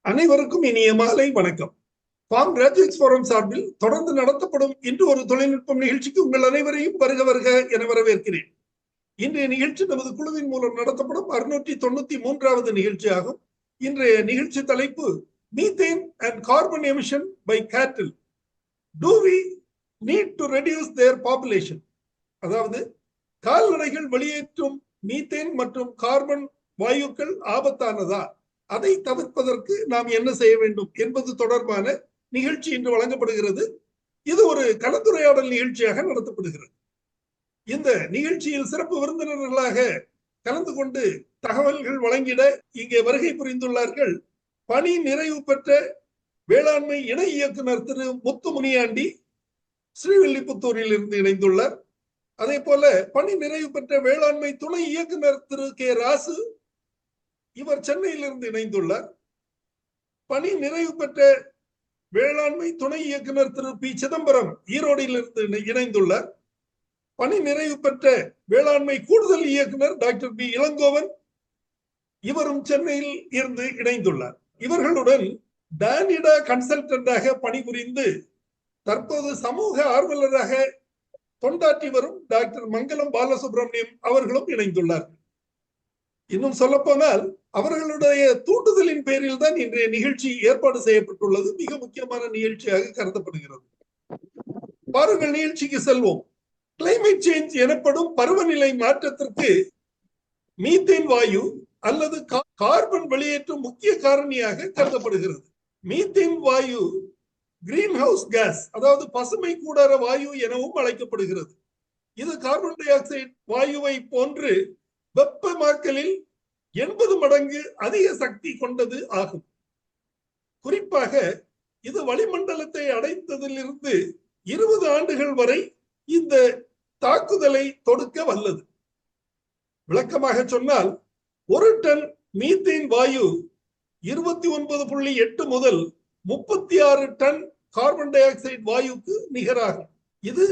அனைவருக்கும் இனிய மாலை வணக்கம். ஃபார்ம் கிராஜுவேட்ஸ் ஃபோரம் சார்பில் தொடர்ந்து நடத்தப்படும் இன்று ஒரு தொழில்நுட்பம் நிகழ்ச்சிக்கு உங்கள் அனைவரையும் வருக வருக என வரவேற்கிறேன். இன்றைய நிகழ்ச்சி நமது குழுவின் மூலம் நடத்தப்படும் 693வது நிகழ்ச்சியாகும். இன்றைய நிகழ்ச்சி தலைப்பு methane and carbon emission by cattle. Do we need to reduce their population? அதாவது கால்நடைகள் வெளியேற்றும் மீத்தேன் மற்றும் கார்பன் வாயுக்கள் ஆபத்தானதா, அதை தவிர்ப்பதற்கு நாம் என்ன செய்ய வேண்டும் என்பது தொடர்பான நிகழ்ச்சி இன்று வழங்கப்படுகிறது. இது ஒரு கலந்துரையாடல் நிகழ்ச்சியாக நடத்தப்படுகிறது. இந்த நிகழ்ச்சியில் சிறப்பு விருந்தினர்களாக கலந்து கொண்டு தகவல்கள் வழங்கிட இங்கே வருகை புரிந்துள்ளார்கள் பணி நிறைவு பெற்ற வேளாண்மை இணை இயக்குனர் திரு முத்து முனியாண்டி, ஸ்ரீவில்லிபுத்தூரில் இருந்து இணைந்துள்ளார். அதே போல பணி நிறைவு பெற்ற வேளாண்மை துணை இயக்குனர் திரு கே ராசு, இவர் சென்னையிலிருந்து இணைந்துள்ளார். பணி நிறைவு பெற்ற வேளாண்மை துணை இயக்குனர் திரு பி சிதம்பரம் ஈரோடியிலிருந்து இணைந்துள்ளார். பணி நிறைவு பெற்ற வேளாண்மை கூடுதல் இயக்குனர் டாக்டர் பி இளங்கோவன், இவரும் சென்னையில் இருந்து இணைந்துள்ளார். இவர்களுடன் டானிடா கன்சல்டன்டாக பணிபுரிந்து தற்போது சமூக ஆர்வலராக தொண்டாற்றி வரும் டாக்டர் மங்கலம் பாலசுப்ரமணியம் அவர்களும் இணைந்துள்ளார்கள். இன்னும் சொல்ல போனால் அவர்களுடைய தூண்டுதலின் பேரில் தான் இன்றைய நிகழ்ச்சி ஏற்பாடு செய்யப்பட்டுள்ளது. மிக முக்கியமான நிகழ்ச்சியாக கருதப்படுகிறது. பாருங்கள், நிகழ்ச்சிக்கு செல்வோம். கிளைமேட் சேஞ்ச் எனப்படும் பருவநிலை மாற்றத்திற்கு மீத்தேன் வாயு அல்லது கார்பன் வெளியேற்றும் முக்கிய காரணியாக கருதப்படுகிறது. மீத்தேன் வாயு கிரீன் ஹவுஸ் கேஸ், அதாவது பசுமை கூடார வாயு எனவும் அழைக்கப்படுகிறது. இது கார்பன் டை ஆக்சைடு வாயுவை போன்று வெப்பமாக்கலில் 80 மடங்கு அதிக சக்தி கொண்டது ஆகும். குறிப்பாக இது வளிமண்டலத்தை அடைத்ததிலிருந்து 20 ஆண்டுகள் வரை இந்த தாக்குதலை தொடுக்க வல்லது. விளக்கமாக சொன்னால், ஒரு டன் மீத்தேன் வாயு 29.8 முதல் 36 டன் கார்பன் டை ஆக்சைடு வாயுக்கு நிகராகும். இது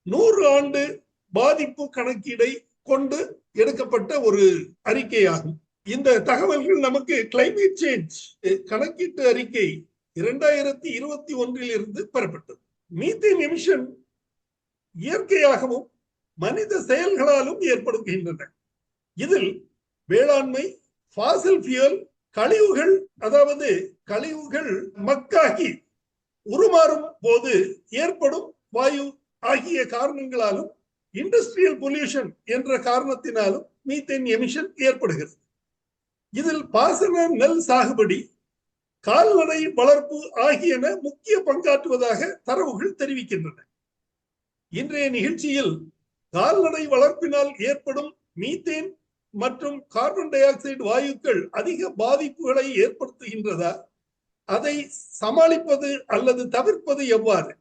100 ஆண்டு பாதிப்பு கணக்கீடை கொண்டு எடுக்கப்பட்ட ஒரு அறிக்கையாகும். இந்த தகவல்கள் நமக்கு கிளைமேட் சேஞ்ச் கணக்கீட்டு அறிக்கை 2021 இருந்து பெறப்பட்டது. மீத்தேன் எமிஷன் இயற்கையாகவும் மனித செயல்களாலும் ஏற்படுகின்றன. இதில் வேளாண்மை, பாசில் ஃபியூல், கழிவுகள், அதாவது கழிவுகள் மக்காகி உருமாறும் போது ஏற்படும் வாயு ஆகிய காரணங்களாலும், இண்டஸ்ட்ரியல் பொல்யூஷன் என்ற காரணத்தினாலும் மீத்தேன் எமிஷன் ஏற்படுகிறது. இதில் பாசன நெல் சாகுபடி, கால்நடை வளர்ப்பு ஆகியன முக்கிய பங்காற்றுவதாக தரவுகள் தெரிவிக்கின்றன. இன்றைய நிகழ்ச்சியில் கால்நடை வளர்ப்பினால் ஏற்படும் மீத்தேன் மற்றும் கார்பன் டை ஆக்சைடு வாயுக்கள் அதிக பாதிப்புகளை ஏற்படுத்துகின்றதா, அதை சமாளிப்பது அல்லது தவிர்ப்பது எவ்வாறு,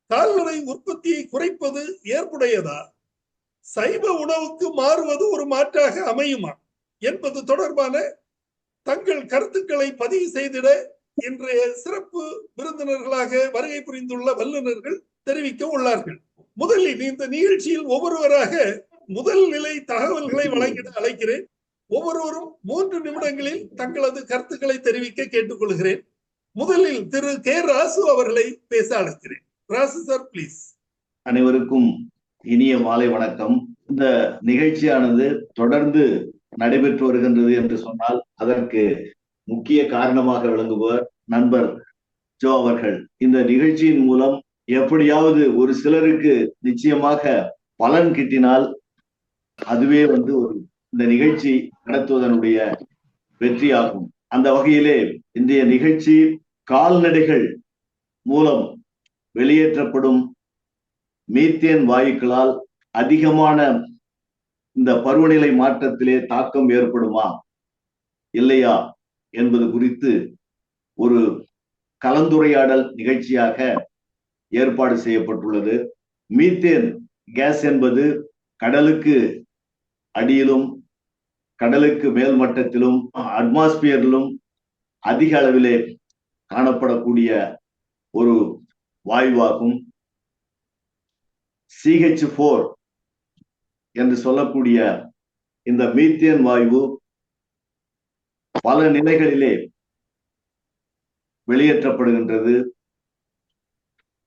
கால்நடை உற்பத்தியை குறைப்பது ஏற்புடையதா, சைவ உணவுக்கு மாறுவது ஒரு மாற்றாக அமையுமா என்பது தொடர்பான தங்கள் கருத்துக்களை பதிவு செய்திட இன்றைய சிறப்பு விருந்தினர்களாக வருகை புரிந்துள்ள வல்லுநர்கள் தெரிவிக்க உள்ளார்கள். முதலில் இந்த நிகழ்ச்சியில் ஒவ்வொருவராக முதல் நிலை தகவல்களை வழங்கிட அழைக்கிறேன். ஒவ்வொருவரும் 3 நிமிடங்களில் தங்களது கருத்துக்களை தெரிவிக்க கேட்டுக்கொள்கிறேன். முதலில் திரு கே ராசு அவர்களை பேச அழைக்கிறேன். Rasu sir, please. அனைவருக்கும் இனிய மாலை வணக்கம். இந்த நிகழ்ச்சியானது தொடர்ந்து நடைபெற்று வருகின்றது என்று சொன்னால் அதற்கு முக்கிய காரணமாக விளங்குபவர் நண்பர் ஜோ அவர்கள். இந்த நிகழ்ச்சியின் மூலம் எப்படியாவது ஒரு சிலருக்கு நிச்சயமாக பலன் கிட்டினால் அதுவே இந்த நிகழ்ச்சி நடத்துவதனுடைய வெற்றியாகும். அந்த வகையிலே இன்றைய நிகழ்ச்சி கால்நடைகள் மூலம் வெளியேற்றப்படும் மீத்தேன் வாயுக்களால் அதிகமான இந்த பருவநிலை மாற்றத்திலே தாக்கம் ஏற்படுமா இல்லையா என்பது குறித்து ஒரு கலந்துரையாடல் நிகழ்ச்சியாக ஏற்பாடு செய்யப்பட்டுள்ளது. மீத்தேன் கேஸ் என்பது கடலுக்கு அடியிலும் கடலுக்கு மேல் மட்டத்திலும் அட்மாஸ்பியரிலும் அதிக அளவிலே காணப்படக்கூடிய ஒரு வாயுவாகும். CH4 என்று சொல்லக்கூடிய இந்த மீத்தேன் வாயு பல நிலைகளிலே வெளியேற்றப்படுகின்றது.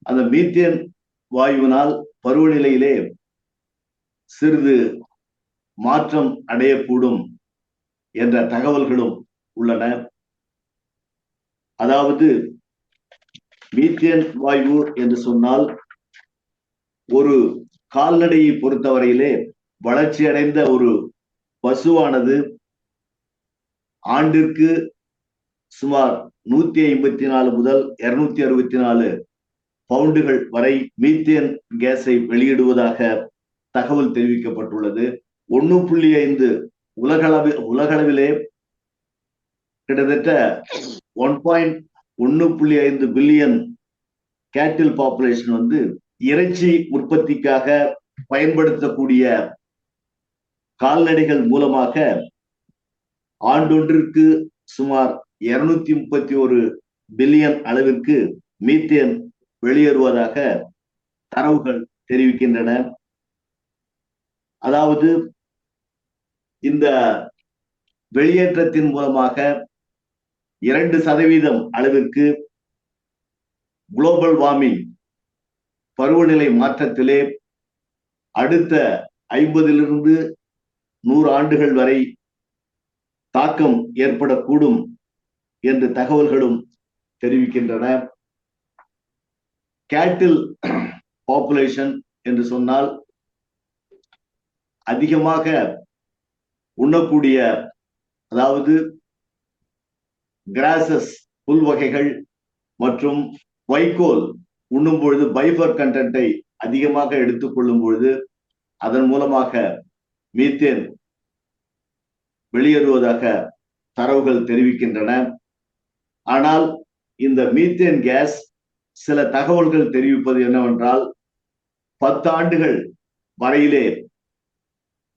அந்த மீத்தேன் வாயுவினால் பருவநிலையிலே சிறிது மாற்றம் அடையக்கூடும் என்ற தகவல்களும் உள்ளன. அதாவது மீத்தேன் வாயு என்று சொன்னால் ஒரு கால்நடையை பொறுத்தவரையிலே வளர்ச்சி அடைந்த ஒரு பசுவானது ஆண்டிற்கு சுமார் 154 முதல் 264 பவுண்டுகள் வரை மீத்தேன் கேஸை வெளியிடுவதாக தகவல் தெரிவிக்கப்பட்டுள்ளது. 1.5 உலகளவிலே கிட்டத்தட்ட 1.5 பில்லியன் கேட்டில் பாப்புலேஷன் இறைச்சி உற்பத்திக்காக பயன்படுத்தக்கூடிய கால்நடைகள் மூலமாக ஆண்டொன்றிற்கு சுமார் 231 பில்லியன் அளவிற்கு மீத்தேன் வெளியேறுவதாக தரவுகள் தெரிவிக்கின்றன. அதாவது இந்த வெளியேற்றத்தின் மூலமாக 2% அளவிற்கு குளோபல் வார்மிங் பருவநிலை மாற்றத்திலே அடுத்த 50 100 ஆண்டுகள் வரை தாக்கம் ஏற்படக்கூடும் என்று தகவல்களும் தெரிவிக்கின்றன. கேட்டில் பாப்புலேஷன் என்று சொன்னால் அதிகமாக உண்ணக்கூடிய, அதாவது கிராசஸ் புல் வகைகள் மற்றும் வைக்கோல் உண்ணும் பொழுது பைபர் கண்டென்ட்டை அதிகமாக எடுத்துக்கொள்ளும் பொழுது அதன் மூலமாக மீத்தேன் வெளியேறுவதாக தரவுகள் தெரிவிக்கின்றன. ஆனால் இந்த மீத்தேன் கேஸ் சில தகவல்கள் தெரிவிப்பது என்னவென்றால் 10 ஆண்டுகள் வரையிலே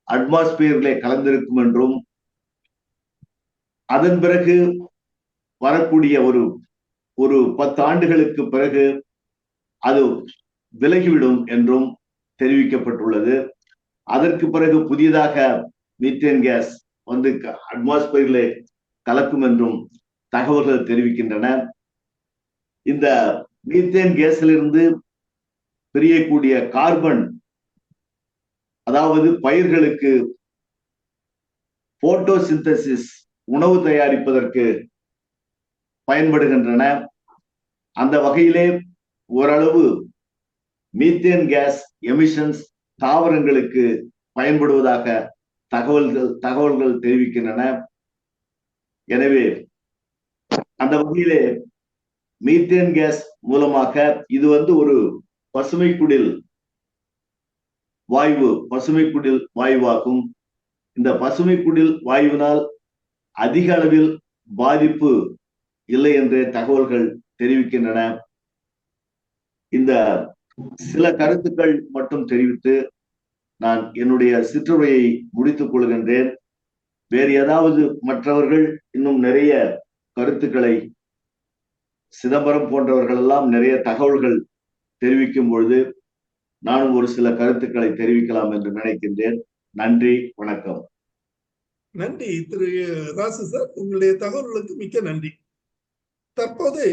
அட்மாஸ்பியரிலே கலந்திருக்கும் என்றும் அதன் பிறகு வரக்கூடிய ஒரு 10 ஆண்டுகளுக்கு பிறகு அது விலகிவிடும் என்றும் தெரிவிக்கப்பட்டுள்ளது. அதற்கு பிறகு புதியதாக மீத்தேன் கேஸ் அட்மாஸ்பியரிலே கலக்கும் என்றும் தகவல்கள் தெரிவிக்கின்றன. இந்த மீத்தேன் கேஸிலிருந்து பிரியக்கூடிய கார்பன், அதாவது பயிர்களுக்கு போட்டோசிந்தசிஸ் உணவு தயாரிப்பதற்கு பயன்படுகின்றன. அந்த வகையிலே ஓரளவு மீத்தேன் கேஸ் எமிஷன்ஸ் தாவரங்களுக்கு பயன்படுவதாக தகவல்கள் தெரிவிக்கின்றன. எனவே அந்த வகையிலே மீத்தேன் கேஸ் மூலமாக இது ஒரு பசுமை குடில் வாயுவாகும். இந்த பசுமை குடில் வாயுவினால் அதிக அளவில் பாதிப்பு இல்லை என்று தகவல்கள் தெரிவிக்கின்றன. இந்த சில கருத்துக்கள் மட்டும் தெரிவித்து நான் என்னுடைய சிற்றுரையை முடித்துக் கொள்கின்றேன். வேறு ஏதாவது மற்றவர்கள் இன்னும் நிறைய கருத்துக்களை, சிதம்பரம் போன்றவர்கள் எல்லாம் நிறைய தகவல்கள் தெரிவிக்கும் பொழுது நானும் ஒரு சில கருத்துக்களை தெரிவிக்கலாம் என்று நினைக்கின்றேன். நன்றி, வணக்கம். நன்றி திரு ராசு சார், உங்களுடைய தகவல்களுக்கு மிக்க நன்றி. தற்போது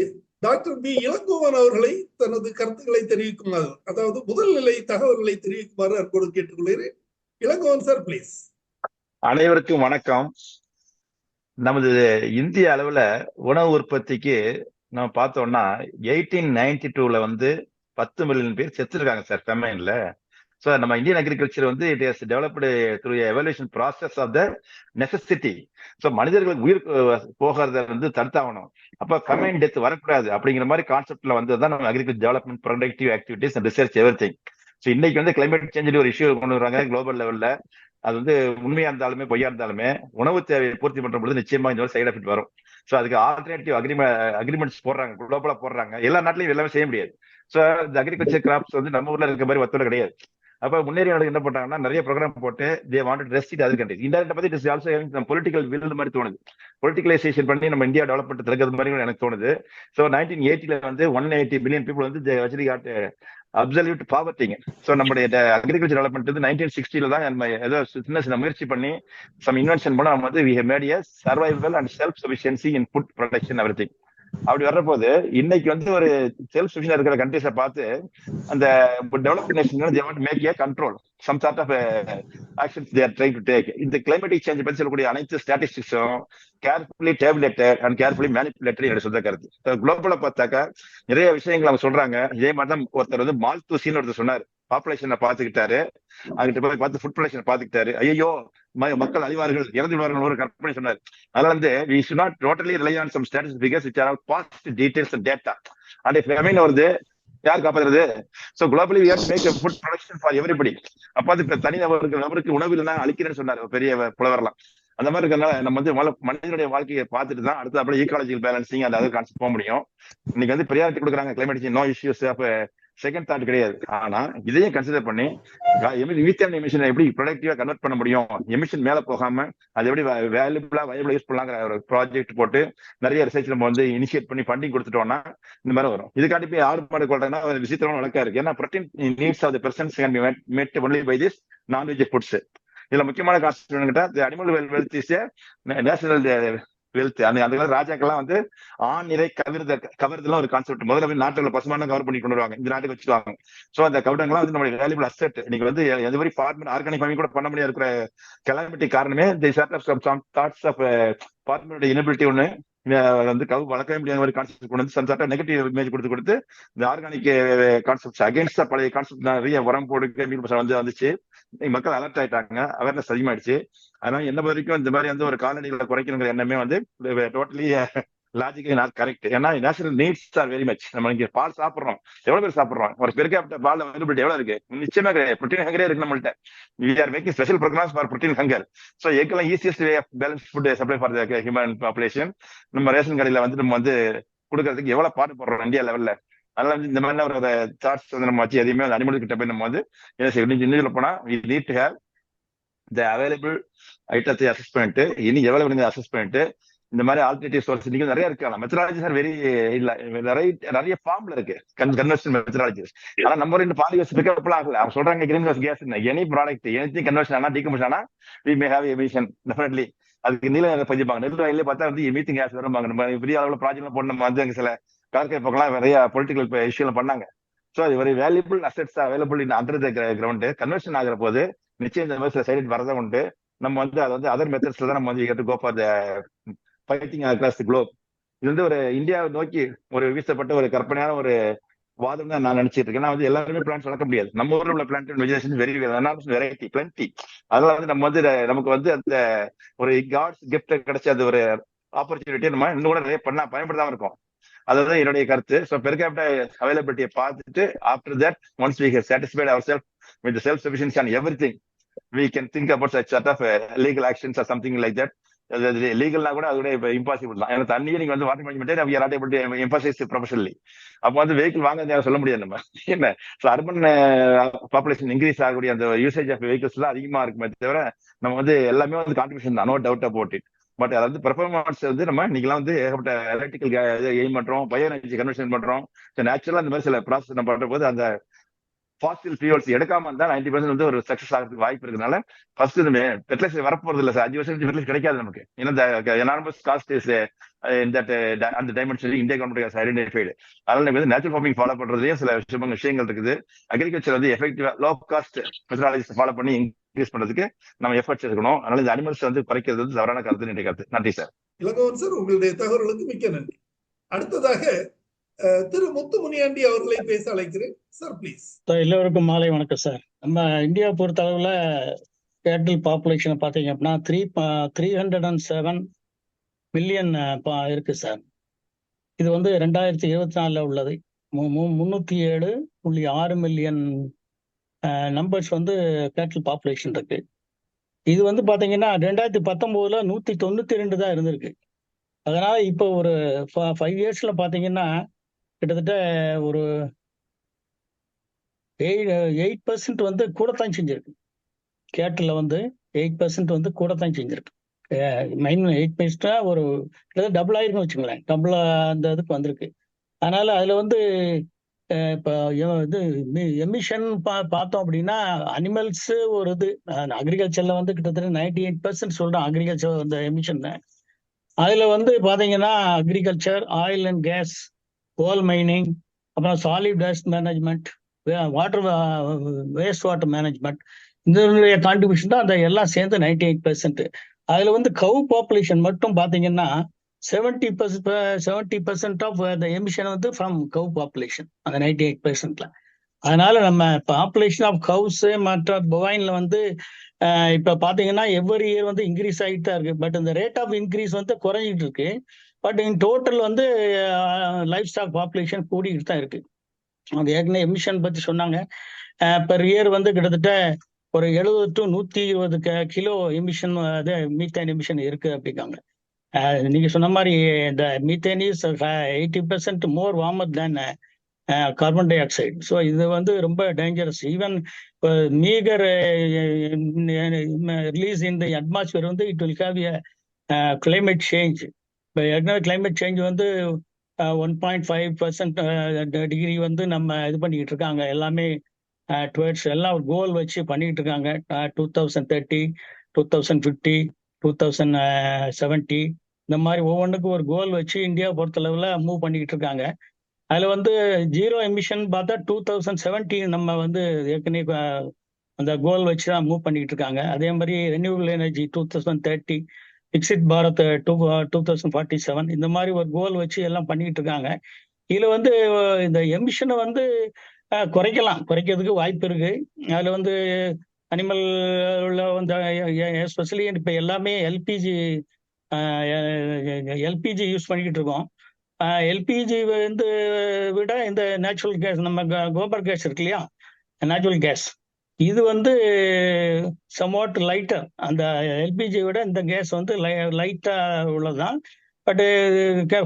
டாக்டர் பி இளங்கோவன் அவர்களை தனது கருத்துக்களை தெரிவிக்குமாறு, அதாவது முதல்நிலை தகவல்களை தெரிவிக்குமாறு அன்போடு கேட்டுக்கொள்கிறேன். Ilangovan sir, please. அனைவருக்கும் வணக்கம். நமது இந்திய அளவுல உணவு உற்பத்திக்கு நம்ம பார்த்தோம்னா 1892 10 மில்லியன் பேர் செத்துருக்காங்க சார் ஃபெமைன்ல. ஸோ நம்ம Indian agriculture it is developed through evolution process of the necessity. So மனிதர்களுக்கு உயிர் போகிறத தடுத்தாகணும். அப்ப ஃபெமைன் டெத் வரக்கூடாது அப்படிங்கிற மாதிரி கான்செப்ட்ல தான் நம்ம agriculture development, productive activities and research every thing. So இன்னைக்கு கிளைமேட் சேஞ்ச் ஒரு இஷ்யூ கொண்டு வராங்க குளோபல் லெவல்ல. அது உண்மையா இருந்தாலுமே பொய்யா இருந்தாலுமே உணவு தேவையை பூர்த்தி பண்ற பொழுது நிச்சயமா இந்த சைடு எஃபெக்ட் வரும். ஸோ அதுக்கு ஆல்டர்னேட்டிவ் அக்ரிமெண்ட்ஸ் போடுறாங்க, குளோபலா போடுறாங்க. எல்லா நாட்டிலையும் எல்லாமே செய்ய முடியாது. ஸோ இந்த அக்ரிகல்ச்சர் கிராப்ஸ் நம்ம ஊர்ல இருக்க மாதிரி ஒத்தோட கிடையாது. அப்ப முன்னேறிய நாடுகள் என்ன பண்றாங்கன்னா நிறைய ப்ரோக்ராம் போட்டு they want rest other countries. India பத்தி it is also political will மாதிரி தோணுது. பொலிட்டிகலைசேஷன் பண்ணி நம்ம இந்தியா டெவலப்மெண்ட் தடுக்கிறது மாதிரி எனக்கு தோணுது. ஸோ 1980 180 பில்லியன் பீப்புள் அப்சல்யூட் பாவர்ட்டிங்க. ஸோ நம்மளுடைய அக்ரிகல்ச்சர் டெவலப்மெண்ட் 1960 தான் நம்ம ஏதோ சின்ன முயற்சி பண்ணி சம் இன்வென்ஷன் பண்ண நம்ம we have made a survival and self sufficiency in food production everything. அப்படி வர்றபோது இன்னைக்கு வந்து ஒரு செல்ஃப் சஃபிஷியன்ட் இருக்கிற கண்ட்ரிஸை பார்த்து அந்த developed nation make a control some sort of actions they are trying to take. இந்த கிளைமேட்டிக் சேஞ்ச் பற்றி சொல்லக்கூடிய அனைத்து ஸ்டாட்டிஸ்டிக்ஸும் carefully tabulated and carefully manipulated என்னோட சொந்த கருத்து. குளோபலா பார்த்தாக்கா நிறைய விஷயங்கள் அவங்க சொல்றாங்க. இதே மாதிரி தான் ஒருத்தர் வந்து மால்தூசின்னு ஒருத்தர் சொன்னார். பாப்புலேஷனை பாத்துக்கிட்டாரு, அங்கிட்ட போய் பார்த்து ஃபுட் ப்ரொடக்ஷனை பாத்துக்கிட்டாரு. ஐயோ மக்கள் அழிவார்கள், இறந்து விடுவார்கள் ஒரு கற்பனை சொன்னார். அதனால வந்து we should not totally rely on some statistics figures which are all past details and data. And if famine வருது யார் காப்பாத்துறது? So globally we have to make a food production for everybody. அப்ப அது தனி நபருக்கு உணவு இல்லைன்னா அழிக்கிறேன்னு சொன்னார் பெரிய புலவர்லாம். அந்த மாதிரி இருக்கிறதுனால நம்ம வந்து மனிதனுடைய வாழ்க்கையை பார்த்துட்டு தான் அடுத்து அப்படியே ஈக்காலஜிக்கல் பேலன்சிங் அந்த அதர் கான்செப்ட் போக முடியும். இன்னைக்கு வந்து ப்ரியாரிட்டி கொடுக்குறாங்க கிளைமேட் சேஞ்ச், நோ இஷ்யூஸ், அப்ப செகண்ட் தாட் கிடையாது. ஆனா இதையும் கன்சிடர் பண்ணி மீத்தேன் எமிஷன் எப்படி ப்ரொடக்டிவா கன்வெர்ட் பண்ண முடியும், எமிஷன் மேல போகாம அது எப்படி வேல்யூபிளா வயபிளா யூஸ் பண்ணலாங்கிற ஒரு ப்ராஜெக்ட் போட்டு நிறைய ரிசர்ச் நம்ம வந்து இனிஷியேட் பண்ணி ஃபண்டிங் கொடுத்துட்டோம்னா இந்த மாதிரி வரும். இதுக்காண்டி போய் ஆடு மாடு கொள்றதுன்னா விசித்திரமான வழக்கா இருக்கு. ஏன்னா protein needs of the persons can be met only by this non-veg foods. இதுல முக்கியமான concept animal wealth is national wealth. அந்த ராஜாக்கெல்லாம் வந்து ஆண் நிறை கவர்தெல்லாம் ஒரு கான்செப்ட். முதல்ல நாட்டுல பசுமான கவர் பண்ணி கொண்டு வருவாங்க, இந்த நாட்டுக்கு வச்சுக்குவாங்க. சோ அந்த கவுடங்கெல்லாம் வந்து நம்மளுடைய வேல்யூபிள் அசெட். இன்னைக்கு வந்து எந்த மாதிரி ஃபார்மர் ஆர்கானிக் ஃபார்மிங் கூட பண்ண முடியாது இருக்கிற கெலாமிட்டி காரணமே the sort of some thoughts of ஃபார்மரோட இனபிலிட்டி ஒண்ணு வந்து கவு வளர்க்கவே முடியாத மாதிரி கான்செப்ட் கொண்டு வந்து சம் நெகட்டிவ் இமேஜ் கொடுத்து இந்த ஆர்கானிக் கான்செப்ட் அகேன்ஸ்ட் பழைய கான்செப்ட் நிறைய உரம் போட்டு வந்து வந்துச்சு. மக்கள் அலர்ட் ஆயிட்டாங்க, அவேர்னஸ் அதிகமாயிடுச்சு. அதனால என்ன வரைக்கும் இந்த மாதிரி வந்து ஒரு காலனிகளை குறைக்கணுங்கிற எண்ணமே வந்து டோட்டலி லாஜிக்கலி நாட் கரெக்ட். ஏன்னா national needs are very much. நம்ம இங்க பால் சாப்பிடுறோம், எவ்வளவு பேர் சாப்பிடுறோம், ஒரு பெருக்கப்பட்ட பால் அவைலபிலிட்டி எவ்வளவு இருக்கு? நிச்சயமா கிடையாது. புரோட்டீன் ஹங்கரே இருக்கு நம்மள்ட்ட. we are making special programs for protein hunger. so எல்லாம் easiest way of balance food supply for the human population நம்ம ரேஷன் கடையில வந்து நம்ம வந்து கொடுக்கறதுக்கு எவ்வளவு பாடுபடுறோம் இந்தியா லெவல்ல. அதனால வந்து இந்த மாதிரி ஒரு தாட்ஸ் வந்து நம்ம வச்சு எதையுமே அனிமல் கிட்ட போய் நம்ம வந்து இன்னும் போனா we need to have the available ஐட்டத்தை அசஸ் பண்ணிட்டு இனி எவ்வளவு அசஸ் பண்ணிட்டு இந்த மாதிரி ஆல்டர்னேட்டிவ் சோர்ஸ் இன்னைக்கு நிறைய இருக்கலாம். மெத்தடாலஜிஸ் ஆர் வெரி இல்ல நிறைய ஃபார்ம்ல இருக்கு கன்வர்ஷன் மெத்தடாலஜிஸ். ஆனா நம்ம ரெண்டு பாலிகஸ் பிக்கப்லாம் ஆகல. அவங்க சொல்றாங்க green house case any product any conversion ஆனா டீகம்பஷன் ஆனா we may have emission definitely. அதுக்கு நீல பதிப்பாங்க. நெல் வயலே பார்த்தா வந்து மீத்திங் கேஸ் வருவாங்க. நம்ம பெரிய அளவுல ப்ராஜெக்ட் போட்டு நம்ம வந்து அங்க சில கடற்கரை பக்கம்லாம் நிறைய பொலிட்டிக்கல் இஷ்யூலாம் பண்ணாங்க. ஸோ அது ஒரு valuable assets available in under the ground. Conversion ஆகிற போது நிச்சயம் இந்த மாதிரி சில சைடு வரதை உண்டு. நம்ம வந்து அதை வந்து அதர் மெத்தட்ஸ்ல தான் நம்ம வந்து go for the fighting across the globe. இது வந்து ஒரு இந்தியாவை நோக்கி ஒரு வீசப்பட்ட ஒரு கற்பனையான ஒரு வாதம் தான் நான் நினைச்சிட்டு இருக்கேன். வந்து எல்லாருமே பிளான்ஸ் வளர்க்க முடியாது. நம்ம ஊர்ல உள்ள பிளான்ட் வெஜிடேஷன் வெரைட்டி பிளண்டி. அதெல்லாம் வந்து நம்ம வந்து நமக்கு வந்து அந்த ஒரு காட்ஸ் கிஃப்ட் கிடைச்ச அந்த ஒரு ஆப்பர்ச்சுனிட்டியை நம்ம இன்னும் கூட நிறைய பயன்படுத்தாம இருக்கோம். அதுதான் என்னுடைய கருத்து. ஸோ பெர் கேபிட்டா அவைலபிலிட்டியை பார்த்துட்டு after that once we have satisfied our self with self sufficiency on everything we can think about such sort of legal actions or something like that. லீகல்னா கூட அதோட இம்பாசிபிள் தான். ஏன்னா தண்ணியை நீங்க வந்து water management we are not able to emphasize professionally. அப்போ வந்து vehicle வாங்க சொல்ல முடியாது நம்ம என்ன. ஸோ அர்பன் பாப்புலேஷன் இன்க்ரீஸ் ஆகக்கூடிய அந்த யூசேஜ் ஆஃப் வெஹிக்கிள்ஸ் எல்லாம் அதிகமா இருக்குமே தவிர நம்ம வந்து எல்லாமே வந்து கான்ட்ரிபியூஷன் தான், no doubt about it. But அதாவது பெர்ஃபார்மன்ஸ் வந்து நம்ம இன்னைக்கெல்லாம் வந்து ஏகப்பட்ட எலக்ட்ரிக்கல் எய்ம் பண்றோம், பயோ எனர்ஜி கன்வர்ஷன் பண்றோம். நேச்சுரலா இந்த மாதிரி சில ப்ராசஸ் நம்ம பண்ற போது அந்த ஃபாசில் ஃபியூல்ஸ் எடுக்காம இருந்தா 90% வந்து ஒரு சக்சஸ் ஆகிறதுக்கு வாய்ப்பு இருக்கனால ஃபர்ஸ்ட் இந்த ஃபெர்டிலைசர் வரப்போறது இல்லை சார். 5 வருஷம் ஃபெர்டிலைசர் கிடைக்காது நமக்கு. ஏன்னா எனார்மஸ் காஸ்ட் இஸ் அந்த டைமென்ஷன் இந்தியா கவர்மெண்ட் ஐடென்டிஃபைடு. அதனால வந்து நேச்சுரல் ஃபார்மிங் ஃபாலோ பண்றதுலயே சில விஷயங்கள் இருக்குது. அக்ரிகல்ச்சர் வந்து எஃபெக்டிவா லோ காஸ்ட் மெத்தடாலஜிஸ் ஃபாலோ பண்ணி இன்க்ரீஸ் பண்றதுக்கு நம்ம எஃபர்ட்ஸ் எடுக்கணும். அதனால இந்த அனிமல்ஸ் வந்து குறைக்கிறது வந்து தவறான கருத்து என்னுடைய கருத்து. நன்றி சார். இளங்கோவன் சார், உங்களுடைய தகவல்களுக்கு மிக்க நன்றி. அடுத்ததாக திரு முத்துமுனியாண்டி அவர்களை பேச அழைக்கிறேன் சார், ப்ளீஸ். எல்லோருக்கும் மாலை வணக்கம் சார். நம்ம இந்தியா பொறுத்த அளவுல கேட்டில் பாப்புலேஷனை பார்த்தீங்க அப்படின்னா 307 மில்லியன் இருக்கு சார். இது வந்து 2024 உள்ளது. 307.6 மில்லியன் நம்பர்ஸ் வந்து கேட்டில் பாப்புலேஷன் இருக்கு. இது வந்து பாத்தீங்கன்னா 2019 192 தான் இருந்திருக்கு. அதனால இப்போ ஒரு 5 இயர்ஸ்ல பாத்தீங்கன்னா கிட்டத்தட்ட ஒரு 8% வந்து கூடத்தான் செஞ்சிருக்கு. கேட்டில் வந்து 8% வந்து கூடத்தான் செஞ்சிருக்கு. 8% ஒரு டபுள் ஆயிருக்குன்னு வச்சுங்களேன். டபுள் அந்த இதுக்கு வந்திருக்கு. அதனால அதுல வந்து இப்போ இது எமிஷன் பார்த்தோம் அப்படின்னா அனிமல்ஸ் ஒரு இது அக்ரிகல்ச்சர்ல வந்து கிட்டத்தட்ட 98% சொல்றோம். அக்ரிகல்ச்சர் அந்த எமிஷன் அதுல வந்து பாத்தீங்கன்னா agriculture, oil and gas, coal mining, அப்புறம் solid waste management, water waste water management, இதனுடைய கான்ட்ரிபியூஷன் தான் அந்த எல்லாம் சேர்ந்து 98%. அதுல வந்து கவு பாப்புலேஷன் மட்டும் பாத்தீங்கன்னா 70% ஆஃப் த எமிஷன் வந்து ஃப்ரம் கவு பாப்புலேஷன் அந்த 98%ல. அதனால நம்ம பாப்புலேஷன் ஆஃப் கவுஸ் மற்ற பொவைன்ல வந்து இப்ப பாத்தீங்கன்னா எவ்ரி இயர் வந்து இன்க்ரீஸ் ஆகிட்டு தான் இருக்கு. பட் இந்த ரேட் ஆஃப் இன்க்ரீஸ் வந்து குறைஞ்சிட்டு இருக்கு. பட் இன் டோட்டல் வந்து லைஃப் ஸ்டாக் பாப்புலேஷன் கூடிக்கிட்டு தான் இருக்கு. அது ஏற்கனவே எமிஷன் பத்தி சொன்னாங்க. பெர் இயர் வந்து கிட்டத்தட்ட ஒரு 70 to 120 kilo emission, methane emission இருக்கு அப்படிங்காங்க. நீங்க சொன்ன மாதிரி இந்த methane is 80% more warmer than carbon dioxide. So இது வந்து ரொம்ப dangerous. Even meagre release in the atmosphere வந்து it will have climate change. இப்போ ஏற்கனவே கிளைமேட் சேஞ்ச் வந்து 1.5% டிகிரி வந்து நம்ம இது பண்ணிக்கிட்டு இருக்காங்க. எல்லாமே டுவர்ட்ஸ் எல்லாம் கோல் வச்சு பண்ணிக்கிட்டு இருக்காங்க. 2030, 2050, 2070 இந்த மாதிரி ஒவ்வொன்றுக்கும் ஒரு கோல் வச்சு இந்தியா பொறுத்தளவில் மூவ் பண்ணிக்கிட்டு இருக்காங்க. அதுல வந்து ஜீரோ எமிஷன் பார்த்தா 2070 நம்ம வந்து ஏற்கனவே அந்த கோல் வச்சு தான் மூவ் பண்ணிக்கிட்டு இருக்காங்க. அதே மாதிரி ரெனியூவபிள் எனர்ஜி 2030, விக்சித் பாரத் 2047 இந்த மாதிரி ஒரு கோல் வச்சு எல்லாம் பண்ணிக்கிட்டு இருக்காங்க. இதுல வந்து இந்த எமிஷனை வந்து குறைக்கிறதுக்கு வாய்ப்பு இருக்கு. அதுல வந்து அனிமல் உள்ள வந்து எஸ்பெஷலி இப்ப எல்லாமே எல்பிஜி யூஸ் பண்ணிக்கிட்டு இருக்கோம். எல்பிஜி வந்து விட இந்த நேச்சுரல் கேஸ், நம்ம கோபர் கேஸ் இருக்கு இல்லையா, நேச்சுரல் கேஸ், இது வந்து சம்வாட் லைட்டர். அந்த எல்பிஜி விட இந்த கேஸ் வந்து லைட்டா உள்ளதுதான். But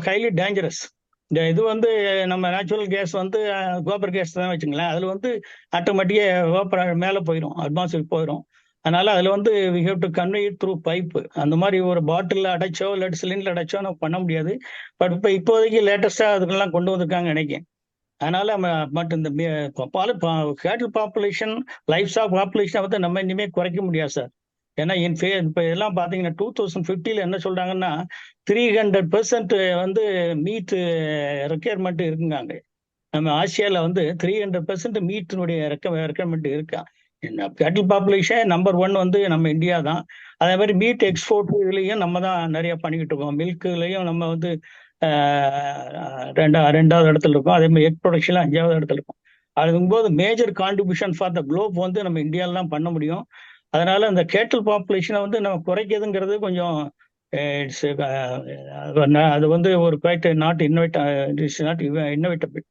highly dangerous. இந்த இது வந்து நம்ம நேச்சுரல் கேஸ் வந்து கோபர் கேஸ் தான் வச்சுங்களேன். அதுல வந்து ஆட்டோமேட்டிக்கா வேப்பர் மேலே போயிடும், அட்மாஸ்பியர் போயிடும். அதனால அதுல வந்து we have to convey it through pipe. அந்த மாதிரி ஒரு பாட்டில் அடைச்சோ இல்லாட்டி சிலிண்டர் அடைச்சோ நம்ம பண்ண முடியாது. பட் இப்போதைக்கு லேட்டஸ்டா அதுக்கெல்லாம் கொண்டு வந்திருக்காங்க நினைக்கிறேன். அதனால பட் இந்த கேட்டில் பாப்புலேஷன், லைஃப் ஸ்டாக் பாப்புலேஷனை வந்து நம்ம இனிமே குறைக்க முடியாது சார். ஏன்னா இப்ப எல்லாம் பாத்தீங்கன்னா 2050 என்ன சொல்றாங்கன்னா 300% வந்து மீட் ரெக்யர்மெண்ட் இருக்குங்காங்க. நம்ம ஆசியால வந்து 300% மீட்டினுடைய ரெக்யர்மெண்ட் இருக்கா. கேட்டில் பாப்புலேஷன் நம்பர் 1 வந்து நம்ம இந்தியா தான். அதே மாதிரி மீட் எக்ஸ்போர்ட் இதுலயும் நம்ம தான் நிறைய பண்ணிக்கிட்டு இருக்கோம். மில்க்லயும் நம்ம வந்து ரெண்டாவது இடத்துல இருக்கும். அதே மாதிரி எக் ப்ரொடக்ஷன்ல 5வது இடத்துல இருக்கும். அதுங்கும்போது major contribution for the globe வந்து நம்ம இந்தியால தான் பண்ண முடியும். அதனால அந்த கேட்டில் பாப்புலேஷனை வந்து நம்ம குறைக்கிறதுங்கிறது கொஞ்சம் அது வந்து ஒரு குவைட் நாட் இன்னோவேட்டபிள்,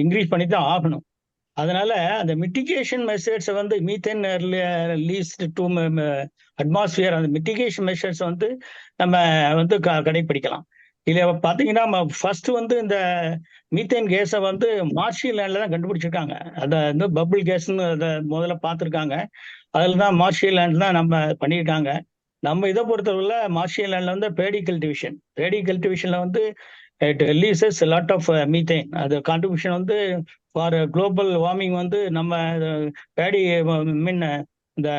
இன்க்ரீஸ் பண்ணி தான் ஆகணும். அதனால அந்த மிட்டிகேஷன் மெஷர்ஸ் வந்து மீத்தேன் ரிலீஸ்ட் டு அட்மாஸ்பியர், அந்த மிட்டிகேஷன் மெஷர்ஸ் வந்து நம்ம வந்து கடைபிடிக்கலாம். இதுல பாத்தீங்கன்னா ஃபர்ஸ்ட் வந்து இந்த மீத்தேன் கேஸை வந்து மார்ஷியல் லேண்ட்ல தான் கண்டுபிடிச்சிருக்காங்க. அதை வந்து பபுள் கேஸ்ன்னு அதை முதல்ல பார்த்துருக்காங்க. அதுல தான் மார்ஷியல் லேண்ட் தான் நம்ம பண்ணியிருக்காங்க. நம்ம இதை பொறுத்தவரை மார்ஷியல் லேண்ட்ல வந்து பேடி கல்டிவேஷன்ல வந்து it releases lot of methane. அது கான்ட்ரிபியூஷன் வந்து ஃபார் குளோபல் வார்மிங் வந்து நம்ம பேடி மீன் இந்த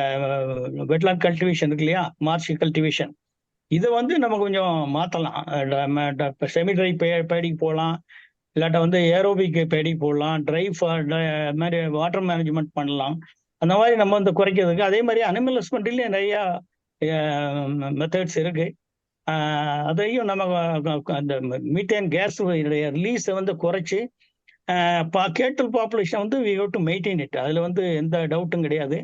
வெட்லாண்ட் கல்டிவேஷன் இருக்கு இல்லையா, மார்ஷியல் கல்டிவேஷன், இதை வந்து நம்ம கொஞ்சம் மாற்றலாம். செமிட்ரை பேடிக்கு போகலாம், இல்லாட்ட வந்து ஏரோபிக் பேடிக்கு போடலாம், ட்ரை மாதிரி வாட்டர் மேனேஜ்மெண்ட் பண்ணலாம். அந்த மாதிரி நம்ம வந்து குறைக்கிறதுக்கு. அதே மாதிரி அனிமல் ஹஸ்பண்ட்ரிலையும் நிறைய மெத்தட்ஸ் இருக்கு. அதையும் நம்ம அந்த மீத்தேன் கேஸ் ரிலீஸை வந்து குறைச்சி கேட்டில் பாப்புலேஷன் வந்து we have to maintain it. அதுல வந்து எந்த டவுட்டும் கிடையாது.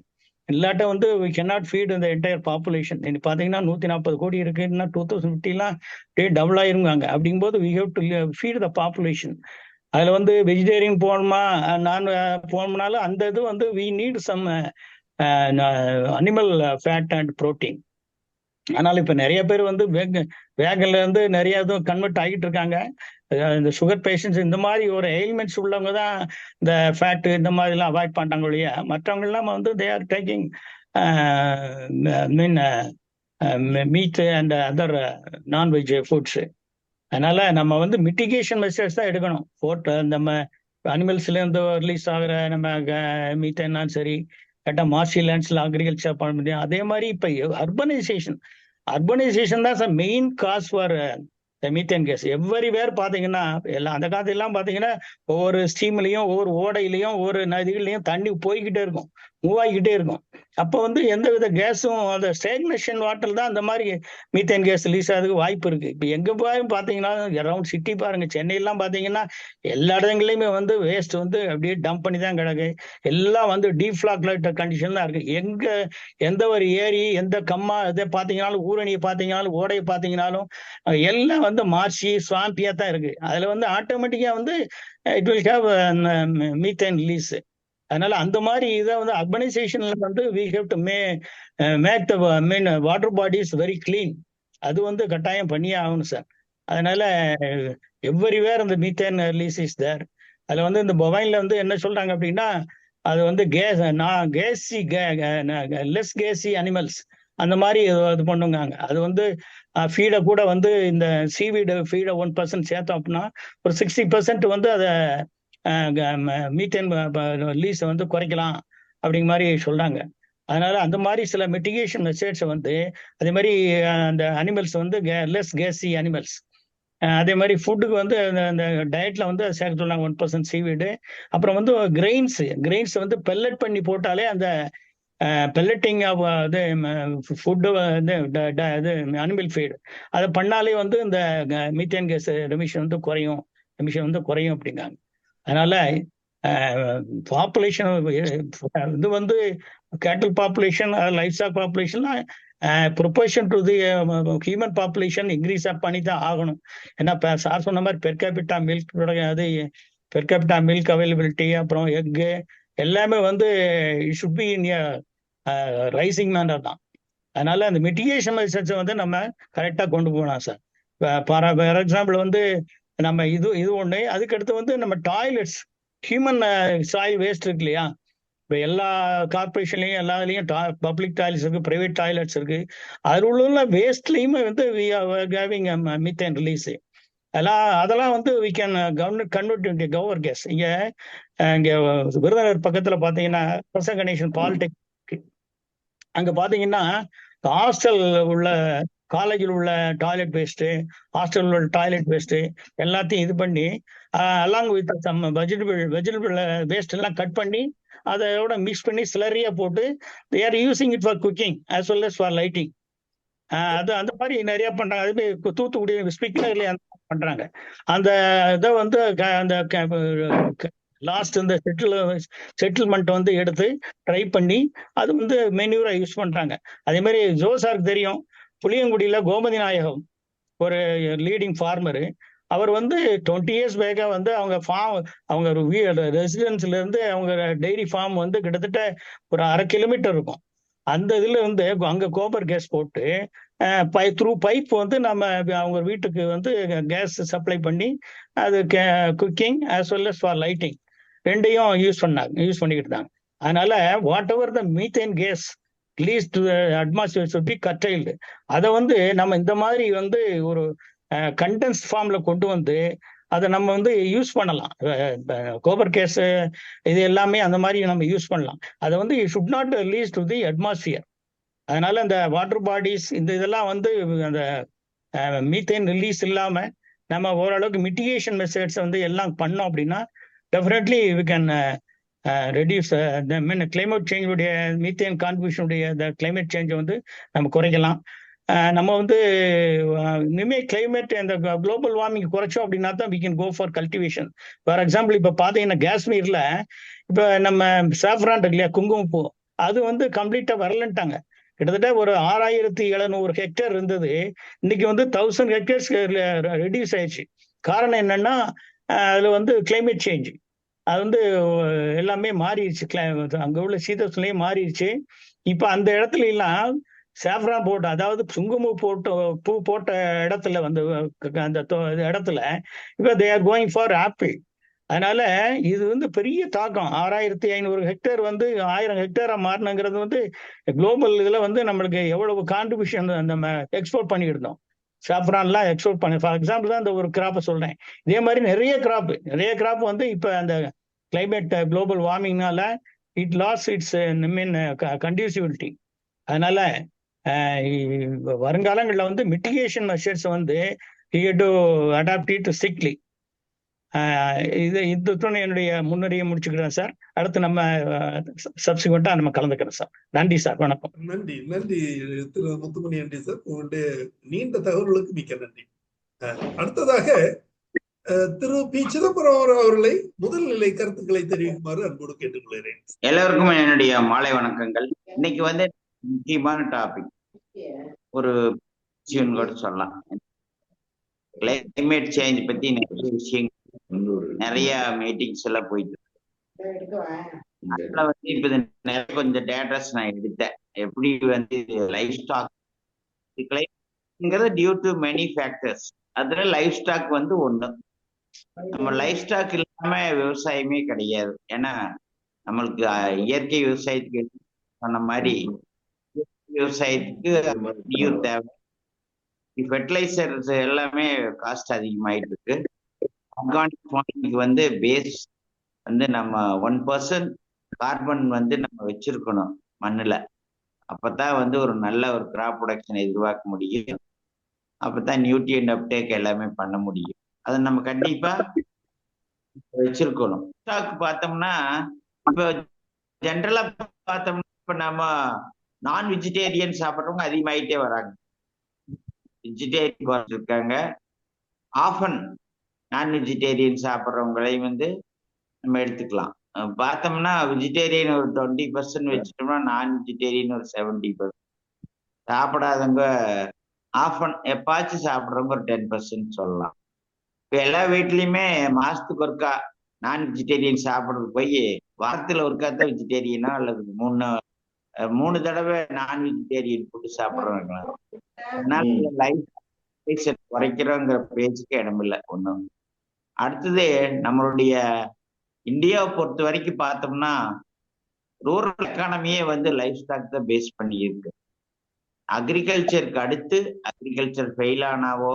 இல்லாட்ட வந்து வி கேனாட் ஃபீட் இந்த என்டையர் பாப்புலேஷன். இன்னைக்கு பாத்தீங்கன்னா 140 கோடி இருக்குன்னா 2050 டபுள் ஆயிருங்காங்க. அப்படிங்கும்போது we have to feed the population. அதுல வந்து வெஜிடேரியன் போகணுமா நான் போகணும்னாலும் அந்த இது வந்து we need some animal fat and protein. அதனால இப்ப நிறைய பேர் வந்து வேகன்ல இருந்து நிறைய இதுவும் கன்வெர்ட் ஆகிட்டு இருக்காங்க. இந்த சுகர் பேஷண்ட்ஸ் இந்த மாதிரி ஒரு எயில்மெண்ட்ஸ் உள்ளவங்க தான் இந்த ஃபேட் இந்த மாதிரி எல்லாம் அவாய்ட் பண்றாங்க இல்லையா. மற்றவங்க எல்லாம் வந்து they are taking meet and other non veg foods. அதனால நம்ம வந்து மிட்டிகேஷன் மெஷர்ஸ் தான் எடுக்கணும். நம்ம அனிமல்ஸ்ல இருந்து ரிலீஸ் ஆகிற நம்ம மீத்தேன்னாலும் சரி, கேட்டால் மார்ஷியல் லேண்ட்ஸ்ல அக்ரிகல்ச்சர் பண்ண முடியும். அதே மாதிரி இப்ப அர்பனைசேஷன் அர்பனைசேஷன் தான் sir main cause for methane case. எவ்வரிவேர் பாத்தீங்கன்னா எல்லாம் அந்த காலத்துல எல்லாம் பாத்தீங்கன்னா ஒவ்வொரு ஸ்ட்ரீம்லயும் ஒவ்வொரு ஓடையிலையும் ஒவ்வொரு நதிகள்லயும் தண்ணி போய்கிட்டே இருக்கும், மூவ் ஆகிக்கிட்டே இருக்கும். அப்போ வந்து எந்த வித கேஸும் அந்த ஸ்டேக்னேஷன் வாட்டர் தான் அந்த மாதிரி மீத்தேன் கேஸ் ரிலீஸ் ஆகிறதுக்கு வாய்ப்பு இருக்கு. இப்போ எங்க போய் பாத்தீங்கன்னா அரௌண்ட் சிட்டி பாருங்க, சென்னையெல்லாம் பாத்தீங்கன்னா எல்லா இடங்களையுமே வந்து வேஸ்ட் வந்து அப்படியே டம்ப் பண்ணி தான் கிடக்கு. எல்லாம் வந்து டீஃப்ளாக்லேட்டட் கண்டிஷன் தான் இருக்கு. எங்க எந்த ஒரு ஏரி எந்த கம்மா இதை பாத்தீங்கன்னாலும் ஊரணியை பாத்தீங்கன்னாலும் ஓடையை பாத்தீங்கன்னாலும் எல்லாம் வந்து மார்ச்சி ஸ்வாம்பியா தான் இருக்கு. அதுல வந்து ஆட்டோமேட்டிக்கா வந்து it will have methane release. அதனால அந்த மாதிரி இதை வந்து அர்பனைசேஷன்ல வந்து we have to make the mean water bodies very clean. அது வந்து கட்டாயம் பண்ணியே ஆகணும் சார். அதனால எவ்வரிவேர் அந்த மீத்தேன் ரிலீஸ் இஸ் தேர். அதுல வந்து இந்த பொவைன்ல வந்து என்ன சொல்றாங்க அப்படின்னா அது வந்து லெஸ் கேசி அனிமல்ஸ் அந்த மாதிரி இது பண்ணுவாங்க. அது வந்து ஃபீடை கூட வந்து இந்த சீவீடு ஃபீடை 1% சேர்த்தோம் அப்படின்னா ஒரு 60% வந்து அதை மீத்தேன் ரிலீஸை வந்து குறைக்கலாம் அப்படிங்கிற மாதிரி சொல்றாங்க. அதனால அந்த மாதிரி சில மிட்டிகேஷன் மெத்தட்ஸை வந்து அதே மாதிரி அந்த அனிமல்ஸ் வந்து லெஸ் கேசி அனிமல்ஸ், அதே மாதிரி ஃபுட்டுக்கு வந்து அந்த டயட்ல வந்து சேர்க்க சொன்னாங்க 1% சீவீடு. அப்புறம் வந்து கிரெயின்ஸ் வந்து பெல்லட் பண்ணி போட்டாலே அந்த பெல்லட்டிங் ஆஃப் இது ஃபுட்டு இது அனிமல் ஃபீடு அதை பண்ணாலே வந்து இந்த மீத்தேன் கேஸ் எமிஷன் வந்து குறையும் அப்படிங்காங்க. அதனால பாப்புலேஷன் இது வந்து கேட்டில் பாப்புலேஷன் லைஃப் ஸ்டாக் பாப்புலேஷன்லாம் proportion to the human population increase up பண்ணி தான் ஆகணும். ஏன்னா சார் சொன்ன மாதிரி பெர் கேபிட்டா மில்க் அவைலபிலிட்டி அப்புறம் எக்கு எல்லாமே வந்து it should be in rising manner தான். அதனால அந்த மிட்டிகேஷன் மெஷர்ஸை வந்து நம்ம கரெக்டா கொண்டு போகலாம் சார். ஃபார் எக்ஸாம்பிள் வந்து நம்ம இது ஒண்ணு. அதுக்கடுத்து வந்து நம்ம டாய்லெட்ஸ் ஹியூமன் சாயில் வேஸ்ட் இருக்கு இல்லையா, இப்போ எல்லா கார்பரேஷன்லயும் எல்லாத்துலயும் பப்ளிக் டாய்லெட்ஸ் இருக்கு, பிரைவேட் டாய்லெட்ஸ் இருக்கு. அதில் உள்ள வேஸ்ட்லயுமே வந்து மீத்தேன் ரிலீஸ் அதெல்லாம் வந்து we can convert gobar gas. இங்க விருதுநகர் பக்கத்துல பாத்தீங்கன்னா பிரசன்ட் கணேசன் பாலிடெக்னிக் அங்க பாத்தீங்கன்னா ஹாஸ்டல் உள்ள காலேஜில் உள்ள டாய்லெட் வேஸ்ட்டு, ஹாஸ்டல் உள்ள டாய்லெட் வேஸ்ட்டு எல்லாத்தையும் இது பண்ணி along with some vegetable waste எல்லாம் கட் பண்ணி அதோட மிக்ஸ் பண்ணி ஸ்லரியா போட்டு they are using it for cooking as well as for lighting. அது அந்த மாதிரி நிறைய பண்றாங்க. அது தூத்துக்குடி ஸ்பீக்கர்ல பண்றாங்க. அந்த இதை வந்து அந்த லாஸ்ட் இந்த செட்டில்மெண்ட் வந்து எடுத்து ட்ரை பண்ணி அது வந்து மென்யூரா யூஸ் பண்றாங்க. அதே மாதிரி ஜோசாருக்கு தெரியும், புளியங்குடியில கோமதி நாயகம் ஒரு லீடிங் ஃபார்மரு. அவர் வந்து 20 years பேக்கா வந்து அவங்க ரெசிடென்ஸ்ல இருந்து அவங்க டெய்ரி ஃபார்ம் வந்து கிட்டத்தட்ட ஒரு 1/2 kilometer இருக்கும். அந்த இதுல இருந்து அங்க கோபர் கேஸ் போட்டு த்ரூ பைப் வந்து நம்ம அவங்க வீட்டுக்கு வந்து கேஸ் சப்ளை பண்ணி அது cooking as well as for lighting ரெண்டையும் யூஸ் பண்ணிக்கிட்டு இருந்தாங்க. அதனால what ever the methane case release to atmosphere should be curtailed. அதை வந்து நம்ம இந்த மாதிரி வந்து ஒரு கண்டென்ஸ்ட் ஃபார்ம்ல கொண்டு வந்து அதை நம்ம வந்து யூஸ் பண்ணலாம். கோபர் கேஸ் இது எல்லாமே அந்த மாதிரி நம்ம யூஸ் பண்ணலாம். அதை வந்து should not release to the atmosphere. அதனால இந்த வாட்டர் பாடிஸ் இதெல்லாம் வந்து அந்த மீத்தேன் ரிலீஸ் இல்லாம நம்ம ஓரளவுக்கு மிட்டிகேஷன் மெத்தட்ஸ் வந்து எல்லாம் பண்ணோம் அப்படின்னா definitely we can reduce climate சேஞ்சுடைய மீத்தேன் கான்ட்ரிபியூஷனுடைய கிளைமேட் சேஞ்சை வந்து நம்ம குறைக்கலாம். நம்ம வந்து இனிமே கிளைமேட் அந்த குளோபல் வார்மிங் குறைச்சோம் அப்படின்னா தான் we can go for cultivation. For example இப்போ பார்த்தீங்கன்னா காஷ்மீர்ல இப்போ நம்ம சாஃப்ரான் இருக்கு இல்லையா, குங்குமப்பூ, அது வந்து கம்ப்ளீட்டா வரலன்ட்டாங்க. கிட்டத்தட்ட ஒரு 6700 ஹெக்டேர் இருந்தது, இன்னைக்கு வந்து 1000 hectares ரெடியூஸ் ஆயிடுச்சு. காரணம் என்னன்னா அதுல வந்து கிளைமேட் சேஞ்ச், அது வந்து எல்லாமே மாறிடுச்சு, அங்க உள்ள சீதோஷ்ணமே மாறிடுச்சு. இப்ப அந்த இடத்துல எல்லாம் சாஃப்ரான் போட்டு, அதாவது பூ போட்ட இடத்துல வந்து அந்த இடத்துல இப்ப they are going for apple. அதனால இது வந்து பெரிய தாக்கம். 6500 ஹெக்டேர் வந்து 1000 ஹெக்டேரா மாறினங்கிறது வந்து குளோபல் இதுல வந்து நம்மளுக்கு எவ்வளவு கான்ட்ரிபியூஷன் நம்ம எக்ஸ்போர்ட் பண்ணிட்டு இருந்தோம். சாஃப்ரான்லாம் எக்ஸ்போர்ட் பண்ணி, ஃபார் எக்ஸாம்பிள் தான் இந்த ஒரு கிராப்பை சொல்றேன். இதே மாதிரி நிறைய கிராப் வந்து இப்ப அந்த கிளைமேட் குளோபல் வார்மிங்னால இட் லாஸ் இட்ஸ் கண்டியூசிபிலிட்டி. அதனால வருங்காலங்களில் வந்து மிட்டிகேஷன் மெஷர்ஸ் வந்து டு அடாப்ட் டு ஸ்ட்ரிக்ட்லி. இதுதான் என்னுடைய முன்னுரையை முடிச்சுக்கிறேன் சார். அடுத்து நம்ம சப்சிக்வெண்டா நம்ம கலந்துக்கிறோம் சார். நன்றி சார், வணக்கம். நன்றி நன்றி திரு முத்துமணி நன்றி சார். உங்களுடைய நீண்ட தகவல்களுக்கு மிக்க நன்றி. அடுத்ததாக திரு பி சிதம்பரம் அவர்களை முதல் நிலை கருத்துக்களை தெரிவிக்குமாறு அன்போடு கேட்டுக்கொள்கிறேன். எல்லோருக்கும் என்னுடைய மாலை வணக்கங்கள். இன்னைக்கு வந்து முக்கியமான டாபிக் ஒரு கூட சொல்லலாம். கிளைமேட் சேஞ்ச் பத்தி நிறைய விஷயங்கள், நிறைய மீட்டிங்ஸ் எல்லாம் போயிட்டு அதுல வந்து இப்ப நிறைய கொஞ்சம் டேட்டாஸ் நான் எடுத்தேன். எப்படி வந்து livestock due to many factors, அதுல லைஃப் ஸ்டாக் வந்து ஒண்ணு. நம்ம லைஃப் ஸ்டாக் இல்லாம விவசாயமே கிடையாது. ஏன்னா நம்மளுக்கு இயற்கை விவசாயத்துக்கு சொன்ன மாதிரி விவசாயத்துக்கு நீர் தேவை, ஃபெர்டிலைசர்ஸ் எல்லாமே காஸ்ட் அதிகமாயிட்டு இருக்கு. ஆர்கானிக் ஃபார்மிங் வந்து பேஸ் வந்து நம்ம 1% கார்பன் வந்து நம்ம வச்சிருக்கணும் மண்ணுல. அப்பதான் வந்து ஒரு நல்ல ஒரு கிராப் ப்ரொடக்ஷன் எதிர்பார்க்க முடியும். அப்பதான் நியூட்ரியன்ட் அப்டேக் எல்லாமே பண்ண முடியும். அதை நம்ம கண்டிப்பா வச்சிருக்கணும். ஸ்டாக் பார்த்தோம்னா இப்போ ஜென்ரலா பார்த்தோம்னா இப்ப நம்ம நான் வெஜிடேரியன் சாப்பிட்றவங்க அதிகமாயிட்டே வராங்க. வெஜிடேரியன் இருக்காங்க. ஆஃபன் நான் வெஜிடேரியன் சாப்பிட்றவங்களையும் வந்து நம்ம எடுத்துக்கலாம். பார்த்தோம்னா வெஜிடேரியன் ஒரு 20% வச்சுட்டோம்னா நான் வெஜிடேரியன் ஒரு 70%. சாப்பிடாதவங்க ஆஃபன் எப்பாச்சும் சாப்பிட்றவங்க ஒரு 10% சொல்லலாம். இப்போ எல்லா வீட்லயுமே மாசத்துக்கு ஒருக்கா நான் வெஜிடேரியன் சாப்பிட்றது போய் வாரத்துல ஒருக்கா தான் வெஜிடேரியனா அல்லது 3 தடவை நான் வெஜிடேரியன் ஃபுட்டு சாப்பிட்றவங்க. அதனால லைஃப் குறைக்கிறோங்கிற பேச்சுக்கு இடமில்லை ஒன்றும். அடுத்தது நம்மளுடைய இந்தியாவை பொறுத்த வரைக்கும் பார்த்தோம்னா ரூரல் எக்கானமியே வந்து லைஃப் ஸ்டாக் தான் பேஸ் பண்ணி இருக்கு. அக்ரிகல்ச்சருக்கு அடுத்து அக்ரிகல்ச்சர் ஃபெயில் ஆனாவோ,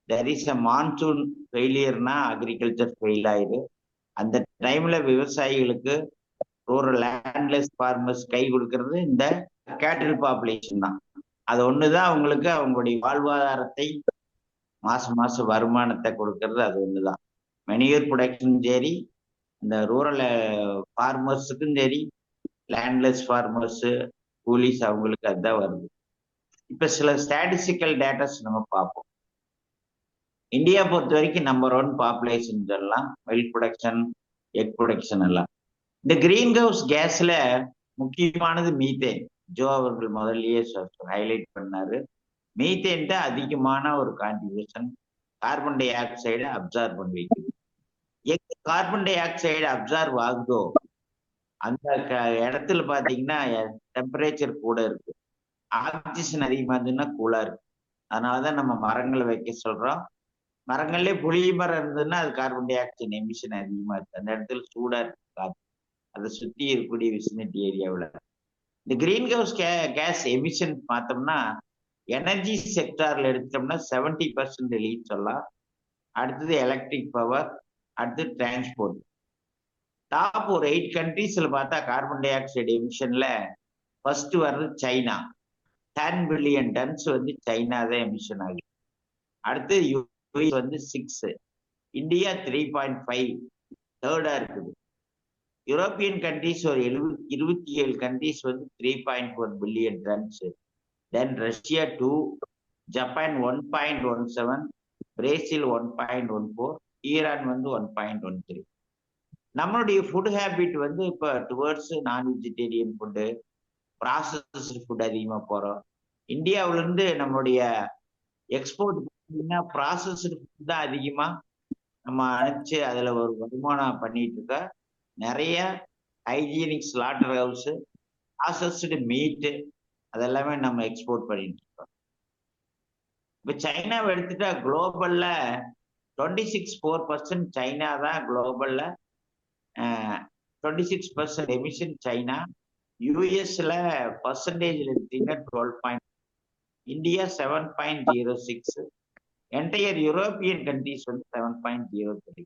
தெர் இஸ் அ மான்சூன் ஃபெயிலியர்னா அக்ரிகல்ச்சர் ஃபெயில் ஆயிடு. அந்த டைம்ல விவசாயிகளுக்கு ரூரல் லேண்ட்லெஸ் ஃபார்மர்ஸ் கை கொடுக்கறது இந்த கேட்டில் பாப்புலேஷன் தான். அது ஒண்ணுதான் அவங்களுக்கு அவங்களுடைய வாழ்வாதாரத்தை மாசம் வருமானத்தை கொடுக்கறது. அது ஒண்ணுதான். மெனியூர் ப்ரொடக்ஷனும் சரி, இந்த ரூரல் ஃபார்மர்ஸுக்கும் சரி, லேண்ட்லெஸ் ஃபார்மர்ஸ் கூலிஸ் அவங்களுக்கு அதுதான் வருது. இப்ப சில ஸ்டாட்டிஸ்டிக்கல் டேட்டாஸ் நம்ம பார்ப்போம். இந்தியா பொறுத்த வரைக்கும் நம்பர் 1 பாப்புலேஷன் சொல்லலாம். மில்க் ப்ரொடக்ஷன், எக் ப்ரொடக்ஷன் எல்லாம். இந்த கிரீன் ஹவுஸ் கேஸ்ல முக்கியமானது மீத்தேன். ஜோ அவர்கள் முதல்லயே ஹைலைட் பண்ணாரு. மீத்தேன் தான் அதிகமான ஒரு கான்ட்ரிபியூஷன். கார்பன் டை ஆக்சைடை அப்சார்ப் பண்ணி வைக்குது. எங்க கார்பன் டை ஆக்சைடு அப்சார்ப் ஆகுதோ அந்த இடத்துல பாத்தீங்கன்னா டெம்பரேச்சர் கூட இருக்கு. ஆக்சிஜன் அதிகமா இருந்ததுன்னா கூலா இருக்கு. அதனாலதான் நம்ம மரங்களை வைக்க சொல்றோம். மரங்கள்லயே புளிய மரம் இருந்ததுன்னா அது கார்பன் டை ஆக்சைடு எமிஷன் அதிகமா இருக்கு. அந்த இடத்துல சூடா இருக்கு காற்று, அதை சுத்தி இருக்கக்கூடிய விசினிட்டி ஏரியாவில். இந்த கிரீன் ஹவுஸ் கேஸ் எமிஷன் பார்த்தோம்னா எனர்ஜி செக்டார்ல எடுத்தோம்னா 70% ரிலீஸ் சொல்லலாம். அடுத்தது எலக்ட்ரிக் பவர், அடுத்து டிரான்ஸ்போர்ட். டாப் ஒரு 8 கண்ட்ரீஸ்ல பார்த்தா கார்பன் டை ஆக்சைடு எமிஷன்ல ஃபர்ஸ்ட் வர்றது சைனா. 10 பில்லியன் டன்ஸ் வந்து சைனா தான் எமிஷன் ஆகுது. அடுத்து யூஎஸ் வந்து 6, இந்தியா 3.5 தேர்டா இருக்குது. யூரோப்பியன் கண்ட்ரீஸ் ஒரு 27 கண்ட்ரீஸ் வந்து 3.4 பில்லியன் டன்ஸ். தென் ரஷ்யா 2, ஜப்பான் 1.17, பிரேசில் 1.14, ஈரான் வந்து 1.13. நம்மளுடைய ஃபுட் ஹேபிட் வந்து இப்போ டுவர்ட்ஸ் நான் வெஜிடேரியன் ஃபுட்டு, ப்ராசஸ்டு ஃபுட் அதிகமாக போகிறோம். இந்தியாவிலேருந்து நம்மளுடைய எக்ஸ்போர்ட் பார்த்தீங்கன்னா ப்ராசஸ்டு ஃபுட் தான் அதிகமாக நம்ம அனுப்பிச்சு அதில் ஒரு வருமானம் பண்ணிட்டு இருக்க. நிறைய ஹைஜீனிக் ஸ்லாட்டர் ஹவுஸு, ப்ராசஸ்டு மீட்டு அதெல்லாமே நம்ம எக்ஸ்போர்ட் பண்ணிட்டு இருக்கோம். இப்போ சைனாவை எடுத்துட்டா குளோபல்ல 26% சைனா தான் குளோபல்ல 26% எமிஷன் சைனா. யூஎஸ்ல பர்சன்டேஜ்ல எடுத்தீங்கன்னா 12. இந்தியா 7.06. என்டையர் யூரோப்பியன் கண்ட்ரீஸ் வந்து 7.03.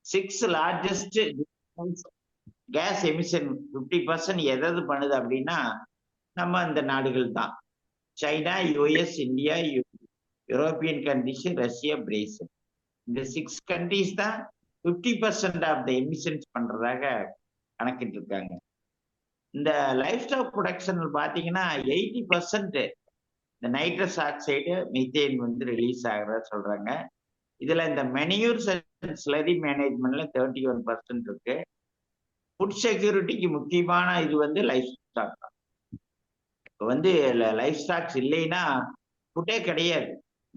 6 லார்ஜஸ்ட் கேஸ் எமிஷன் 50% எதாவது பண்ணுது அப்படின்னா நம்ம இந்த நாடுகள் தான். China, US, India, European countries, Russia, Brazil. இந்த 6 கண்ட்ரிஸ் தான் 50% ஆஃப் த எமிஷன்ஸ் பண்றதாக கணக்கிட்டு இருக்காங்க. இந்த லைஃப் ஸ்டாக் ப்ரொடக்ஷன் பாத்தீங்கன்னா 80% இந்த நைட்ரஸ் ஆக்சைடு, மீத்தேன் வந்து ரிலீஸ் ஆகிறதா சொல்றாங்க. இதுல இந்த மெனியூர் ஸ்லரி மேனேஜ்மெண்ட்ல 31% இருக்கு. ஃபுட் செக்யூரிட்டிக்கு முக்கியமான இது வந்து லைஃப் ஸ்டாக் தான். இப்போ வந்து லைஃப் ஸ்டாக்ஸ் இல்லைன்னா ஃபுட்டே கிடையாது.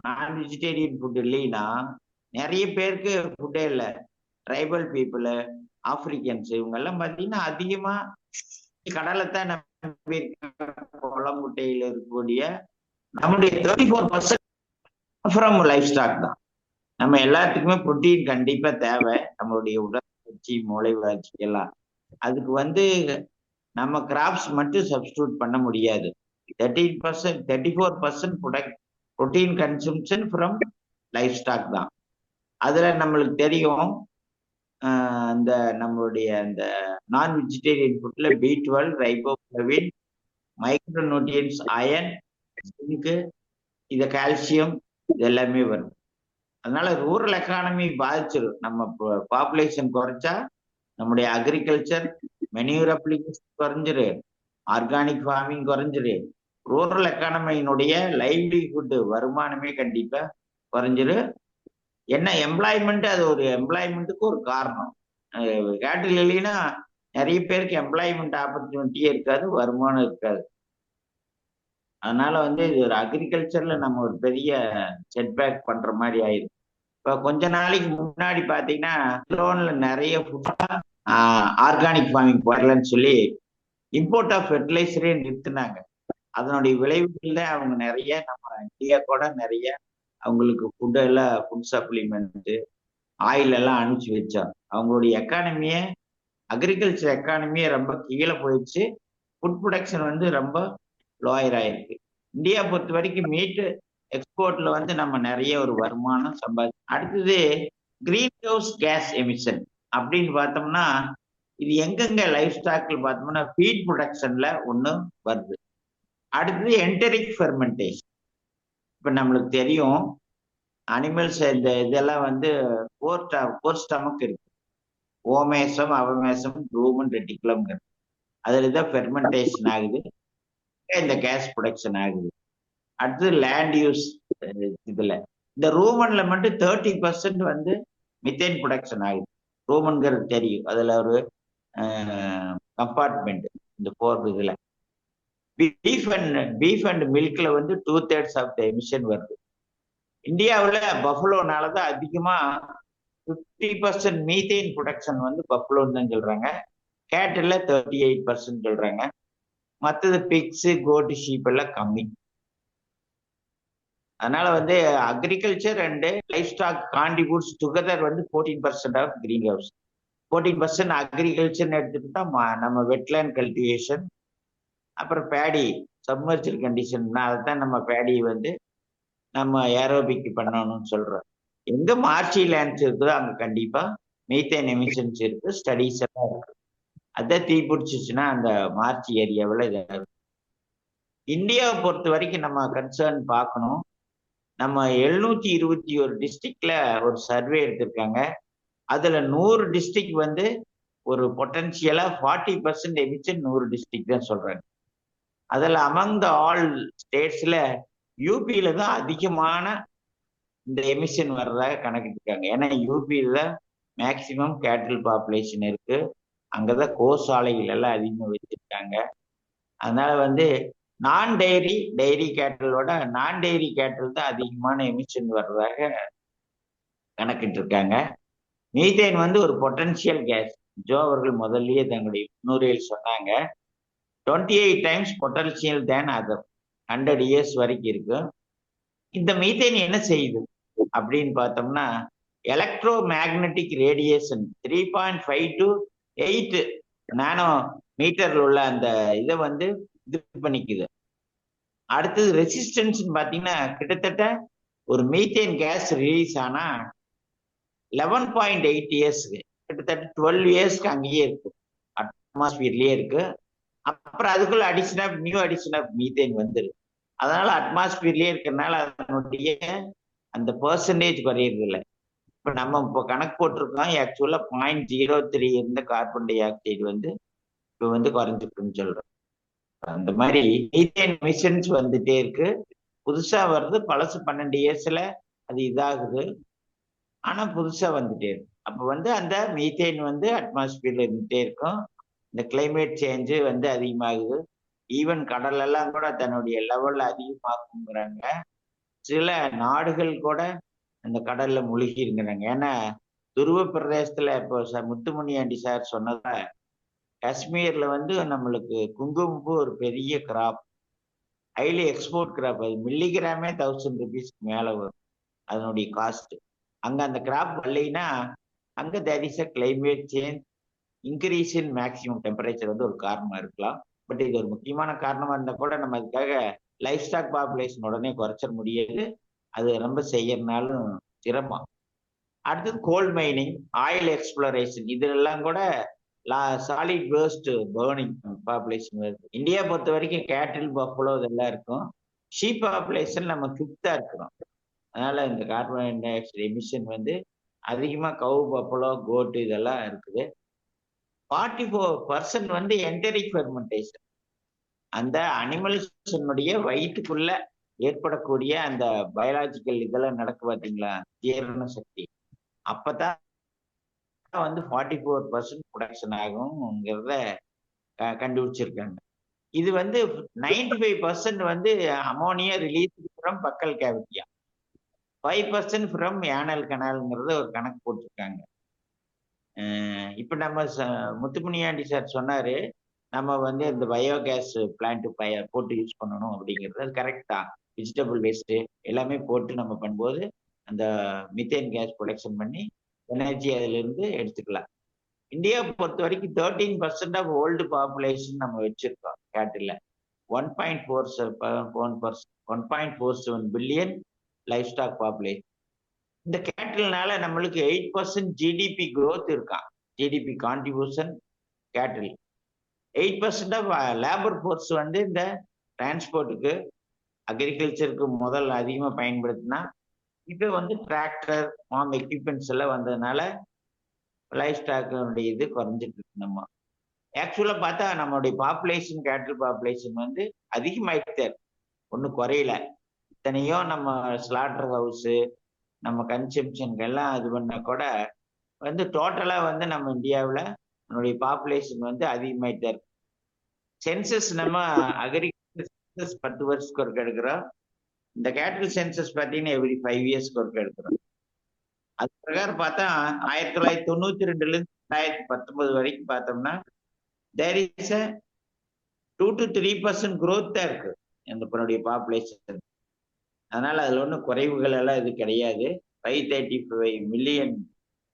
நான் வெஜிடேரியன் ஃபுட் இல்லைன்னா நிறைய பேருக்கு ஃபுட்டே இல்லை. ட்ரைபல் பீப்புளு, ஆப்பிரிக்கன்ஸ் இவங்க எல்லாம் பார்த்தீங்கன்னா அதிகமா கடலைத்தான் நம்பி குளமுட்டையில் இருக்கக்கூடிய நம்முடைய 34% ஃப்ரம் லைஃப் ஸ்டாக் தான். நம்ம எல்லாத்துக்குமே புரோட்டீன் கண்டிப்பா தேவை, நம்மளுடைய உடற்பயிற்சி, மூளை வளர்ச்சி எல்லாம். அதுக்கு வந்து நம்ம கிராப்ஸ் மட்டும் சப்ஸ்டியூட் பண்ண முடியாது. 34% protein consumption from livestock தான். அதுல நம்மளுக்கு தெரியும் இந்த நம்மளுடைய அந்த நான் வெஜிடேரியன் ஃபுட்ல B12, riboflavin, micro nutrients, iron, zinc, இது கால்சியம், இது எல்லாமே வரும். அதனால ரூரல் எக்கானமி பாதிச்சிடும். நம்ம பாப்புலேஷன் குறைச்சா நம்முடைய அக்ரிகல்ச்சர், மெனியூர் அப்ளிகேஷன் குறைஞ்சிரு, ஆர்கானிக் ஃபார்மிங் குறைஞ்சிரு, ரூரல் எக்கானமியினுடைய லைவ்லிஹுட் வருமானமே கண்டிப்பா குறைஞ்சிரு. என்ன எம்ப்ளாய்மெண்ட், அது ஒரு எம்ப்ளாய்மெண்ட்டுக்கு ஒரு காரணம். கேட்டில் இல்லைன்னா நிறைய பேருக்கு எம்ப்ளாய்மெண்ட் ஆப்பர்ச்சுனிட்டியே இருக்காது, வருமானம் இருக்காது. அதனால வந்து இது ஒரு அக்ரிகல்ச்சர்ல நம்ம ஒரு பெரிய செட்பேக் பண்ற மாதிரி ஆயிடும். இப்ப கொஞ்ச நாளைக்கு முன்னாடி பாத்தீங்கன்னா லோன்ல நிறைய ஆர்கானிக் ஃபார்மிங் வரலன்னு சொல்லி இம்போர்ட் ஆஃப் ஃபெர்டிலைசரே நிறுத்தினாங்க. அதனுடைய விளைவுகள்ல அவங்க நிறைய நம்ம இந்தியா கூட நிறைய அவங்களுக்கு ஃபுட் சப்ளிமெண்ட், ஆயில் எல்லாம் அனுப்பிச்சு வச்சோம். அவங்களுடைய எக்கானமியே, அக்ரிகல்ச்சர் எக்கானமியே ரொம்ப கீழே போயிடுச்சு. ஃபுட் ப்ரொடக்ஷன் வந்து ரொம்ப லோயர் ஆயிருக்கு. இந்தியா பொறுத்த வரைக்கும் மீட் எக்ஸ்போர்ட்ல வந்து நம்ம நிறைய ஒரு வருமானம் அடுத்தது கிரீன் ஹவுஸ் கேஸ் எமிஷன் அப்படின்னு பார்த்தோம்னா இது எங்கெங்க லைஃப் ஸ்டாக்ல பார்த்தோம்னா ஃபீட் ப்ரொடக்ஷன்ல ஒண்ணு வருது. அடுத்தது என்டரிக் ஃபெர்மெண்டேஷன். இப்ப நம்மளுக்கு தெரியும் அனிமல்ஸ் இந்த இதெல்லாம் வந்து ஃபோர் ஸ்டமக் இருக்கு. ஓமேசம், அவமேசம், ரூமன், ரெட்டிகுலம். அதுல தான் ஃபெர்மெண்டேஷன் ஆகுது, இந்த கேஸ் ப்ரொடக்ஷன் ஆகுது. அடுத்தது லேண்ட் யூஸ். இதுல இந்த ரூமன்ல மட்டும் 30% வந்து மித்தேன் ப்ரொடக்ஷன் ஆகுது. ரூமன்கிறது தெரியும், அதுல ஒரு கம்பார்ட்மெண்ட் இந்த 4 இதுல. பீஃப் அண்ட் மில்க்ல வந்து 2/3 ஆஃப் த எமிஷன் வருது. இந்தியாவில் பஃபலோனாலதான் அதிகமா 50% மீத்தேன் ப்ரொடக்ஷன் வந்து பஃபலோன்னு தான் சொல்றாங்க. கேட்டில் 38% சொல்றாங்க. மற்றது பிக்ஸ், கோட், ஷீப் எல்லாம் கம்மி. அதனால வந்து agriculture and livestock contributes together வந்து 14% ஆஃப் கிரீன் ஹவுஸ். 14% அக்ரிகல்ச்சர் எடுத்துக்கிட்டா நம்ம வெட்லேண்ட் கல்டிவேஷன், அப்புறம் பேடி சப்மர்ஜர் கண்டிஷன்னா அதுதான் நம்ம பேடியை வந்து நம்ம ஏரோபிக் பண்ணணும்னு சொல்றோம். எங்க மார்ச்சி லேண்ட்ஸ் இருக்குதோ அங்க கண்டிப்பா மீத்தேன் எமிஷன்ஸ் இருக்கு, ஸ்டடிஸ் எல்லாம் இருக்கு. அதான் தீ பிடிச்சிச்சுன்னா அந்த மார்ச் ஏரியாவில் இதாக. இந்தியாவை பொறுத்த வரைக்கும் நம்ம கன்சர்ன் பார்க்கணும். நம்ம 721 டிஸ்ட்ரிக்ட்ல ஒரு சர்வே எடுத்திருக்காங்க. அதுல 100 டிஸ்ட்ரிக்ட் வந்து ஒரு பொட்டன்சியலா 40% எமிஷன் 100 டிஸ்ட்ரிக்ட் தான் சொல்றாங்க. அதுல அமங் த ஆல் ஸ்டேட்ஸ்ல யூபியில தான் அதிகமான இந்த எமிஷன் வர்றதாக கணக்கிட்டு இருக்காங்க. ஏன்னா யூபியில மேக்சிமம் கேட்டில் பாப்புலேஷன் இருக்கு, அங்கதான் கோசாலைகள் எல்லாம் அதிகமாக வச்சிருக்காங்க. அதனால வந்து டெய்ரி கேட்டலோட நான் டெய்ரி கேட்டல் தான் அதிகமான எமிஷன் வர்றதாக கணக்கிட்டு இருக்காங்க. மீத்தேன் வந்து ஒரு பொட்டன்சியல் கேஸ். ஜோ அவர்கள் முதல்லயே தங்களுடைய முன்னுரையில் சொன்னாங்க 28 times potential than other, 100 years வரைக்கும் இருக்கு. இந்த மீத்தேன் என்ன செய்யுது அப்படின்னு பார்த்தோம்னா எலக்ட்ரோ மேக்னட்டிக் ரேடியேஷன் 3.5 to 8 நானோ மீட்டர்ல உள்ள அந்த இதை வந்து இது பண்ணிக்குது. அடுத்தது ரெசிஸ்டன்ஸ் பாத்தீங்கன்னா கிட்டத்தட்ட ஒரு மீத்தேன் கேஸ் ரிலீஸ் ஆனா 11.8 இயர்ஸ்க்கு, கிட்டத்தட்ட 12 இயர்ஸ்க்கு அங்கேயே இருக்கு, அட்மாஸ்பியர்லயே இருக்கு. அப்புறம் அதுக்குள்ள நியூ அடிஷன் ஆஃப் மீத்தேன் வந்துருக்கு. அதனால அட்மாஸ்பியர்லயே இருக்கிறதுனால அதனுடைய அந்த பெர்சன்டேஜ் குறையிறது இல்லை. இப்ப நம்ம இப்போ கணக்கு போட்டிருக்கோம், ஆக்சுவலா 0.03 இருந்த கார்பன் டை ஆக்சைடு வந்து இப்ப வந்து குறைஞ்சிருக்குன்னு சொல்றோம். அந்த மாதிரி மீத்தேன் எமிஷன்ஸ் வந்துட்டே இருக்கு, புதுசா வருது. பழசு 12 இயர்ஸ்ல அது இதாகுது, ஆனா புதுசா வந்துட்டே இருக்கு. அப்ப வந்து அந்த மீத்தேன் வந்து அட்மாஸ்பியர்ல இருந்துட்டே இருக்கும். இந்த கிளைமேட் சேஞ்சு வந்து அதிகமாகுது. ஈவன் கடல் எல்லாம் கூட தன்னுடைய லெவல்ல அதிகமாக்குங்கிறாங்க. சில நாடுகள் கூட அந்த கடல்ல முழுகி இருக்கிறாங்க. ஏன்னா துருவ பிரதேசத்துல இப்போ முத்துமணியாண்டி சார் சொன்னதா, காஷ்மீர்ல வந்து நம்மளுக்கு குங்குமப்பூ ஒரு பெரிய கிராப், ஹைலி எக்ஸ்போர்ட் கிராப். அது மில்லிகிராமே 1000 rupeesக்கு மேல வரும் அதனுடைய காஸ்ட். அங்க அந்த கிராப் வரலைன்னா அங்க there is a climate change, increase in maximum temperature வந்து ஒரு காரணமா இருக்கலாம். பட் இது ஒரு முக்கியமான காரணமா இருந்தா கூட நம்ம அதுக்காக லைஃப் ஸ்டாக் பாப்புலேஷன் உடனே குறைச்சிட முடியாது. அது ரொம்ப செய்யறதுனாலும் சிரமம். அடுத்தது கோல் மைனிங், ஆயில் எக்ஸ்ப்ளோரேஷன், இதெல்லாம் கூட சாலிட் வேஸ்ட் பர்னிங் பாப்புலேஷன் வருது. இந்தியா பொறுத்த வரைக்கும் கேட்டில், பஃபலோ இதெல்லாம் இருக்கும். ஷீப் பாப்புலேஷன் நம்ம 5th இருக்கிறோம். அதனால இந்த கார்பன் டை ஆக்சைடு எமிஷன் வந்து அதிகமா கவு, பஃபலோ, கோட்டு இதெல்லாம் இருக்குது. 44% வந்து என்டரிக் ஃபெர்மெண்டேஷன், அந்த அனிமல்ஸினுடைய வயிற்றுக்குள்ள ஏற்படக்கூடிய அந்த பயாலஜிக்கல் இதெல்லாம் நடக்கு பார்த்தீங்களா, ஜீரண சக்தி, அப்பதான் வந்து 44% ப்ரொடக்ஷன் ஆகும்ங்கிறத கண்டுபிடிச்சிருக்காங்க. இது வந்து 95% வந்து அமோனியா ரிலீஸ் ஃப்ரம் பக்கல் கேவிட்டியா, 5% ஃப்ரம் ஏனல் கனால்ங்கிறத ஒரு கணக்கு போட்டிருக்காங்க. இப்ப நம்ம முத்துமணியாண்டி சார் சொன்னாரு, நம்ம வந்து இந்த பயோகேஸ் பிளான்ட் போட்டு யூஸ் பண்ணணும் அப்படிங்கிறது. அது கரெக்ட் தான். வெஜிடபிள் வேஸ்ட் எல்லாமே போட்டு நம்ம பண்ணும்போது அந்த மித்தேன் கேஸ் ப்ரொடக்ஷன் பண்ணி எனர்ஜி அதுல இருந்து எடுத்துக்கலாம். இந்தியா பொறுத்த வரைக்கும் 13% ஆஃப் ஓல்டு பாப்புலேஷன் நம்ம வச்சிருக்கோம் கேட்டில். 1.47 பில்லியன் லைஃப் ஸ்டாக் பாப்புலேஷன். இந்த கேட்டில்னால நம்மளுக்கு 8% ஜிடிபி growth இருக்கான். ஜிடிபி கான்ட்ரிபியூஷன் கேட்டில். 8% ஆஃப் லேபர் ஃபோர்ஸ் வந்து இந்த டிரான்ஸ்போர்ட்டுக்கு, அக்ரிகல்ச்சருக்கு முதல் அதிகமா பயன்படுத்தினா, இப்போ வந்து டிராக்டர், ஃபார்ம் எக்யூப்மெண்ட்ஸ் எல்லாம் வந்ததுனால லைஃப் ஸ்டாக்குடைய இது குறைஞ்சிட்டு இருக்கு. நம்ம ஆக்சுவலா பார்த்தா நம்மளுடைய பாப்புலேஷன், கேட்டில் பாப்புலேஷன் வந்து அதிகமாயிட்டு இருக்கு, ஒன்றும் குறையல. இத்தனையோ நம்ம ஸ்லாட்டர் ஹவுஸு, நம்ம கன்சம்ஷனுக்கு எல்லாம் இது பண்ணா கூட வந்து டோட்டலா வந்து நம்ம இந்தியாவில் நம்மளுடைய பாப்புலேஷன் வந்து அதிகமாயிட்டே இருக்கு. சென்சஸ் நம்ம அக்ரிகல்ச்சர் சென்சஸ் 10 வருஷத்துக்கு ஒருக்க எடுக்கிறோம். இந்த கேட்டில் சென்சஸ் பார்த்தீங்கன்னா எவ்ரி 5 இயர்ஸ்க்கு ஒருக்க எடுக்கிறோம். அது பிரகாரம் பார்த்தா 1992 இருந்து 2019 வரைக்கும் பார்த்தோம்னா there is a 2 to 3% growth தான் இருக்கு இந்த பாப்புலேஷன். அதனால அதுல ஒன்றும் குறைவுகள் எல்லாம் இது கிடையாது. 535 மில்லியன்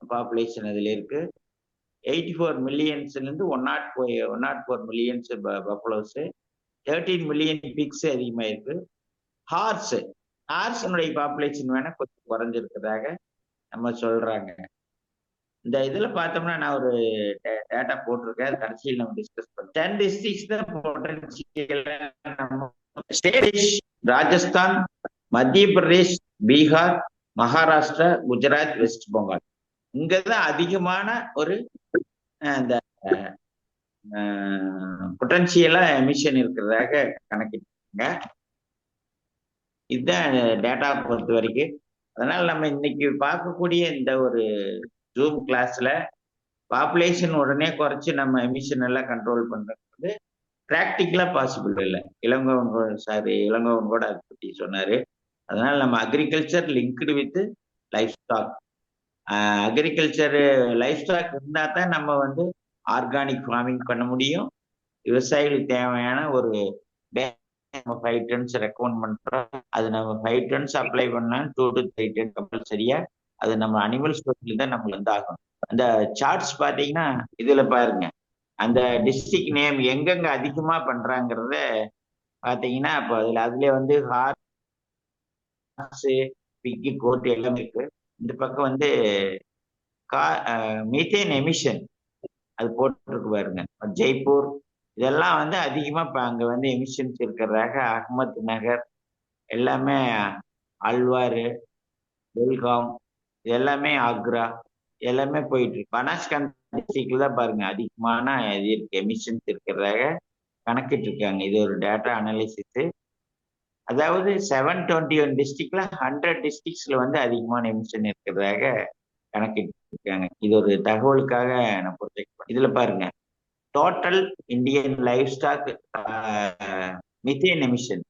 பாப்புலேஷன் அதுல இருக்கு. 84 மில்லியன்ஸ்ல இருந்து 104 மில்லியன்ஸ் பஃபலோஸ், 13 மில்லியன் பிக்ஸ் அதிகமா இருக்கு. ஹார்ஸனுடைய பாப்புலேஷன் வேணா கொஞ்சம் குறைஞ்சிருக்கிறதாக நம்ம சொல்றாங்க. இந்த இதுல பார்த்தோம்னா நான் ஒரு டேட்டா போட்டிருக்கேன், அது கடைசியில் நம்ம டிஸ்கஸ் பண்ணோம். 10 districts தான் பொட்டன்ஷியல். ராஜஸ்தான், மத்திய பிரதேஷ், பீகார், மகாராஷ்டிரா, குஜராத், வெஸ்ட் பெங்கால், இங்கதான் அதிகமான ஒரு அந்த பொட்டன்ஷியலா எமிஷன் இருக்கிறதாக கணக்கிட்டாங்க. இதுதான் டேட்டா பொறுத்த வரைக்கும். அதனால நம்ம இன்னைக்கு பார்க்கக்கூடிய இந்த ஒரு ஜூம் கிளாஸ்ல பாப்புலேஷன் உடனே குறைச்சி நம்ம எமிஷன் எல்லாம் கண்ட்ரோல் பண்றது பிராக்டிக்கலா பாசிபிள் இல்லை. இளங்கோவன் கூட அதை பத்தி சொன்னாரு. அதனால நம்ம agriculture linked with livestock, agriculture livestock இருந்தா தான் நம்ம வந்து ஆர்கானிக் ஃபார்மிங் பண்ண முடியும். விவசாயிகளுக்கு தேவையான ஒரு 5 tons ரெக்கமெண்ட் பண்றோம். அது நம்ம 5 tons அப்ளை பண்ணா 2 to 3 tons கம்பல்சரியா அது நம்ம அனிமல் ஸ்டோரில் தான் நம்மளுக்கு வந்து ஆகணும். அந்த சார்ட்ஸ் பாத்தீங்கன்னா இதுல பாருங்க, அந்த டிஸ்ட்ரிக்ட் நேம் எங்கெங்க அதிகமா பண்றாங்கிறத பாத்தீங்கன்னா இப்போ அதுல வந்து ஹார்ஸ், பிக்கி, கோட்டு எல்லாமே இருக்கு. இந்த பக்கம் வந்து மீத்தேன் எமிஷன் அது போட்டுருக்கு பாருங்க. ஜெய்ப்பூர் இதெல்லாம் வந்து அதிகமா அங்க வந்து எமிஷன்ஸ் இருக்கிறதாக, அகமது நகர் எல்லாமே அல்வாரு, பெல்காம், இது எல்லாமே ஆக்ரா, எல்லாமே போயிட்டு இருக்கு. பனாஸ்காந்தா டிஸ்ட்ரிக்ட்ல தான் பாருங்க அதிகமான இது இருக்கு, எமிஷன்ஸ் இருக்கிறதாக கணக்கிட்டு இருக்காங்க. இது ஒரு டேட்டா அனாலிசிஸ். அதாவது 721 டிஸ்ட்ரிக்ட்ல 100 டிஸ்ட்ரிக்ட்ஸ்ல வந்து அதிகமான எமிஷன் இருக்கிறதாக கணக்கிட்டு இருக்காங்க. இது ஒரு தகவலுக்காக நான் ப்ரொஜெக்ட் இதுல பாருங்க, total Indian live stock methane emission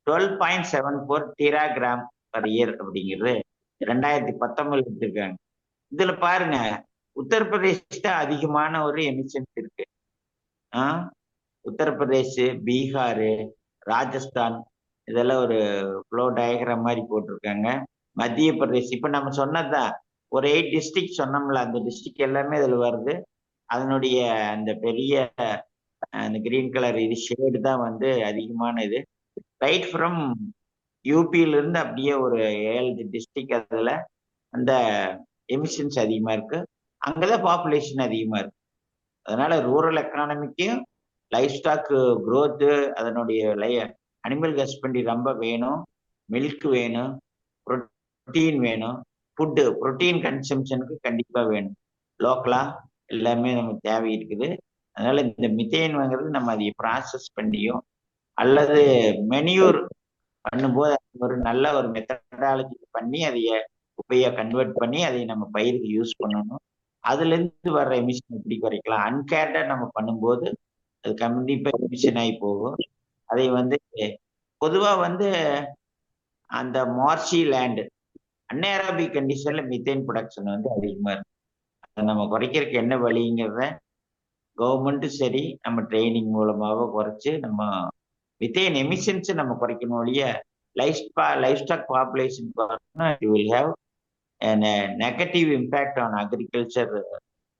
12.74 teragram per year அப்படிங்கிறது 2019 எடுத்திருக்காங்க. இதுல பாருங்க உத்தரப்பிரதேஷ் தான் அதிகமான ஒரு எமிஷன்ஸ் இருக்கு. உத்தரப்பிரதேஷ், பீகார், ராஜஸ்தான் இதெல்லாம் ஒரு ஃப்ளோ டயக்ராம் மாதிரி போட்டிருக்காங்க. மத்திய பிரதேஷ் இப்ப நம்ம சொன்னதுதான், ஒரு 8 டிஸ்ட்ரிக்ட் சொன்னோம்ல, அந்த டிஸ்ட்ரிக்ட் எல்லாமே இதுல வருது. அதனுடைய அந்த பெரிய அந்த கிரீன் கலர் இது ஷேடு தான் வந்து அதிகமான இது. ரைட் ஃப்ரம் யூபியில இருந்து அப்படியே ஒரு 7 டிஸ்ட்ரிக்ட் அதுல அந்த எமிஷன்ஸ் அதிகமா இருக்கு. அங்கதான் பாப்புலேஷன் அதிகமா இருக்கு. அதனால ரூரல் எக்கானமிக்கும் லைஃப் ஸ்டாக் குரோத்து, அதனுடைய அனிமல் ஹஸ்பண்ட்ரி ரொம்ப வேணும், மில்க் வேணும், புரோட்டீன் வேணும், ஃபுட்டு புரோட்டீன் கன்சம்ஷனுக்கு கண்டிப்பா வேணும். லோக்கலா எல்லாமே நமக்கு தேவை இருக்குது. அதனால இந்த மித்தேன் வாங்குறது நம்ம அதை ப்ராசஸ் பண்ணியும் அல்லது மெனியூர் பண்ணும்போது ஒரு நல்ல ஒரு மெத்தடாலஜி பண்ணி அதைய குப்பையா கன்வெர்ட் பண்ணி அதை நம்ம பயிருக்கு யூஸ் பண்ணணும். அதுல இருந்து வர்ற எமிஷன் எப்படி குறைக்கலாம்? அன்கேர்டா நம்ம பண்ணும்போது அது கண்டிப்பா எமிஷன் ஆகி போகும். அதை வந்து பொதுவா வந்து அந்த மார்ஷி லேண்டு, அன்ஏரோபிக் கண்டிஷன்ல மித்தேன் ப்ரொடக்ஷன் வந்து அதிகமா இருக்கு. அதை நம்ம குறைக்கிறதுக்கு என்ன வழிங்கிறத கவர்மெண்ட்டும் சரி நம்ம ட்ரைனிங் மூலமாக குறைச்சு நம்ம மித்தேன் எமிஷன்ஸ் நம்ம குறைக்கணும். ஒழிய livestock population it will have a negative impact on agriculture.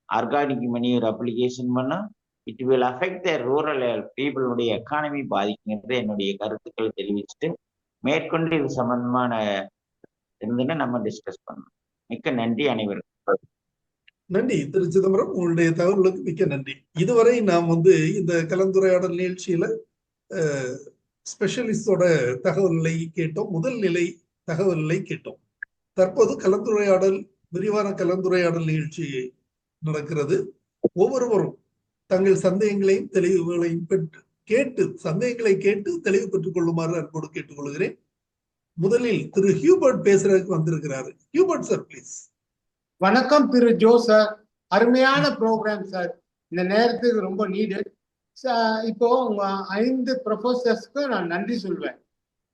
Organic manure application பண்ணா it will affect the rural people உடைய எக்கானமி பாதிக்குங்கிறது என்னுடைய கருத்துக்களை தெரிவிச்சுட்டு, மேற்கொண்டு இது சம்பந்தமான இருந்துன்னா நம்ம டிஸ்கஸ் பண்ணணும். மிக்க நன்றி அனைவருக்கும். நன்றி திரு சிதம்பரம், உங்களுடைய தகவல்களுக்கு மிக்க நன்றி. இதுவரை நாம் வந்து இந்த கலந்துரையாடல் நிகழ்ச்சியில ஸ்பெஷலிஸ்டோட தகவல்களை கேட்டோம், முதல் நிலை தகவல்களை கேட்டோம். தற்போது கலந்துரையாடல், விரிவான கலந்துரையாடல் நிகழ்ச்சி நடக்கிறது. ஒவ்வொருவரும் தங்கள் சந்தேகங்களையும் தெளிவுகளையும் சந்தேகங்களை கேட்டு தெளிவு பெற்றுக் கொள்ளுமாறு அன்போடு கேட்டுக்கொள்கிறேன். முதலில் திரு ஹியூபர்ட் பேசுறதுக்கு வந்திருக்கிறாரு. Hubert sir please. வணக்கம் திரு ஜோ சார், அருமையான ப்ரோக்ராம் சார். இந்த நேரத்துக்கு ரொம்ப நீடட். இப்போ உங்க 5 ப்ரொஃபசர்ஸ்க்கு நான் நன்றி சொல்வேன்.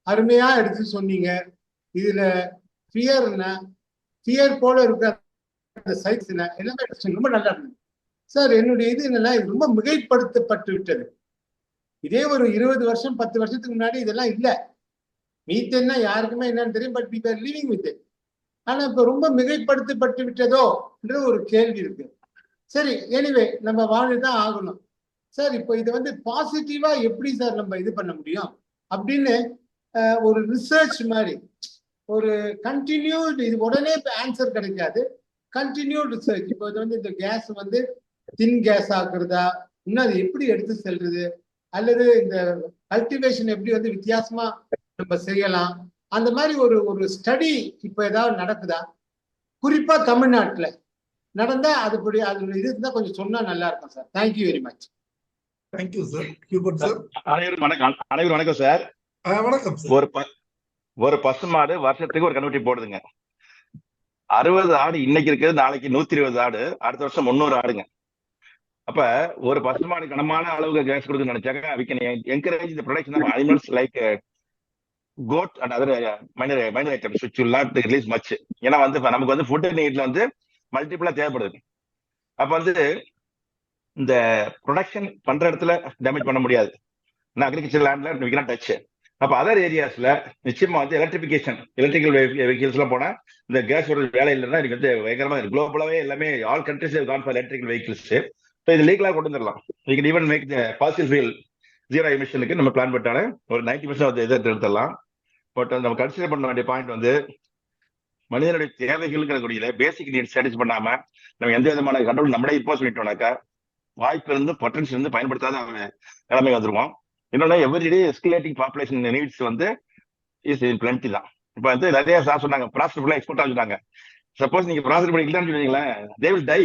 அருமையா எடுத்து சொன்னீங்க. இதுல ஃபியர் போல இருக்கிற சைட்ஸ் எல்லாமே ரொம்ப நல்லா இருந்தது சார். என்னுடைய இது என்னன்னா, இது ரொம்ப மிகைப்படுத்தப்பட்டு விட்டது. இதே ஒரு 20 வருஷம் 10 வருஷத்துக்கு முன்னாடி இதெல்லாம் இல்லை. மீத்தேன்னா யாருக்குமே என்னன்னு தெரியும், but we were living with it. ஆனா இப்ப ரொம்ப மிகைப்படுத்தப்பட்டு விட்டதோ என்ற ஒரு கேள்வி இருக்கு. சரி, எனிவே நம்ம வாழ்ந்துதான் ஆகணும் சார். இப்போ இதை வந்து பாசிட்டிவா எப்படி சார் நம்ம இது பண்ண முடியும் அப்படின்னு ஒரு ரிசர்ச் மாதிரி, ஒரு கண்டினியூட், இது உடனே இப்போ ஆன்சர் கிடைக்காது, கண்டினியூட் ரிசர்ச். இப்போ இது வந்து இந்த கேஸ் வந்து தின் கேஸ் ஆக்குறதா, இன்னும் அது எப்படி எடுத்து செல்றது, அல்லது இந்த கல்டிவேஷன் எப்படி வந்து வித்தியாசமா நம்ம செய்யலாம், அந்த மாதிரி ஒரு ஸ்டடி இப்போ ஏதாவது நடக்குதா? குறிப்பா தமிழ்நாட்டுல நடந்தா அதுபடி அது இது இருந்தா கொஞ்சம் சொன்னா நல்லா இருக்கும் sir. Thank you very much. Thank you sir. Hubert sir. அனைவரும் வணக்கம் சார். வணக்கம் சார். ஒரு பசுமாடு வருஷத்துக்கு ஒரு கண்ணுக்குட்டி போடுதுங்க. 60 ஆடு இன்னைக்கு இருக்குது, நாளைக்கு 120 ஆடு, அடுத்த வருஷம் 300 ஆடுங்க. அப்ப ஒரு பசுமாடு கனமான அளவுக்கு case கொடுக்குன்னு நினைச்சாக்க we can encourage the production of animals like goat and other minor items which will not release much. ஏன்னா வந்து நமக்கு வந்து ஃபுட் நீட்ல வந்து மல்டிபிளா தேவைப்படுது. அப்ப வந்து இந்த ப்ரொடக்ஷன் பண்ற இடத்துல டேமேஜ் பண்ண முடியாது. அக்ரிகல்ச்சர் லேண்ட்ல we cannot touch. அப்ப அதர் ஏரியாஸ்ல நிச்சயமா வந்து எலக்ட்ரிக்கல் வெஹிக்கிள்ஸ் எல்லாம் போனா இந்த கேஸ் ஒரு வேலை இல்லைன்னா எனக்கு வந்து பயங்கரமா குளோபலாவே எல்லாமே all countries gone for electrical vehicles. இப்போ இது லீகலா கொண்டு வந்துடலாம். we can even make the fossil fuel zero emissionக்கு நம்ம பிளான் பண்ணிட்டாலே ஒரு 90% இதை எடுத்துடலாம். பட் நம்ம கன்சிடர் பண்ண வேண்டிய பாயிண்ட் வந்து மனிதனுடைய தேவைகளுக்கு பேசிக் நீட் சாட்டிஸ் பண்ணாம நம்ம எந்த விதமான கண்ட்ரோல் நம்மளே இம்போஸ் பண்ணிட்டோம்னாக்கா வாய்ப்பு இருந்து பொட்டன்ஷியல் இருந்து பயன்படுத்தாத நிலைமை வந்துருவோம். இன்னொன்னு எவ்ரிடே எஸ்கலேட்டிங் பாப்புலேஷன் நீட்ஸ் வந்து இஸ் இன் பிளென்டி தான். இப்போ வந்து நிறைய சார் சொன்னாங்க ப்ராஃபிட்டபிளா எக்ஸ்போர்ட் ஆகுறாங்க. சப்போஸ் நீங்க ப்ராஃபிட்டபிள் இல்லைன்னு வச்சுக்கீங்களேன், they will die.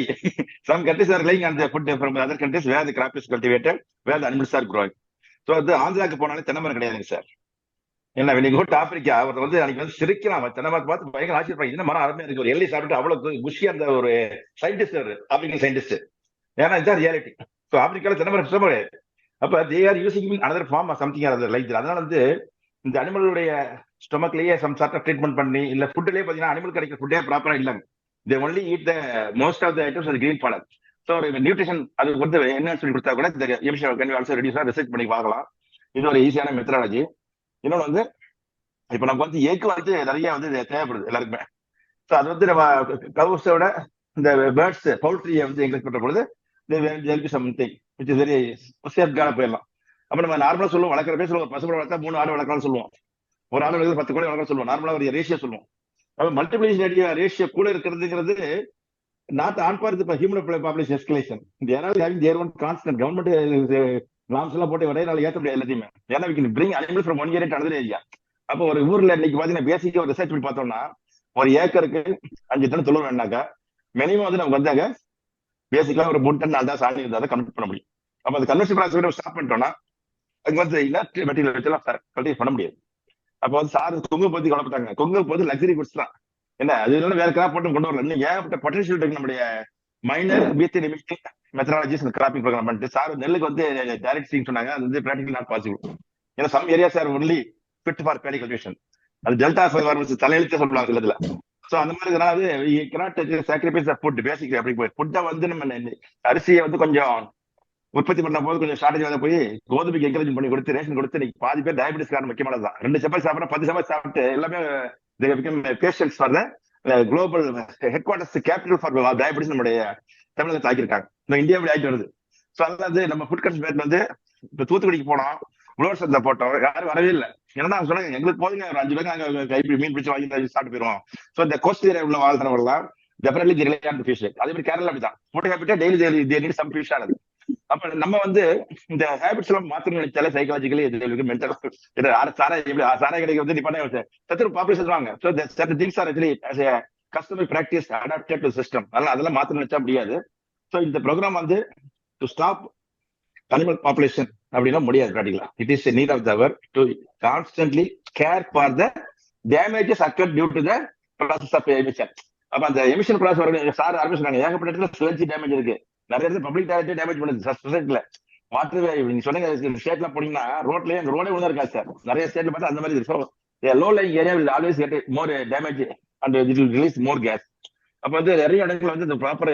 Some countries are lying on the food from other countries where the crop is cultivated, where the animals are growing. So வந்து ஆந்திராக்கு போனாலே தென்னை மரம் கிடையாதுங்க சார். என்ன வெளியே கோட் ஆப்பிரிக்கா அவர் வந்து அன்னைக்கு வந்து சிரிக்கலாம், தென்னை மரத்தை பார்த்து பயங்கர ஆச்சரியம், இந்த மரம் அருமையா இருக்கு, ஒரு எள்ளி சாப்பிட்டு அவ்வளவு குஷியா அந்த ஒரு சயின்டிஸ்ட், ஆப்பிரிக்கன் சயின்டிஸ்ட். ஏன்னா இதுதான் ரியாலிட்டி. ஸோ ஆப்பிரிக்கால தென்னை மரம் சுத்தமாக கிடையாது. அப்ப they are using another form of something other like. அதனால வந்து இந்த அனிமலுடைய ஸ்டொமக்லயே சம் சார்ட் ட்ரீட்மெண்ட் பண்ணி, இல்ல ஃபுட்லயே பாத்தீங்கன்னா அனிமல் கிடைக்கிற ஃபுட்டே ப்ராப்பரா இல்லைங்க. They only eat the most of the items அது கிரீன் ப்ராடக்ட். ஸோ நியூட்ரிஷன் அது வந்து என்னன்னு சொல்லி கொடுத்தா கூட இந்த எமிஷன் கேன் ஆல்சோ ரெடியூஸா ரிசர்ச் பண்ணி பார்க்கலாம். இது ஒரு ஈஸியான மெத்தடாலஜி. இன்னொன்று வந்து இப்போ நமக்கு வந்து எக் வந்து நிறைய வந்து தேவைப்படுது எல்லாருக்குமே. ஸோ அது வந்து நம்ம கவுஸோட இந்த பேர்ட்ஸ் பவுல்ட்ரியை வந்து என்கரேஜ் பண்ற பொழுது சம்திங் விச் இஸ் வெரி சேஃப்கான போயிடலாம். அப்ப நம்ம நார்மலா சொல்லுவோம், வளர்க்குற பேர் சொல்லுவோம், பசுமை வளர்த்தா 3 ஆடு வளர்க்கலாம்னு சொல்லுவோம், ஒரு ஆடு வளர்க்குறது 10 கோடி வளர்க்க சொல்லுவோம், நார்மலா ஒரு ரேஷியோ சொல்லுவோம். அப்ப மல்டிபிளேஷன் ரேஷியோ கூட இருக்கிறதுங்கிறது நாட் ஆன் பார் இப்போ human population escalation. Having there one constant government norms எல்லாம் போட்டு ஒரே நாள் ஏற்ற முடியாது எல்லாத்தையுமே. ஏன்னா we can bring animal from one area to another area. அப்போ ஒரு ஊர்ல இன்னைக்கு பாத்தீங்கன்னா பேசிக்கா ஒரு ரிசர்ச் பண்ணி பார்த்தோம்னா ஒரு ஏக்கருக்கு 5 டன் தொழில் வேணாக்கா மினிமம் வந்து நமக்கு வந்தாங்க பேசிக்கா ஒரு 3 டன் 4 தான் சாணி இருந்தால் தான் கன்வெர்ட் பண்ண முடியும். அப்போ அந்த கன்வெர்ஷன் ப்ராசஸ் ஸ்டாப் பண்ணிட்டோம்னா அது வந்து இனர்ட் மெட்டீரியல் வச்செல்லாம் கல்டிவேட் பண்ண முடியாது. அப்போ வந்து சார் கொங்கு பத்தி கவலைப்பட்டாங்க. கொங்கு போது லக்ஸரி குட்ஸ் தான், என்ன அது இல்லைன்னா வேற கிராப் போட்டு கொண்டு வரல. இன்னும் ஏகப்பட்ட பொட்டன்ஷியல் இருக்கு நம்முடைய minor methane emitting methodologies cropping program பண்ணிட்டு. சார் நெல்லுக்கு வந்து டைரக்ட் சீங் சொன்னாங்க, அது வந்து பிராக்டிகல் நாட் பாசிபிள். ஏன்னா some areas are only fit for paddy cultivation. அது டெல்டா ஃபார்மர்ஸ் தலையெழுத்தே சொல்லுவாங்க சில இதுல. ஸோ அந்த மாதிரி சாக்ரிஃபைஸ் ஃபுட் பேசிக் அப்படி போய் ஃபுட்டை வந்து நம்ம அரிசியை வந்து கொஞ்சம் உற்பத்தி பண்ண போது கொஞ்சம் ஷார்டேஜ் வந்து போய் கோதுமைக்கு என்கரேஜ் பண்ணி கொடுத்து ரேஷன் கொடுத்து இன்னைக்கு பாதி பேர் டயபிட்டிஸ் காரணம் முக்கியமானது தான். 2 சப்பாத்தி சாப்பிட்றா 10 சப்பாத்தி சாப்பிட்டு எல்லாமே patients for the global headquarters capital for diabetes நம்முடைய தமிழகத்தை ஆக்கியிருக்காங்க. இந்த இந்தியாவில் ஆகிட்டு வருது. ஸோ அதாவது நம்ம ஃபுட் கன்சூமேட் வந்து இப்போ தூத்துக்குடிக்கு போனோம், உழவர் போட்டோம், யாரும் வரவே இல்லை. ஏன்னா சொன்னாங்க எங்களுக்கு போதுங்க ஒரு 5 பேருக்கு நாங்கள் கைப்பிடி மீன் பிடிச்சி வாங்கி சாப்பிட்டு போயிடுவோம். ஸோ இந்த கோஸ்ட் ஏரியா உள்ள வாழ்றவங்கலாம் definitely the rely on the fish. அதே மாதிரி கேரளா அப்படிதான், ஃபுட் ஹேபிட்டா டெய்லி சம் ஃபிஷ் ஆனது. அப்ப நம்ம வந்து இந்த ஹேபிட்ஸ் எல்லாம் மாத்தணும் நினைச்சாலே சைக்காலஜிக்கலி மென்டல் சாராய கடைக்கு வந்து நீ பாப்புலேஷன் வாங்க. So certain things are actually as a customer practice adapted to system. அதெல்லாம் மாத்த நினைச்சா முடியாது. ஸோ இந்த ப்ரோக்ராம் வந்து டு ஸ்டாப் அனிமல் பாப்புலேஷன் அப்படின்னா முடியாது ப்ராக்டிகலா. It is need of the hour to constantly care for the damages occur due to the process of emission. அப்ப அந்த எமிஷன் ப்ராசஸ் சார் ஆரம்பிச்சாங்க, ஏகப்பட்ட இடத்துல ஸ்லட்ஜி டேமேஜ் இருக்கு, நிறைய இடத்துல பப்ளிக் டாய்லெட் டேமேஜ் பண்ணுது சொசைட்டில. வாட்டர் நீங்க சொன்னீங்க ஸ்டேட்ல போனீங்கன்னா ரோட்லயே அந்த ரோடே ஒழுங்கா இருக்காது சார். நிறைய ஸ்டேட்ல பார்த்தா அந்த மாதிரி இருக்கு. Low lying area will always get more damage and it will release more gas. அப்ப வந்து நிறைய இடத்துல வந்து இந்த ப்ராப்பர்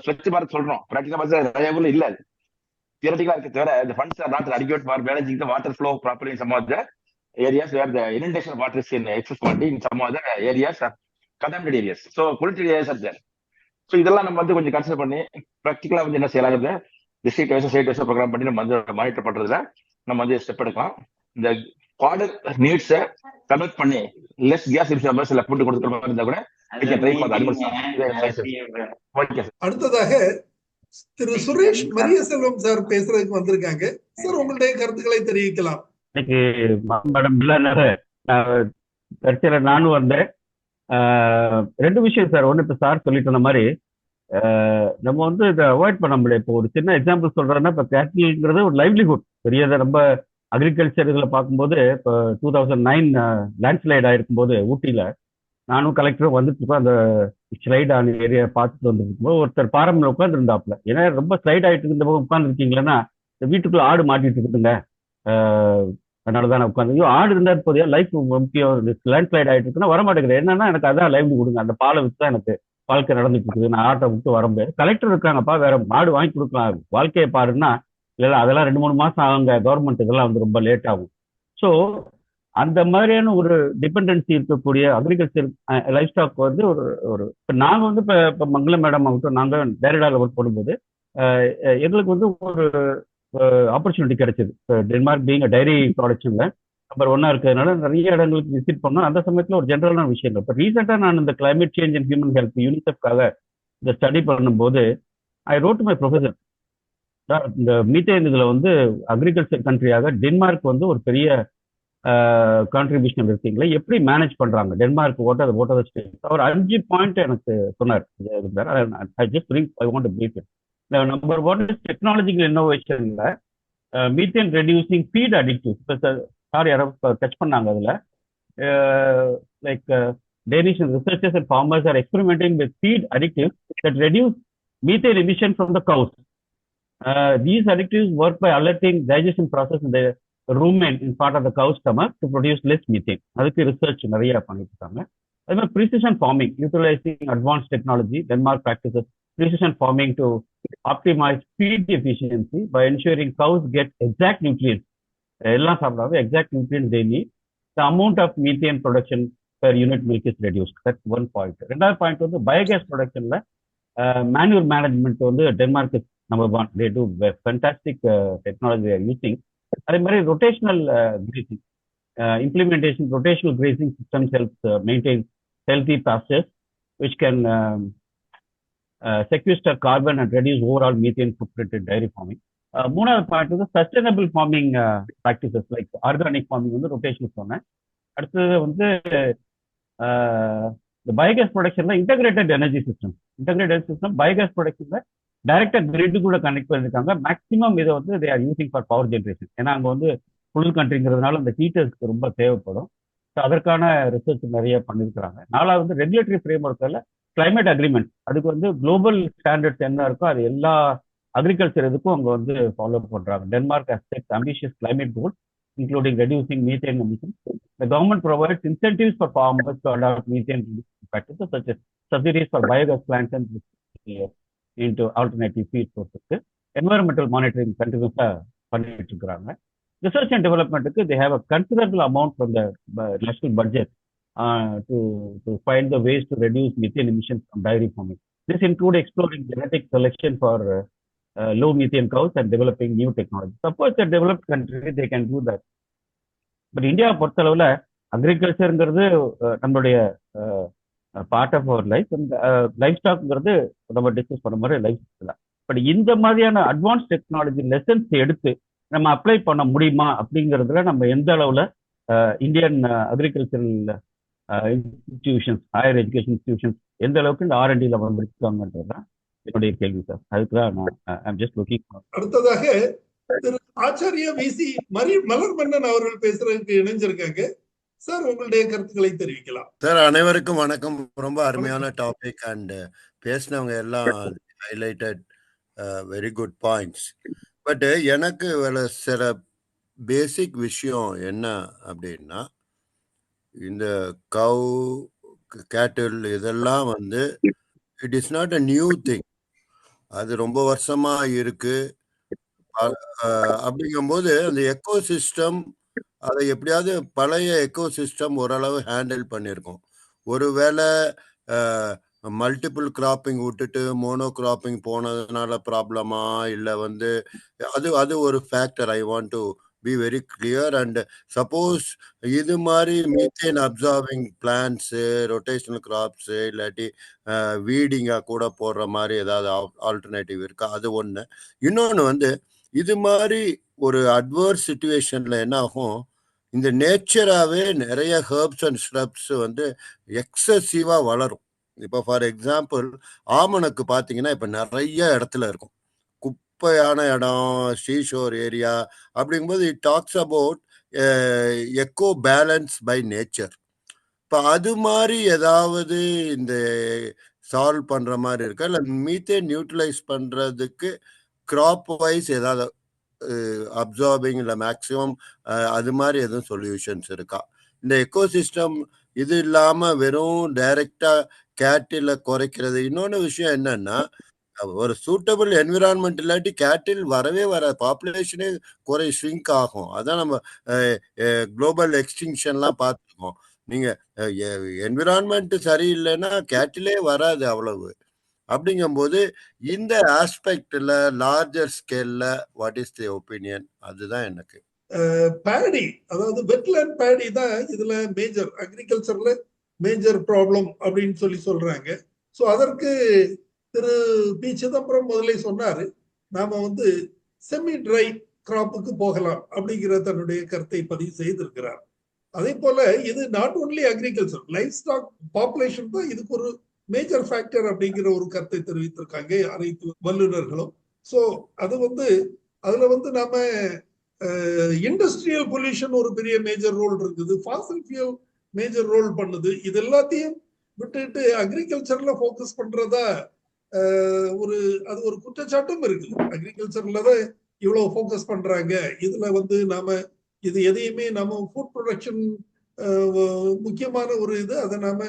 ஸ்வச் பாரத் சொல்றோம், பிராக்டிகலா பார்த்தா நிறைய ஊர்ல இல்ல. தியரட்டிக்கலா இருக்க தவிர the funds are not adequate for managing the water flow properly in some of the areas where the inundation of water is in excess quantity. In some other areas are contaminated areas. So polluted areas are there. So இதெல்லாம் நம்ம வந்து கொஞ்சம் consider பண்ணி ப்ராக்டிகலா வந்து என்ன செய்யலாங்கிறத district wise state wise program பண்ணி நம்ம வந்து மானிட்டர் பண்றதுல நம்ம வந்து ஸ்டெப் எடுக்கலாம். இந்த குவார்டர் நீட்ஸை கன்வெர்ட் பண்ணி லெஸ் கேஸ் எமிஷன் சில ஃபுட் கொடுக்குற மாதிரி இருந்தா கூட அடுத்ததாக திரு சுரேஷ் மரியசெல்வம் சார் பேசுறதுக்கு வந்திருக்காங்க. சார் உங்களுடைய கருத்துக்களை தெரிவிக்கலாம். இன்னைக்கு மேடம் கட்சியில நானும் வந்தேன். 2 விஷயம் சார். ஒன்று இப்போ சார் சொல்லிட்டு இருந்த மாதிரி நம்ம வந்து இதை அவாய்ட் பண்ண முடியாது. இப்போ ஒரு சின்ன எக்ஸாம்பிள் சொல்றேன்னா, இப்போ கேட்டில்ங்கிறது ஒரு லைவ்லிஹுட் பெரியதை. நம்ம அக்ரிகல்ச்சர் இதில் பார்க்கும்போது இப்போ 2009 லேண்ட்ஸ்லைட் ஆயிருக்கும் போது ஊட்டியில் நானும் கலெக்டரும் வந்துட்டு இருக்கோம். அந்த ஸ்லைட் ஆன ஏரியா பார்த்துட்டு வந்துருக்கும்போது ஒருத்தர் பாரம்பரியம் உட்காந்துருந்தாப்புல. ஏன்னா ரொம்ப ஸ்லைட் ஆகிட்டு இந்த பக்கம் உட்காந்துருக்கீங்களன்னா இந்த வீட்டுக்குள்ள ஆடு மாட்டிட்டு இருக்குதுங்க, அதனாலதான் நான் உட்காந்து ஆடு இருந்தா போதியா லைஃப் முக்கியம். லேண்ட் ஸ்லைட் ஆகிட்டு இருக்குன்னா வரமாட்டேங்குது. என்னன்னா எனக்கு அதான் லைவ்லி கொடுங்க, அந்த பாலை வச்சு தான் எனக்கு வாழ்க்கை நடந்துட்டு இருக்குது, நான் ஆட்டை விட்டு வர முடியாது. கலெக்டர் இருக்காங்கப்பா, வேற மாடு வாங்கி கொடுக்கலாம், வாழ்க்கையை பாருன்னா இல்லை அதெல்லாம் 2-3 மாசம் ஆகுங்க, கவர்மெண்ட் இதெல்லாம் வந்து ரொம்ப லேட் ஆகும். ஸோ அந்த மாதிரியான ஒரு டிபெண்டன்சி இருக்கக்கூடிய அக்ரிகல்ச்சர் லைஃப் ஸ்டாக் வந்து ஒரு இப்போ நாங்கள் வந்து இப்போ மங்களம் மேடம் ஆகட்டும், நாங்கள் டைரக்டாக ஒர்க் பண்ணும்போது எங்களுக்கு வந்து ஒரு ஆப்பர்ச்சுனிட்டி கிடைச்சது. இப்போ டென்மார்க் பீங் டைரி ப்ராடக்ஷன்ல நம்பர் 1 இருக்கிறதுனால நிறைய இடங்களுக்கு விசிட் பண்ணோம். அந்த சமயத்தில் ஒரு ஜென்ரலான விஷயம். இப்போ ரீசெண்டாக நான் இந்த climate change and human health யூனிசெஃப்காக இந்த ஸ்டடி பண்ணும்போது ஐ ரோட் மை ப்ரொஃபஸர், இந்த மீத்தேன் இதில் வந்து அக்ரிகல்ச்சர் கண்ட்ரியாக டென்மார்க் வந்து ஒரு பெரிய கான்ட்ரிபியூஷன் இருக்கீங்களா, எப்படி மேனேஜ் பண்றாங்க டென்மார்க் ஓட்ட ஸ்டேட். அவர் 5 பாயிண்ட் எனக்கு சொன்னார். நம்பர் 1 இஸ் டெக்னாலஜிக்கல் இன்னோவேஷன்ல methane reducing feed additives. Sir யாராவது டச் பண்ணாங்க அதுல. Danish researchers and farmers are experimenting with feed additives that reduce methane emission from the cows. These additives work by alerting digestion process in the rumen in part of the cow's stomach to produce less methane. அதுக்கு research நிறைய பண்ணிட்டு இருக்காங்க. அதே மாதிரி precision farming, utilizing advanced technology. Denmark practices precision farming to optimize feed efficiency by ensuring cows get exact nutrients. எல்லாம் சாப்பிடாம exact nutrients they need. The amount of methane production per unit milk is reduced. That's one point. ரெண்டாவது point வந்து biogas ப்ரொடக்ஷன்ல manual management வந்து Denmark is number 1. They do fantastic technology they are using. அதே மாதிரி rotational grazing implementation. Rotational grazing systems helps maintain healthy pastures which can sequester carbon and reduce overall methane footprint in dairy farming. மூணாவது point வந்து sustainable farming practices like organic farming வந்து rotational சொன்னேன். அடுத்தது வந்து இந்த biogas ப்ரொடக்ஷன்ல integrated energy system biogas ப்ரொடக்ஷன்ல டைரக்டா கிரிட் கூட கனெக்ட் பண்ணிருக்காங்க. மேக்ஸிமம் இதை வந்து they are using for power generation. ஏன்னா அங்கே வந்து குளிர் கண்ட்ரிங்கிறதுனால அந்த ஹீட்டர்ஸ்க்கு ரொம்ப தேவைப்படும். ஸோ அதற்கான ரிசர்ச் நிறைய பண்ணியிருக்கிறாங்க. நாலாவது வந்து ரெகுலேட்டரி ஃப்ரேம் ஒர்க்கில் கிளைமேட் அக்ரிமெண்ட். அதுக்கு வந்து குளோபல் ஸ்டாண்டர்ட்ஸ் என்ன இருக்கோ அது எல்லா அக்ரிகல்ச்சர் இதுக்கும் அவங்க வந்து ஃபாலோ பண்றாங்க. Denmark has set ambitious climate goals including reducing methane emissions. The government provides incentives for farmers to adopt methane practices such as subsidies for biogas plants and into alternative feed sources. Environmental monitoring continuously பண்ணிட்டு இருக்காங்க. Research and development they have a considerable amount from the national budget to find the ways to reduce methane emissions from dairy farming. This includes exploring genetic selection for low methane cows and developing new technology. Suppose the developed country they can do that. But India பொறுத்தளவுல அக்ரிகல்ச்சர்ங்கிறது நம்மளுடைய part of our life. Life ஸ்டாக்ங்கிறது நம்ம discuss பண்ண மாதிரி life style. But இந்த மாதிரியான advance technology lessons எடுத்து நம்ம அப்ளை பண்ண முடியுமா அப்படிங்கிறதுல நம்ம எந்த அளவுல Indian agricultural institutions higher education institutions எந்த அளவுக்கு இந்த R&Dல வந்திருக்காங்கன்றதுதான் என்னுடைய கேள்வி சார். அதுக்குதான் நான் ஜஸ்ட் லுக்கிங். அடுத்ததாக திரு ஆச்சாரியா VC மலர்மன்னன் அவர்கள் பேசுறதுக்கு இணைஞ்சிருக்காங்க. சார் உங்களுடைய கருத்துக்களை தெரிவிக்கலாம். சார் அனைவருக்கும் வணக்கம். ரொம்ப அருமையான டாபிக் அண்ட் பேசினவங்க எல்லாம் highlighted very good points. But எனக்கு சில பேசிக் விஷயம் என்ன அப்படின்னா, இந்த கவ் கேட்டில் இதெல்லாம் வந்து it is not a new thing. அது ரொம்ப வருஷமா இருக்கு. அப்படிங்கும்போது அந்த எக்கோசிஸ்டம் அதை எப்படியாவது பழைய எக்கோசிஸ்டம் ஓரளவு ஹேண்டில் பண்ணியிருக்கோம். ஒருவேளை மல்டிபிள் கிராப்பிங் விட்டுட்டு மோனோ கிராப்பிங் போனதுனால ப்ராப்ளமா இல்லை வந்து அது ஒரு factor. I want to be very clear. And suppose இது மாதிரி methane absorbing plants rotational crops இல்லாட்டி வீடிங்கா கூட போடுற மாதிரி ஏதாவது ஆல்டர்னேட்டிவ் இருக்கா? அது ஒன்று. இன்னொன்று வந்து இது மாதிரி ஒரு அட்வர்ஸ் சிச்சுவேஷன்ல என்ன ஆகும், இந்த நேச்சராகவே நிறைய ஹெர்ப்ஸ் அண்ட் ஸ்hrubs வந்து எக்ஸசிவா வளரும். இப்போ ஃபார் எக்ஸாம்பிள் ஆமணக்கு பார்த்தீங்கன்னா இப்போ நிறைய இடத்துல இருக்கும். குப்பையான இடம், சீஷோர் ஏரியா அப்படிங்கும்போது it talks about eco balance by nature. இப்போ அது மாதிரி ஏதாவது இந்த சால்வ் பண்ற மாதிரி இருக்கா, இல்லை மீத்தேன் நியூட்ரலைஸ் பண்றதுக்கு கிராப் வைஸ் ஏதாவது அப்சார்பிங் இல்லை மேக்சிமம் அது மாதிரி எதுவும் சொல்யூஷன்ஸ் இருக்கா? இந்த எக்கோசிஸ்டம் இது இல்லாம வெறும் டைரக்டா கேட்டில குறைக்கிறது. இன்னொன்று விஷயம் என்னன்னா, ஒரு சூட்டபிள் என்விரான்மெண்ட் இல்லாட்டி கேட்டில் வரவே வர பாப்புலேஷனே ஷ்ரிங்க் ஆகும். அதான் நம்ம குளோபல் எக்ஸ்டிங்ஷன்லாம் பார்த்துருக்கோம். நீங்க என்விரான்மெண்ட் சரியில்லைன்னா கேட்டிலே வராது அவ்வளவு. அப்படிங்கும்போது இந்த ஆஸ்பெக்ட்ல லார்ஜர் ஸ்கேல்ல வாட் இஸ் தி ஒப்பீனியன்? அதுதான் எனக்கு. பேடி, அதாவது வெட்லேண்ட் பேடி தான் இதுல மேஜர் அக்ரிகல்ச்சர்ல மேஜர் ப்ராப்ளம் அப்படின்னு சொல்றாங்க. ஸோ அதற்கு திரு பி சிதம்பரம் முதலே சொன்னாரு, நாம வந்து செமி ட்ரை கிராப்புக்கு போகலாம் அப்படிங்கிற தன்னுடைய கருத்தை பதிவு செய்திருக்கிறார். அதே போல இது not only agriculture, livestock population தான் இதுக்கு ஒரு மேஜர் ஃபேக்டர் அப்படிங்கிற ஒரு கருத்தை தெரிவித்திருக்காங்க அனைத்து வல்லுநர்களும். ஸோ அது அதுல நாம இண்டஸ்ட்ரியல் பொல்யூஷன் ஒரு பெரிய மேஜர் ரோல் இருக்குது, ஃபாசில் ஃபியூல் மேஜர் ரோல் பண்ணுது. இது எல்லாத்தையும் விட்டுட்டு அக்ரிகல்ச்சர்ல ஃபோக்கஸ் பண்றதா அது ஒரு குற்றச்சாட்டும் இருக்குது. அக்ரிகல்ச்சர்ல தான் இவ்வளவு ஃபோக்கஸ் பண்றாங்க, இதுல நாம இது எதையுமே நம்ம ஃபுட் ப்ரொடக்ஷன் முக்கியமான ஒரு இது, அதை நாம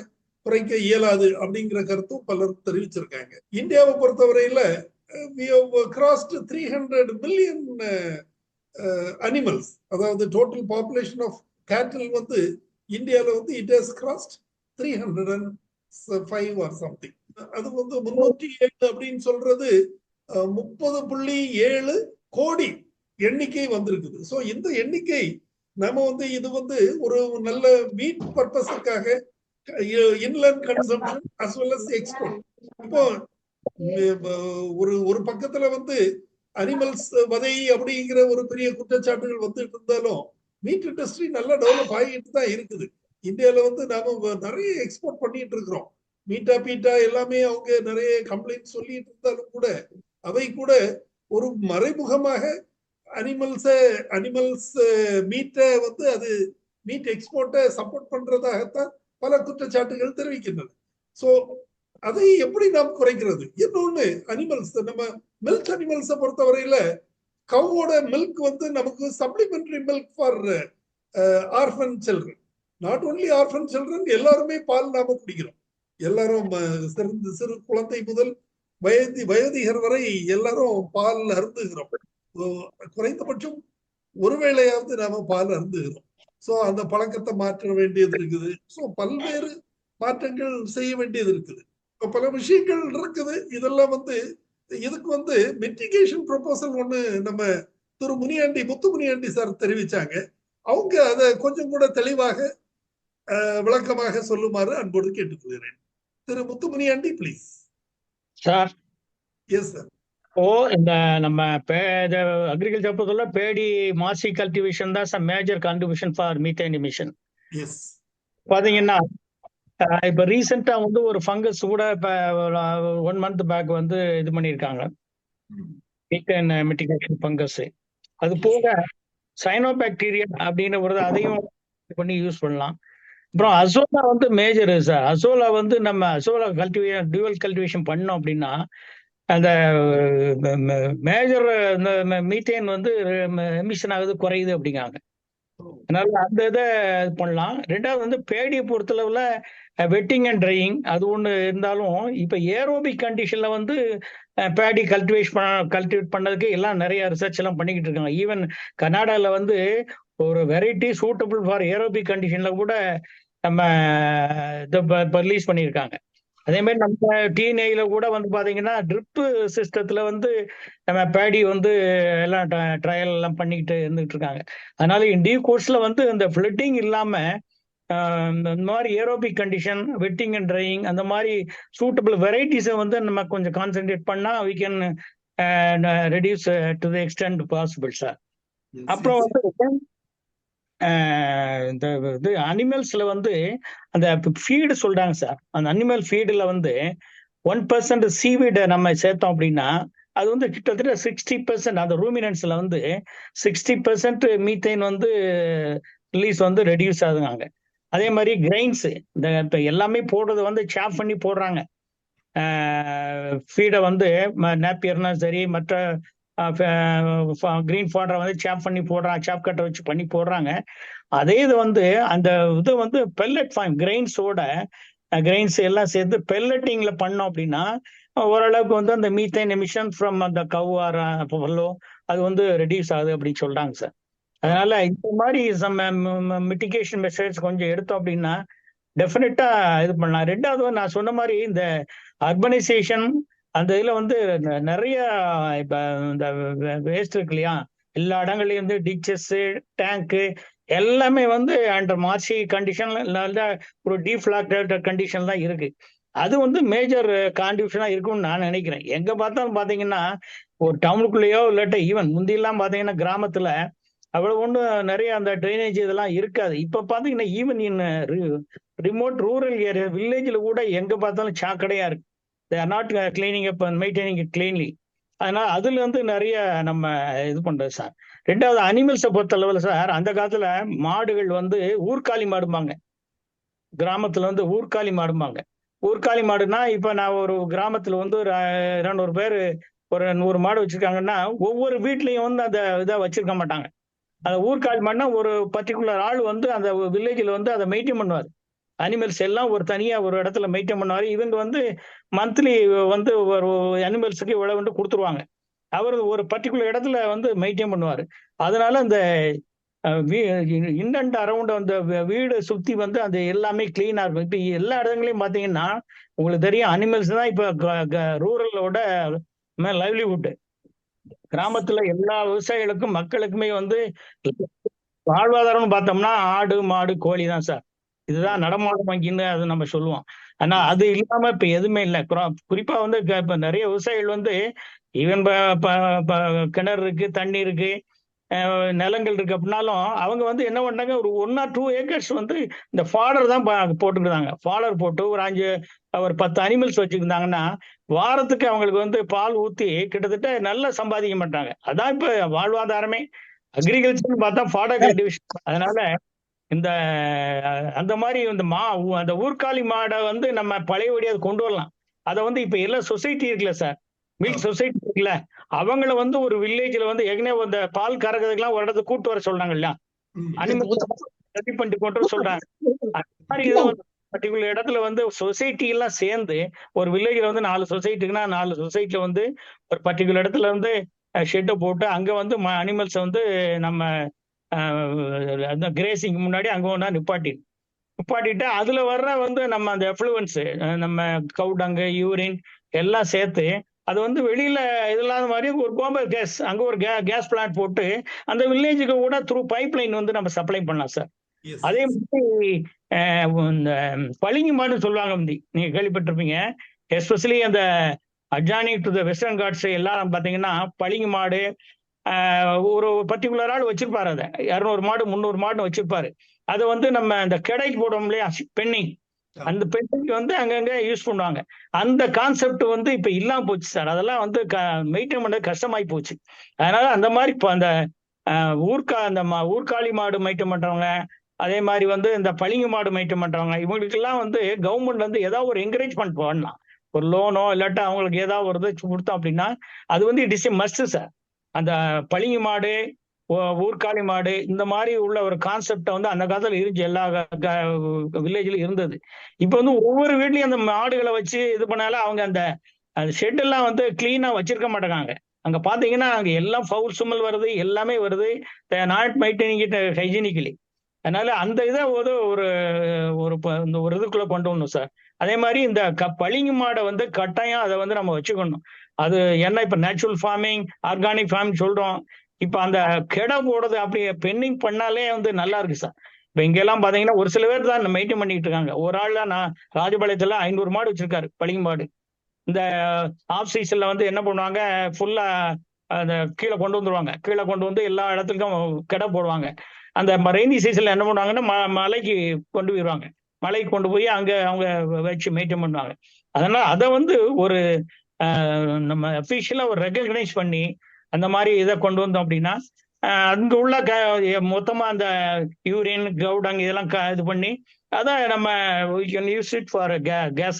குறைக்க இயலாது அப்படிங்கிற கருத்தும் பலர் தெரிவிச்சிருக்காங்க. இந்தியாவை பொறுத்தவரையில we have crossed 300 million animals, அதாவது டோட்டல் பாப்புலேஷன் ஆஃப் கேட்டில் இந்தியால it has crossed 305 or something. அது 307 அப்படின்னு சொல்றது 30.7 கோடி எண்ணிக்கை வந்திருக்குது. ஸோ இந்த எண்ணிக்கை நம்ம இது ஒரு நல்ல மீட் பர்பஸுக்காக inland consumption as well as export. இப்போ ஒரு பக்கத்துல அனிமல்ஸ் வதை அப்படிங்கிற ஒரு பெரிய குற்றச்சாட்டுகள் வந்துட்டு இருந்தாலும் மீட் இண்டஸ்ட்ரி நல்லா டெவலப் ஆகிட்டு தான் இருக்குது. இந்தியால நாம நிறைய எக்ஸ்போர்ட் பண்ணிட்டு இருக்கிறோம். மீட்டா பீட்டா எல்லாமே அவங்க நிறைய கம்ப்ளைண்ட் சொல்லிட்டு இருந்தாலும் கூட அவை கூட ஒரு மறைமுகமாக அனிமல்ஸ் மீட்டை அது மீட் எக்ஸ்போர்ட்டை சப்போர்ட் பண்றதாகத்தான் பல குற்றச்சாட்டுகள் தெரிவிக்கின்றன. ஸோ அதை எப்படி நாம் குறைக்கிறது? இன்னொன்னு, அனிமல்ஸ் நம்ம மில்க் அனிமல்ஸை பொறுத்தவரையில கவோட மில்க் நமக்கு supplementary milk for orphan children. Not only orphan children, எல்லாருமே பால் நாம குடிக்கிறோம். எல்லாரும் சிறு குழந்தை முதல் வயோதிகர் வரை எல்லாரும் பால் அருந்துகிறோம். குறைந்தபட்சம் ஒருவேளையாவது நாம பால் அருந்துகிறோம். ஸோ அந்த பழக்கத்தை மாற்ற வேண்டியது இருக்குது. ஸோ பல்வேறு மாற்றங்கள் செய்ய வேண்டியது இருக்குது. பல விஷயங்கள் இருக்குது. இதெல்லாம் இதுக்கு மிட்டிகேஷன் ப்ரொபோசல் ஒண்ணு நம்ம திரு முத்து முனியாண்டி சார் தெரிவிச்சாங்க. அவங்க அதை கொஞ்சம் கூட தெளிவாக விளக்கமாக சொல்லுமாறு அன்போடு கேட்டுக்கொள்கிறேன். Thiru Muthu Muniyandi please. Sir. Yes sir. இந்த நம்ம அக்ரிகல்ச்சர் பொறுத்தவரை பேடி மாசி கல்டிவேஷன் தான் sir major contribution for methane emission. Yes. பாத்தீங்கன்னா இப்ப ரீசெண்டா ஒரு ஃபங்கஸ் கூட இப்ப 1 month பேக் இது பண்ணிருக்காங்க, மீத்தேன் மிட்டிகேஷன் ஃபங்கஸ். அது போக சைனோபாக்டீரியா அப்படின்னு அதையும் பண்ணி யூஸ் பண்ணலாம். அப்புறம் அசோலா மேஜர் சார். அசோலா நம்ம அசோலா டியூவல் கல்டிவேஷன் பண்ணோம் அப்படின்னா அந்த மேஜர் மீத்தேன் எமிஷன் ஆகுது, குறையுது அப்படிங்காங்க. அதனால அந்த இதை பண்ணலாம். ரெண்டாவது பேடியை பொறுத்தளவுல வெட்டிங் அண்ட் ட்ரையிங் அது ஒண்ணு இருந்தாலும், இப்ப ஏரோபிக் கண்டிஷன்ல பேடி கல்டிவேட் பண்ணதுக்கு எல்லாம் நிறைய ரிசர்ச் எல்லாம் பண்ணிக்கிட்டு இருக்காங்க. ஈவன் கர்நாடகால ஒரு வெரைட்டி சூட்டபிள் ஃபார் ஏரோபிக் கண்டிஷன்ல கூட நம்ம ரிலீஸ் பண்ணியிருக்காங்க. அதே மாதிரி நம்ம டிஎன்ஏல கூட பாத்தீங்கன்னா ட்ரிப் சிஸ்டத்துல நம்ம பேடி எல்லாம் ட்ரையல் எல்லாம் பண்ணிக்கிட்டு இருந்துகிட்டு இருக்காங்க. அதனால டியூ கோர்ஸ்ல இந்த ஃபிளட்டிங் இல்லாம இந்த மாதிரி aerobic condition, wetting and drying அந்த மாதிரி சூட்டபிள் வெரைட்டிஸை நம்ம கொஞ்சம் கான்சென்ட்ரேட் பண்ணா we can reduce to the extent possible sir. அப்புறம் இந்த இது அனிமல்ஸ்ல அந்த ஃபீடு சொல்றாங்க சார். அந்த அனிமல் ஃபீடுல 1% சீவீடை நம்ம சேர்த்தோம் அப்படின்னா அது கிட்டத்தட்ட 60% அந்த ரூமினன்ஸ்ல 60% மீத்தேன் ரிலீஸ் ரெடியூஸ் ஆகுறாங்க. அதே மாதிரி கிரெயின்ஸ் இந்த இப்ப எல்லாமே போடுறது சாப் பண்ணி போடுறாங்க. ஃபீடை நேப்பியர்னா சரி, மற்ற கிரீன் ஃபாடரை சாப் பண்ணி போடுறாங்க, சாப் கட்டை வச்சு பண்ணி போடுறாங்க. அதே இது அந்த இது பெல்லட் ஃபார்ம் கிரெயின்ஸ் எல்லாம் சேர்த்து பெல்லட்டிங்ல பண்ணோம் அப்படின்னா ஓரளவுக்கு அந்த மீத்தேன் எமிஷன் ஃப்ரம் அந்த கவ் ஆர் பல்லோ அது ரெடியூஸ் ஆகுது அப்படின்னு சொல்றாங்க சார். அதனால இந்த மாதிரி மிட்டிகேஷன் மெஷர்ஸ் கொஞ்சம் எடுத்தோம் அப்படின்னா டெஃபினட்டா இது பண்ணலாம். ரெண்டாவது நான் சொன்ன மாதிரி இந்த அர்பனைசேஷன் அந்த இதுல நிறைய இப்ப இந்த வேஸ்ட் இருக்கு இல்லையா, எல்லா இடங்கள்லயும் டிச்சஸ், டேங்கு எல்லாமே அண்டர் மார்சி கண்டிஷன்ல ஒரு டீஃப்ளாக்டட் கண்டிஷன் தான் இருக்கு. அது மேஜர் கான்ட்ரிபியூஷனா இருக்கும்னு நான் நினைக்கிறேன். எங்க பார்த்தாலும் பாத்தீங்கன்னா ஒரு டவுனுக்குள்ளேயோ இல்லாட்ட ஈவன் முந்தியெல்லாம் பாத்தீங்கன்னா கிராமத்துல அவ்வளவு ஒன்றும் நிறைய அந்த ட்ரைனேஜ் இதெல்லாம் இருக்காது. இப்ப பாத்தீங்கன்னா even in remote rural area வில்லேஜில் கூட எங்க பார்த்தாலும் சாக்கடையா இருக்கு. They are not cleaning up and maintaining it cleanly. அதனால அதுல வந்து நிறைய நம்ம இது பண்றது சார். ரெண்டாவது அனிமல்ஸை பொறுத்த அளவுல சார், அந்த காலத்துல மாடுகள் வந்து ஊர்காலி மாடும்பாங்க. கிராமத்துல வந்து ஊர்காலி மாடும்பாங்க. ஊர்காலி மாடுனா இப்ப நான் ஒரு கிராமத்துல வந்து ஒரு 200 பேர் ஒரு 100 மாடு வச்சிருக்காங்கன்னா ஒவ்வொரு வீட்லயும் வந்து அந்த இதை வச்சிருக்க மாட்டாங்க. அந்த ஊர்காலி மாடுனா ஒரு பர்டிகுலர் ஆள் வந்து அந்த வில்லேஜில் வந்து அதை மெயின்டைன் பண்ணுவார். அனிமல்ஸ் எல்லாம் ஒரு தனியா ஒரு இடத்துல மெயின்டைன் பண்ணுவார். இவங்க வந்து மந்த்லி வந்து ஒரு அனிமல்ஸுக்கு இவ்வளவு கொடுத்துருவாங்க. அவர் ஒரு பர்டிகுலர் இடத்துல வந்து மெயின்டைன் பண்ணுவார். அதனால அந்த இன் அண்ட் அரௌண்ட் அந்த வீடு சுத்தி வந்து அந்த எல்லாமே கிளீனா இருக்கும். இப்ப எல்லா இடங்களையும் பாத்தீங்கன்னா உங்களுக்கு தெரியும், அனிமல்ஸ் தான் இப்ப ரூரலோட லைவ்லிஹுட். கிராமத்துல எல்லா விவசாயிகளுக்கும் மக்களுக்குமே வந்து வாழ்வாதாரம்னு பார்த்தோம்னா ஆடு மாடு கோழி தான் சார். இதுதான் நடமாடும் வங்கின்னு அது நம்ம சொல்லுவோம். ஆனா அது இல்லாம இப்ப எதுவுமே இல்லை. குறிப்பா வந்து இப்ப நிறைய விவசாயிகள் வந்து ஈவன் கிணறு இருக்கு, தண்ணி இருக்கு, நிலங்கள் இருக்கு அப்படின்னாலும் அவங்க வந்து என்ன பண்ணாங்க, ஒரு 1 or 2 ஏக்கர்ஸ் வந்து இந்த ஃபாடர் தான் போட்டுருந்தாங்க. ஃபாடர் போட்டு ஒரு 10 அனிமல்ஸ் வச்சுருந்தாங்கன்னா வாரத்துக்கு அவங்களுக்கு வந்து பால் ஊத்தி கிட்டத்தட்ட நல்லா சம்பாதிக்க மாட்டாங்க. அதான் இப்ப வாழ்வாதாரமே. அக்ரிகல்ச்சர்னு பார்த்தா ஃபாடர் கல்டிவேஷன். அதனால இந்த அந்த மாதிரி இந்த அந்த ஊர்காலி மாடை வந்து நம்ம பழையபடியா கொண்டு வரலாம். அதை வந்து இப்ப எல்லா சொசைட்டி இருக்குல்ல சார், மில்க் சொசைட்டி இருக்குல்ல, அவங்கள வந்து ஒரு வில்லேஜ்ல வந்து ஏற்கனவே இந்த பால் கறக்கிறதுக்கெல்லாம் ஒரு இடத்துக்கு கூட்டு வர சொல்றாங்க இல்லையா, அனிமல் ரெடி பண்ணிட்டு கொண்டு வர சொல்றாங்க. அந்த மாதிரி இது வந்து பர்டிகுலர் இடத்துல வந்து சொசைட்டி எல்லாம் சேர்ந்து ஒரு வில்லேஜ்ல வந்து 4 சொசைட்டிக்குன்னா 4 சொசைட்டில வந்து ஒரு பர்டிகுலர் இடத்துல வந்து ஷெட்டை போட்டு அங்க வந்து அனிமல்ஸை வந்து நம்ம அந்த கிரேசிங் முன்னாடி அங்க ஒன்றா நிப்பாட்டிட்டு அதுல வர்ற வந்து நம்ம அந்த எஃப்ளூவன்ஸ் நம்ம கவுடங்கு யூரின் எல்லாம் சேர்த்து அது வந்து வெளியில இல்லாத மாதிரி ஒரு கோபர் கேஸ் அங்க ஒரு கேஸ் பிளான்ட் போட்டு அந்த வில்லேஜுக்கு கூட த்ரூ பைப் லைன் வந்து நம்ம சப்ளை பண்ணலாம் சார். அதே மாதிரி இந்த பளிங்கு மாடுன்னு சொல்லுவாங்க, நீங்க கேள்விப்பட்டிருப்பீங்க. எஸ்பெஷலி அந்த அட்ஜானிங் டு த வெஸ்டர்ன் காட்ஸ் எல்லாம் பாத்தீங்கன்னா பளிங்கு மாடு ஒரு பர்டிகுலர் ஆள் வச்சிருப்பாரு. அதை 200 மாடு 300 மாடு வச்சிருப்பாரு. அதை வந்து நம்ம அந்த கெடைக்கு போடுவோம் இல்லையா, பெண்ணிங், அந்த பெண்ணிங் வந்து அங்கங்க யூஸ் பண்ணுவாங்க. அந்த கான்செப்ட் வந்து இப்ப இல்லாம போச்சு சார். அதெல்லாம் வந்து மெயின்டைன் பண்ண கஷ்டமாயி போச்சு. அதனால அந்த மாதிரி இப்போ அந்த ஊர்காலி மாடு மெயின்டைன் பண்றவங்க, அதே மாதிரி வந்து இந்த பளிங்கு மாடு மெயின்டைன் பண்றவங்க, இவங்களுக்கெல்லாம் வந்து கவர்மெண்ட் வந்து ஏதாவது ஒரு என்கரேஜ்மெண்ட் பண்ணலாம். ஒரு லோனோ இல்லாட்டா அவங்களுக்கு ஏதாவது ஒரு இது கொடுத்தோம் அப்படின்னா அது வந்து it is a must sir. அந்த பளிங்கு மாடு, ஊர்காலி மாடு, இந்த மாதிரி உள்ள ஒரு கான்செப்டை வந்து அந்த காலத்துல இருந்துச்சு, எல்லா வில்லேஜ்லயும் இருந்தது. இப்ப வந்து ஒவ்வொரு வீட்லயும் அந்த மாடுகளை வச்சு இது பண்ணாலும் அவங்க அந்த ஷெட் எல்லாம் வந்து கிளீனா வச்சிருக்க மாட்டேங்காங்க. அங்க பாத்தீங்கன்னா அங்க எல்லாம் ஃபவுல் சுமல் வருது, எல்லாமே வருது. Not maintaining it hygienically. அதனால அந்த இதை ஒரு இதுக்குள்ள கொண்டு வரணும் சார். அதே மாதிரி இந்த பளிங்கு மாடை வந்து கட்டாயம் அதை வந்து நம்ம வச்சுக்கணும். அது என்ன இப்ப நேச்சுரல் ஃபார்மிங், ஆர்கானிக் ஃபார்மிங் சொல்றோம். இப்ப அந்த கெடை போடுறது அப்படி பெண்டிங் பண்ணாலே வந்து நல்லா இருக்கு சார். இப்ப இங்க எல்லாம் பாத்தீங்கன்னா ஒரு சில பேர் தான் மெயின்டைன் பண்ணிட்டு இருக்காங்க. ஒரு ஆள் நான் ராஜபாளையத்துல 500 மாடு வச்சிருக்காரு, பளிங்கு மாடு. இந்த ஆஃப் சீசன்ல வந்து என்ன பண்ணுவாங்க, ஃபுல்லா அந்த கீழே கொண்டு வந்துருவாங்க. கீழே கொண்டு வந்து எல்லா இடத்துக்கும் கெடை போடுவாங்க. அந்த ரெய்னி சீசன்ல என்ன பண்ணுவாங்கன்னா மலைக்கு கொண்டு போயிடுவாங்க. மலைக்கு கொண்டு போய் அங்க அவங்க வச்சு மெயின்டைன் பண்ணுவாங்க. அதனால அதை வந்து ஒரு நம்ம அபிஷியலா ஒரு ரெகக்னைஸ் பண்ணி அந்த மாதிரி இதை கொண்டு வந்தோம் அப்படின்னா அங்க உள்ள மொத்தமா அந்த யூரின் கவுடங் இதெல்லாம் இது பண்ணி அதான் நம்ம use it for gas,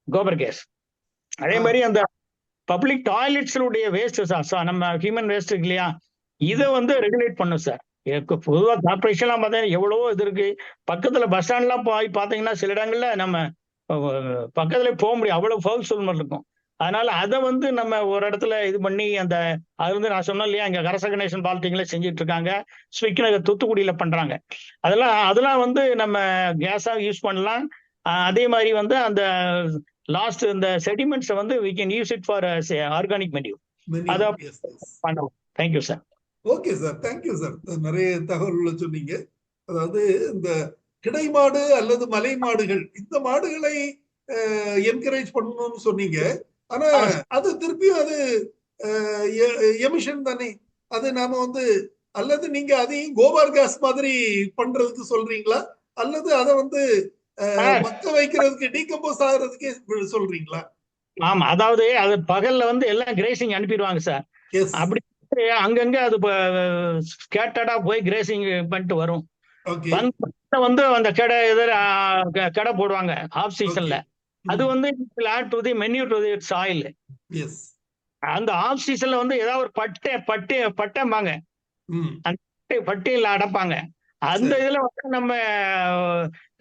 gobar gas. அதே மாதிரி அந்த பப்ளிக் டாய்லெட்ஸுடைய வேஸ்ட் சார், நம்ம ஹியூமன் வேஸ்ட் இருக்கு இல்லையா, இதை வந்து ரெகுலேட் பண்ணும் சார். பொதுவாக கார்பரேஷன்லாம் பார்த்தீங்கன்னா எவ்வளவோ இது இருக்கு. பக்கத்துல பஸ் ஸ்டாண்ட்லாம் போய் பார்த்தீங்கன்னா சில இடங்கள்ல நம்ம பக்கத்துல போக முடியும், அவ்வளவு ஃபவுல் சுமல் இருக்கும். அதனால அதை வந்து நம்ம ஒரு இடத்துல இது பண்ணி அது வந்து நான் சொன்னேன் இல்லையா, இங்க கரச கணேசன் பாலிட்டிங்ல செஞ்சுட்டு இருக்காங்க, ஸ்விக்நகர் தூத்துக்குடியில பண்றாங்க. அதெல்லாம் வந்து நம்ம கேஸா யூஸ் பண்ணலாம். அதே மாதிரி வந்து அந்த லாஸ்ட் இந்த செடிமெண்ட்ஸை வந்து we can use it for organic menu. அதை பண்ணலாம். Thank you sir. Okay sir, thank you sir. நிறைய தகவல்களை சொன்னீங்க. அதாவது இந்த கிடைமாடு அல்லது மலை மாடுகள், இந்த மாடுகளை என்கரேஜ் பண்ணணும்னு சொன்னீங்க. ஆனா அது திருப்பியும் அது எமிஷன் தானே. அது நாம வந்து அல்லது நீங்க அதையும் கோபார் கேஸ் மாதிரி பண்றதுக்கு சொல்றீங்களா, அல்லது அதை வந்து மக்க வைக்கிறதுக்கு டீகம்போஸ் ஆகுறதுக்கே சொல்றீங்களா? ஆமா, அதாவது அது பகல்ல வந்து எல்லாம் கிரேசிங் அனுப்பிடுவாங்க சார். எஸ். அப்படி அங்கங்க அது ஸ்கேட்டர்டா போய் கிரேசிங் பண்ணிட்டு வரும். ஓகே. வந்து அந்த கடை போடுவாங்க ஆஃப் சீசன்ல. அது வந்து add to the manure to the soil. Yes. அந்த ஆஃப் சீசன்ல வந்து ஏதாவது ஒரு பட்டைம்பாங்க, அந்த பட்டியல அடைப்பாங்க. அந்த இதுல வந்து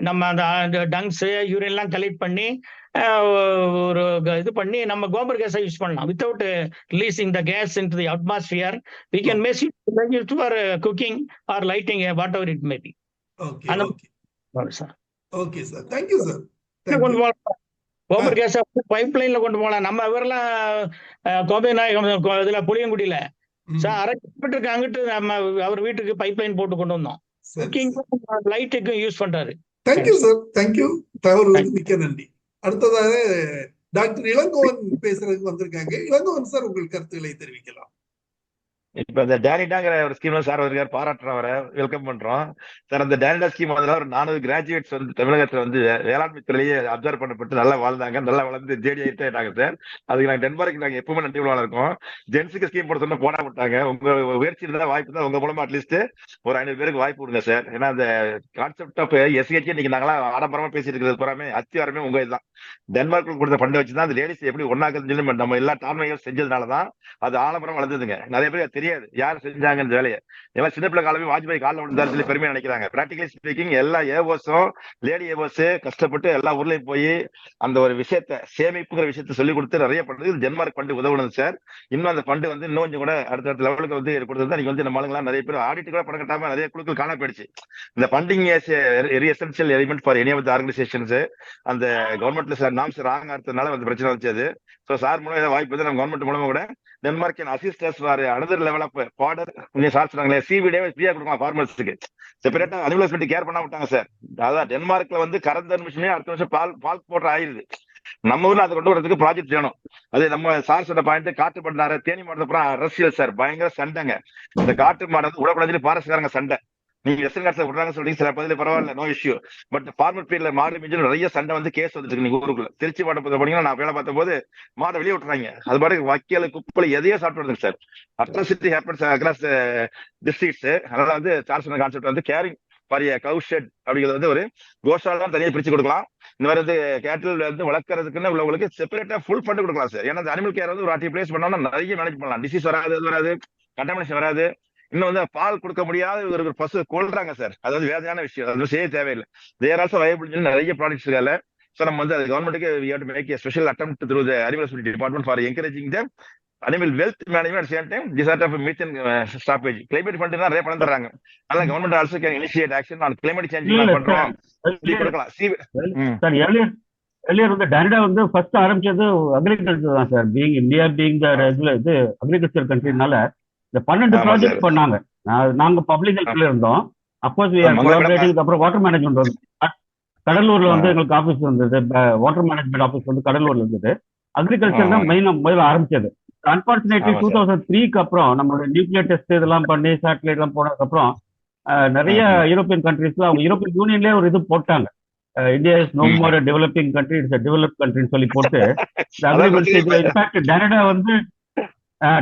நம்ம அந்த டங்ஸ் யூரின் எல்லாம் கலெக்ட் பண்ணி ஒரு இது பண்ணி நம்ம கோபர் கேஸை யூஸ் பண்ணலாம். Without releasing the gas into the atmosphere we can make it for cooking or lighting, whatever it may be. Okay sir. Okay sir, thank you sir. கொண்டு போகலாம் கோபர் கேஸை பைப் லைன்ல கொண்டு போகலாம். நம்ம இவரெல்லாம் கோபை நாயகம் இதுல புளியங்குடியில சார் 1/2 கிலோமீட்டருக்கு அங்கிட்டு நம்ம அவர் வீட்டுக்கு பைப் லைன் போட்டு கொண்டு வந்தோம். குக்கிங் லைட்டுக்கும் யூஸ் பண்றாரு. Thank you sir, thank you. தகவல் மிக்க நன்றி. அடுத்ததாக டாக்டர் இளங்கோவன் பேசுறதுக்கு வந்திருக்காங்க. இளங்கோவன் சார், உங்கள் கருத்துக்களை தெரிவிக்கலாம். இப்ப இந்த டேனிடாங்கிற ஒரு ஸ்கீம்ல சார் இருக்காரு, பாராட்டுறோம், அவரை வெல்கம் பண்றோம் சார். அந்த டேனிடா ஸ்கீம் வந்து ஒரு 400 கிராஜுவேட்ஸ் வந்து தமிழகத்துல வந்து வேளாண்மை துறையிலேயே அப்சர்வ் பண்ணப்பட்டு நல்லா வாழ்ந்தாங்க, நல்லா வளர்ந்து ஜேடி ஆயிட்டாங்க சார். அதுக்கு நாங்க டென்மார்க்கு நாங்க எப்பவுமே நன்றி உள்ள இருக்கோம். ஜென்ஸுக்கு ஸ்கீம் போட சொன்னா போட மாட்டாங்க. உங்க முயற்சி இருந்தா வாய்ப்பு தான், உங்க மூலமா அட்லீஸ்ட் ஒரு 500 பேருக்கு வாய்ப்பு கொடுங்க சார். ஏன்னா அந்த கான்செப்ட் ஆஃப் எஸ்ஹெச் இன்னைக்கு நாங்களா ஆடம்பரமா பேசிட்டு இருக்கிறது பூராமே அத்தியாரமே உங்க இதுதான். டென்மார்க்கு கொடுத்த ஃபண்ட் வச்சுதான் அந்த லேடிஸ் எப்படி ஒன்னாக்குன்னு சொல்லி நம்ம எல்லா டார்மையும் செஞ்சதுனாலதான் அது ஆடம்பரம் வளர்ந்ததுங்க. நிறைய பேருக்கு தெரியாது யார் செஞ்சாங்க இந்த வேலையை. எல்லாம் சின்ன பிள்ளை காலமே வாஜ்பாய் காலில் விழுந்தாரு சொல்லி பெருமையா நினைக்கிறாங்க. பிராக்டிகலி ஸ்பீக்கிங் எல்லா ஏவோஸும் லேடி ஏவோஸ் கஷ்டப்பட்டு எல்லா ஊர்லயும் போய் அந்த ஒரு விஷயத்த சேமிப்புங்கிற விஷயத்த சொல்லி கொடுத்து நிறைய பண்றது டென்மார்க் ஃபண்டு உதவுனது சார். இன்னும் அந்த ஃபண்டு வந்து இன்னும் கொஞ்சம் கூட அடுத்த லெவலுக்கு வந்து கொடுத்தது. நீங்க வந்து நம்ம ஆளுங்களாம் நிறைய பேர் ஆடிட் கூட பணம் கட்டாம நிறைய குழுக்கள் காண போயிடுச்சு. இந்த funding essential element for any of the organisations அந்த கவர்மெண்ட்ல சார் நாம்ஸ் ராங் ஆகிறதுனால வந்து பிரச்சனை வச்சது. ஸோ சார் மூலம் ஏதாவது வாய்ப்பு வந்து நம்ம கவர்மெண்ட் மூலமா கூட Denmark assistance for another level of border கொஞ்சம் சார் சொன்னாங்களே சிவிடே ஃப்ரீயா கொடுக்கலாம் ஃபார்மர்ஸுக்கு. செப்பரேட்டா அனிமல் ஹஸ்பண்டரி கேர் பண்ண விட்டாங்க சார். அதான் டென்மார்க்ல வந்து கரண்ட் மிஷினே அடுத்த வருஷம் பால் போட்டு ஆயிருது. நம்ம ஊர்ல அதை கொண்டு வரதுக்கு ப்ராஜெக்ட் வேணும். அது நம்ம சார் சொன்ன பாயிண்ட் காட்டு பண்ணாரு தேனி மாடல் அப்புறம் அரசியல் சார் பயங்கர சண்டைங்க. இந்த காட்டு மாடு வந்து உடக்கூடாது ஃபாரஸ்ட்காரங்க சண்டை. நீங்க வெஸ்டர்ன் காட்ஸ்ல விடுறாங்க சொல்றீங்க சில பதில பரவாயில்ல, நோ இஷ்யூ. பட் ஃபார்மர் பீரியட்ல மாடு மிஞ்சில் நிறைய சண்டை வந்து கேஸ் வந்துட்டு இருக்கு. நீங்க ஊருக்குள்ள திருச்சி மாவட்டத்தை போனீங்கன்னா நான் வேலை பார்த்த போது மாடை வெளியே விட்டுறாங்க. அது பாட்டு வக்கீல குப்பலை எதையோ சாப்பிட்டு வருதுங்க sir. Atrocity happens across districts. அதனால வந்து சார் சொன்ன கான்செப்ட் வந்து caring for a cow shed அப்படிங்கிறது வந்து ஒரு கோஷாலாம் தனியாக பிரிச்சு கொடுக்கலாம். இந்த மாதிரி வந்து கேட்டில் வந்து வளர்க்கறதுக்குன்னு உள்ளவங்களுக்கு செப்பரேட்டா ஃபுல் ஃபண்ட் கொடுக்கலாம் சார். ஏன்னா அனிமல் கேர் வந்து ஒரு 40 பிளேஸ் பண்ணோம்னா நிறைய மேனேஜ் பண்ணலாம். டிசீஸ் வராது, கண்டாமினேஷன் வராது. இன்னும் வந்து பால் கொடுக்க முடியாத ஒரு பசு கொள்றாங்க சார். அது வந்து வேதனையான விஷயம், அது செய்ய தேவையில்லை. தேர் ஆல்சோ வயபிள் நிறைய ப்ராடக்ட்ஸ் இருக்கால. ஸோ நம்ம வந்து கவர்மெண்ட்டுக்கு make a special attempt through the animal husbandry department for encouraging the animal wealth management same time the sort of methane stoppage. Climate fund தான் நிறைய பணம் தர்றாங்க. அதனால government also can initiate action on climate change பண்றோம் கொடுக்கலாம். Sir earlier வந்து டேனிடா வந்து first ஆரம்பிச்சது அக்ரிகல்ச்சர் தான் சார். இந்தியா பீங் த இது அக்ரிகல்ச்சர் கண்ட்ரினால இந்த 12 ப்ராஜெக்ட் பண்ணாங்க. நாங்க பப்ளிக் ஹெல்த்ல இருந்தோம். அப்போஸ் அப்புறம் வாட்டர் மேனேஜ்மெண்ட் வந்து கடலூர்ல வந்து எங்களுக்கு ஆபீஸ் இருந்தது. வாட்டர் மேனேஜ்மெண்ட் ஆபீஸ் வந்து கடலூர்ல இருந்தது. அக்ரிகல்ச்சர் தான் முதல்ல ஆரம்பிச்சது. அன்பார்ச்சுனேட்லி 2003க்கு அப்புறம் நம்மளோட நியூக்ளியர் டெஸ்ட் இதெல்லாம் பண்ணி சேட்டலைட் எல்லாம் போனதுக்கு அப்புறம் நிறைய யூரோப்பியன் கண்ட்ரீஸ்ல அவங்க யூரோப்பியன் யூனியன்லேயே ஒரு இது போட்டாங்க. India is no more developing country, it's develop கண்ட்ரின்னு சொல்லி போட்டு இன்ஃபேக்ட்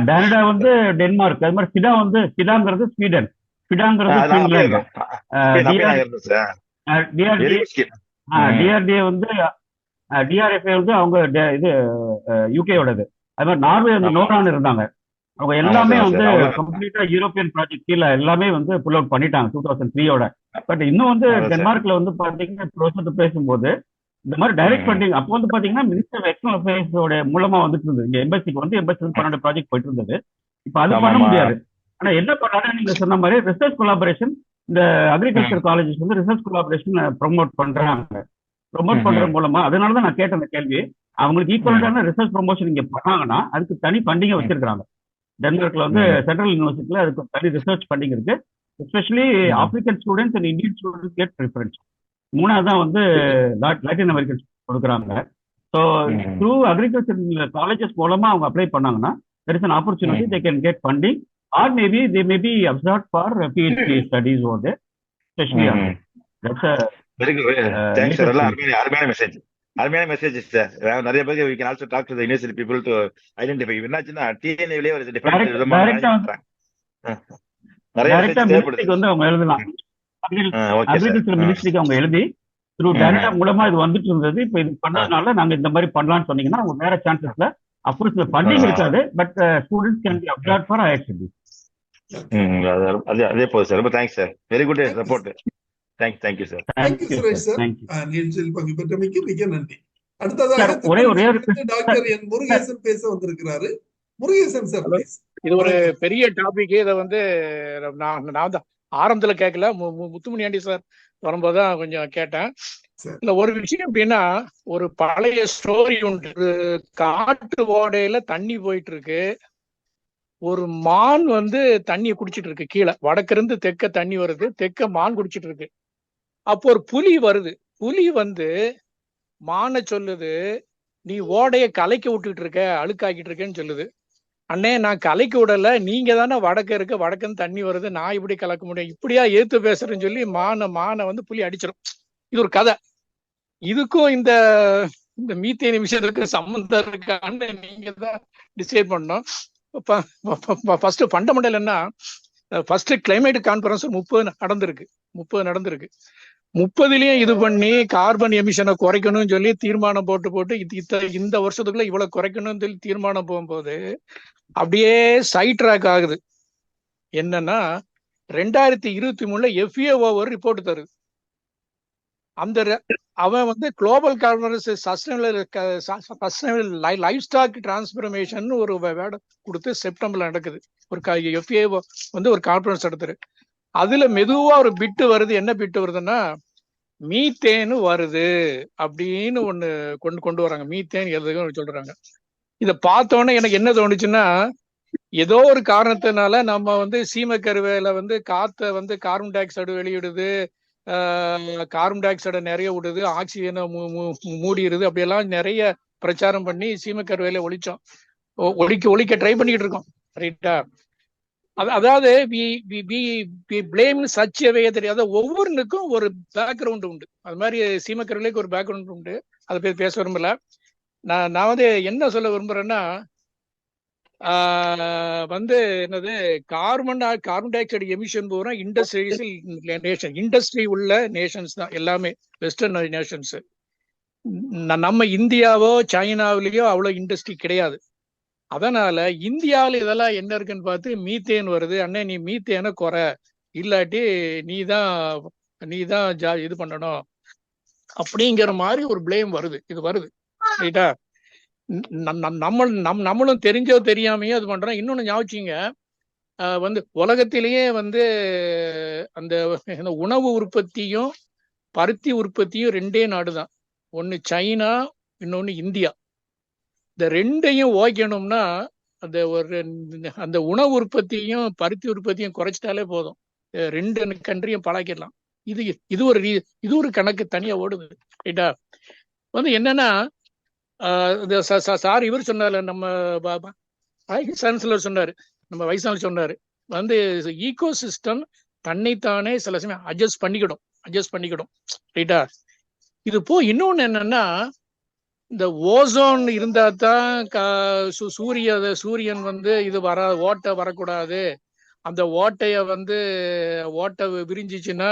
டேனிடா வந்து டென்மார்க், அது மாதிரி சிடாங்கிறது ஸ்வீடன், ஃபிடாங்கிறது ஃபின்லாந்து, டிஆர்டிஏ வந்து டிஆர்எஃப்ஏ வந்து அவங்க இது யூகேயோடது. அது மாதிரி நார்வே வந்து நோரான் இருந்தாங்க. அவங்க எல்லாமே வந்து கம்ப்ளீட்டா யூரோப்பியன் ப்ராஜெக்ட் கீழே எல்லாமே வந்து புல் அவுட் பண்ணிட்டாங்க 2003யோட. பட் இன்னும் வந்து டென்மார்க்ல வந்து பாத்தீங்கன்னா ப்ரோசஸ் பேசும்போது இந்த மாதிரி டைரக்ட் ஃபண்டிங் அப்போ வந்து பாத்தீங்கன்னா மினிஸ்டர் ஆஃப் எக்ஸ்டர்னல் அஃபேர்ஸோட மூலமா வந்துட்டு இருந்தது. இங்க எம்பசிக்கு வந்து 12 ப்ராஜெக்ட் போயிட்டு இருந்தது. இப்ப அது பண்ண முடியாது. ஆனா என்ன பண்ணாலும் நீங்க சொன்ன மாதிரி ரிசர்ச் கொலாபரேஷன், இந்த அக்ரிகல்ச்சர் காலேஜஸ் வந்து ரிசர்ச் கொலாபரேஷன் ப்ரொமோட் பண்றாங்க. ப்ரொமோட் பண்றது மூலமா அதனாலதான் நான் கேட்ட அந்த கேள்வி. அவங்களுக்கு ஈக்குவலான ரிசர்ச் ப்ரொமோஷன் இங்க பண்ணாங்கன்னா அதுக்கு தனி ஃபண்டிங்கை வச்சிருக்காங்க. டென்மார்க்ல வந்து சென்ட்ரல் யூனிவர்சிட்டியில அதுக்கு தனி ரிசர்ச் ஃபண்டிங் இருக்கு. Especially African students and Indian students get preference. மூணாவது தான் வந்து லாட்டின் அமெரிக்கன்ஸ் கொடுக்குறாங்க. ஸோ த்ரூ அக்ரிகல்ச்சர் காலேஜஸ் மூலமா அவங்க அப்ளை பண்ணாங்கன்னா there is an opportunity they can get funding or maybe they may be absorbed for PhD studies over there, especially on that. That's a very good. Thanks sir. latest எல்லாம் thing. அருமையான message, அருமையான message sir. நிறைய பேருக்கு we can also talk to the university people to identify. என்னாச்சுன்னா டிஎன்ஏவிலே ஒரு different விதமான டைரக்டா நிறைய டைரக்டா மெசேஜ் தேவைப்படுது. மினிஸ்ட்ரிக்கு வந்து அவங்க எழுதலாம். Okay sir. அக்ரிகல்ச்சர் மினிஸ்ட்ரிக்கு அவங்க எழுதி த்ரூ டைரக்டா மூலமா இது வந்துட்டு இருந்தது. இப்ப இது பண்ணதுனால நாங்க இந்த மாதிரி பண்ணலாம்னு சொன்னீங்கன்னா அவங்க வேற சான்சஸ்ல அப்கோர்ஸ் இந்த ஃபண்டிங் இருக்காது, but students can be absorb for higher studies. அதே போதும் சார். ரொம்ப thanks sir. Very good support. Thank you sir. Thank you Suresh sir. Thank you. நிகழ்ச்சியில் பங்கு பெற்றமைக்கு மிக நன்றி. அடுத்ததாக ஒரே டாக்டர் என் முருகேசன் பேச வந்திருக்கிறாரு. Murugesan sir please. இது ஒரு பெரிய டாபிக். இதை வந்து நான் தான் ஆரம்பத்துல கேட்கல, முத்துமணி சார் வரும்போதுதான் கொஞ்சம் கேட்டேன். இல்ல ஒரு விஷயம் எப்படின்னா, ஒரு பழைய ஸ்டோரி உண்டு. காட்டு ஓடையில தண்ணி போயிட்டு இருக்கு, ஒரு மான் வந்து தண்ணியை குடிச்சிட்டு இருக்கு. கீழே வடக்கிருந்து தெற்க தண்ணி வருது, தெற்க மான் குடிச்சிட்டு இருக்கு. அப்போ ஒரு புலி வருது. புலி வந்து மானை சொல்லுது, நீ ஓடைய கலைக்க விட்டுட்டு இருக்க, அழுக்காக்கிட்டு இருக்கேன்னு சொல்லுது. அண்ணே நான் கலைக்க விடல, நீங்க தானே வடக்க இருக்க, வடக்குன்னு தண்ணி வருது, நான் இப்படி கலக்க முடியும், இப்படியா ஏத்து பேசுறேன்னு சொல்லி மானை வந்து புலி அடிச்சிடும். இது ஒரு கதை. இதுக்கும் இந்த மீத்தேன் விஷயத்துக்கு சம்பந்தம் இருக்கான்னு நீங்க தான் டிசைட் பண்ணணும். ஃபர்ஸ்ட் ஃபண்டமெண்டல் என்ன, ஃபர்ஸ்ட் கிளைமேட் கான்ஃபரன்ஸ் 30 நடந்திருக்கு. 30லயும் இது பண்ணி கார்பன் எமிஷனை குறைக்கணும்னு சொல்லி தீர்மானம் போட்டு இந்த வருஷத்துக்குள்ள இவ்வளவு குறைக்கணும்னு சொல்லி தீர்மானம் போகும்போது அப்படியே சைட் ட்ராக் ஆகுது. என்னன்னா 2023 FAO ஒரு ரிப்போர்ட் தருது. அவன் வந்து global carbon sustainable livestock transformation ஒரு வேர்டு கொடுத்து செப்டம்பர்ல நடக்குது. ஒரு FAO வந்து ஒரு கான்ஃபரன்ஸ் நடத்துரு. அதுல மெதுவா ஒரு பிட்டு வருது. என்ன பிட்டு வருதுன்னா, மீத்தேன் வருது அப்படின்னு ஒண்ணு கொண்டு வராங்க. மீத்தேன் எதுன்னு சொல்றாங்க. இத பார்த்தோன்னே எனக்கு என்ன தோணுச்சுன்னா, ஏதோ ஒரு காரணத்தினால நம்ம வந்து சீமக்கருவேல வந்து காத்த வந்து கார்பன் டை ஆக்சைடு வெளியிடுது, கார்பன் டை ஆக்சைடை நிறைய விடுது, ஆக்சிஜனை மூடிடுது, அப்படியெல்லாம் நிறைய பிரச்சாரம் பண்ணி சீமக்கருவேல ஒழிக்க ட்ரை பண்ணிட்டு இருக்கோம். ரைட்டா? அதாவது தெரியாத ஒவ்வொருனுக்கும் ஒரு பேக்ரவுண்ட் உண்டு. அது மாதிரி சீமக்கருவேலைக்கு ஒரு பேக்ரவுண்ட் உண்டு. அதை பேச விரும்பல. நான் வந்து என்ன சொல்ல விரும்புறேன்னா, வந்து என்னது கார்பன் டை ஆக்சைடு எமிஷன் போறோம் இண்டஸ்ட்ரி உள்ள நேஷன்ஸ் தான் எல்லாமே, வெஸ்டர்ன் நேஷன்ஸ். நம்ம இந்தியாவோ சைனாவிலேயோ அவ்வளவு இண்டஸ்ட்ரி கிடையாது. அதனால இந்தியாவில் இதெல்லாம் என்ன இருக்குன்னு பார்த்து மீத்தேன் வருது. அண்ணே நீ மீத்தேனை குறை, இல்லாட்டி நீதான் இது பண்ணணும் அப்படிங்கிற மாதிரி ஒரு பிளேம் வருது. இது வருது. ரைட்டா? நம்மளும் தெரிஞ்சோ தெரியாமையோ அது பண்றோம். இன்னொன்னு ஞாபகிங்க, வந்து உலகத்திலேயே வந்து அந்த உணவு உற்பத்தியும் பருத்தி உற்பத்தியும் 2 நாடுதான். ஒண்ணு சைனா, இன்னொன்னு இந்தியா. இந்த 2ஐயும் ஓய்க்கணும்னா அந்த உணவு உற்பத்தியும் பருத்தி உற்பத்தியும் குறைச்சிட்டாலே போதும். 2 கண்ட்ரியும் பழக்கிடலாம். இது ஒரு கணக்கு தனியா ஓடுது. ரைட்டா? வந்து என்னன்னா, சார் இவர் சொன்னாரு, நம்ம சான்சலர் சொன்னாரு, நம்ம வைசால் சொன்னாரு, வந்து ஈகோ சிஸ்டம் தன்னைத்தானே சில சமயம் அட்ஜஸ்ட் பண்ணிக்கிடும். ரைட்டா? இது இன்னொன்னு என்னன்னா, இந்த ஓசோன் இருந்தா தான் சூரியன் வந்து இது ஓட்டை வரக்கூடாது, அந்த ஓட்டை விரிஞ்சிச்சுன்னா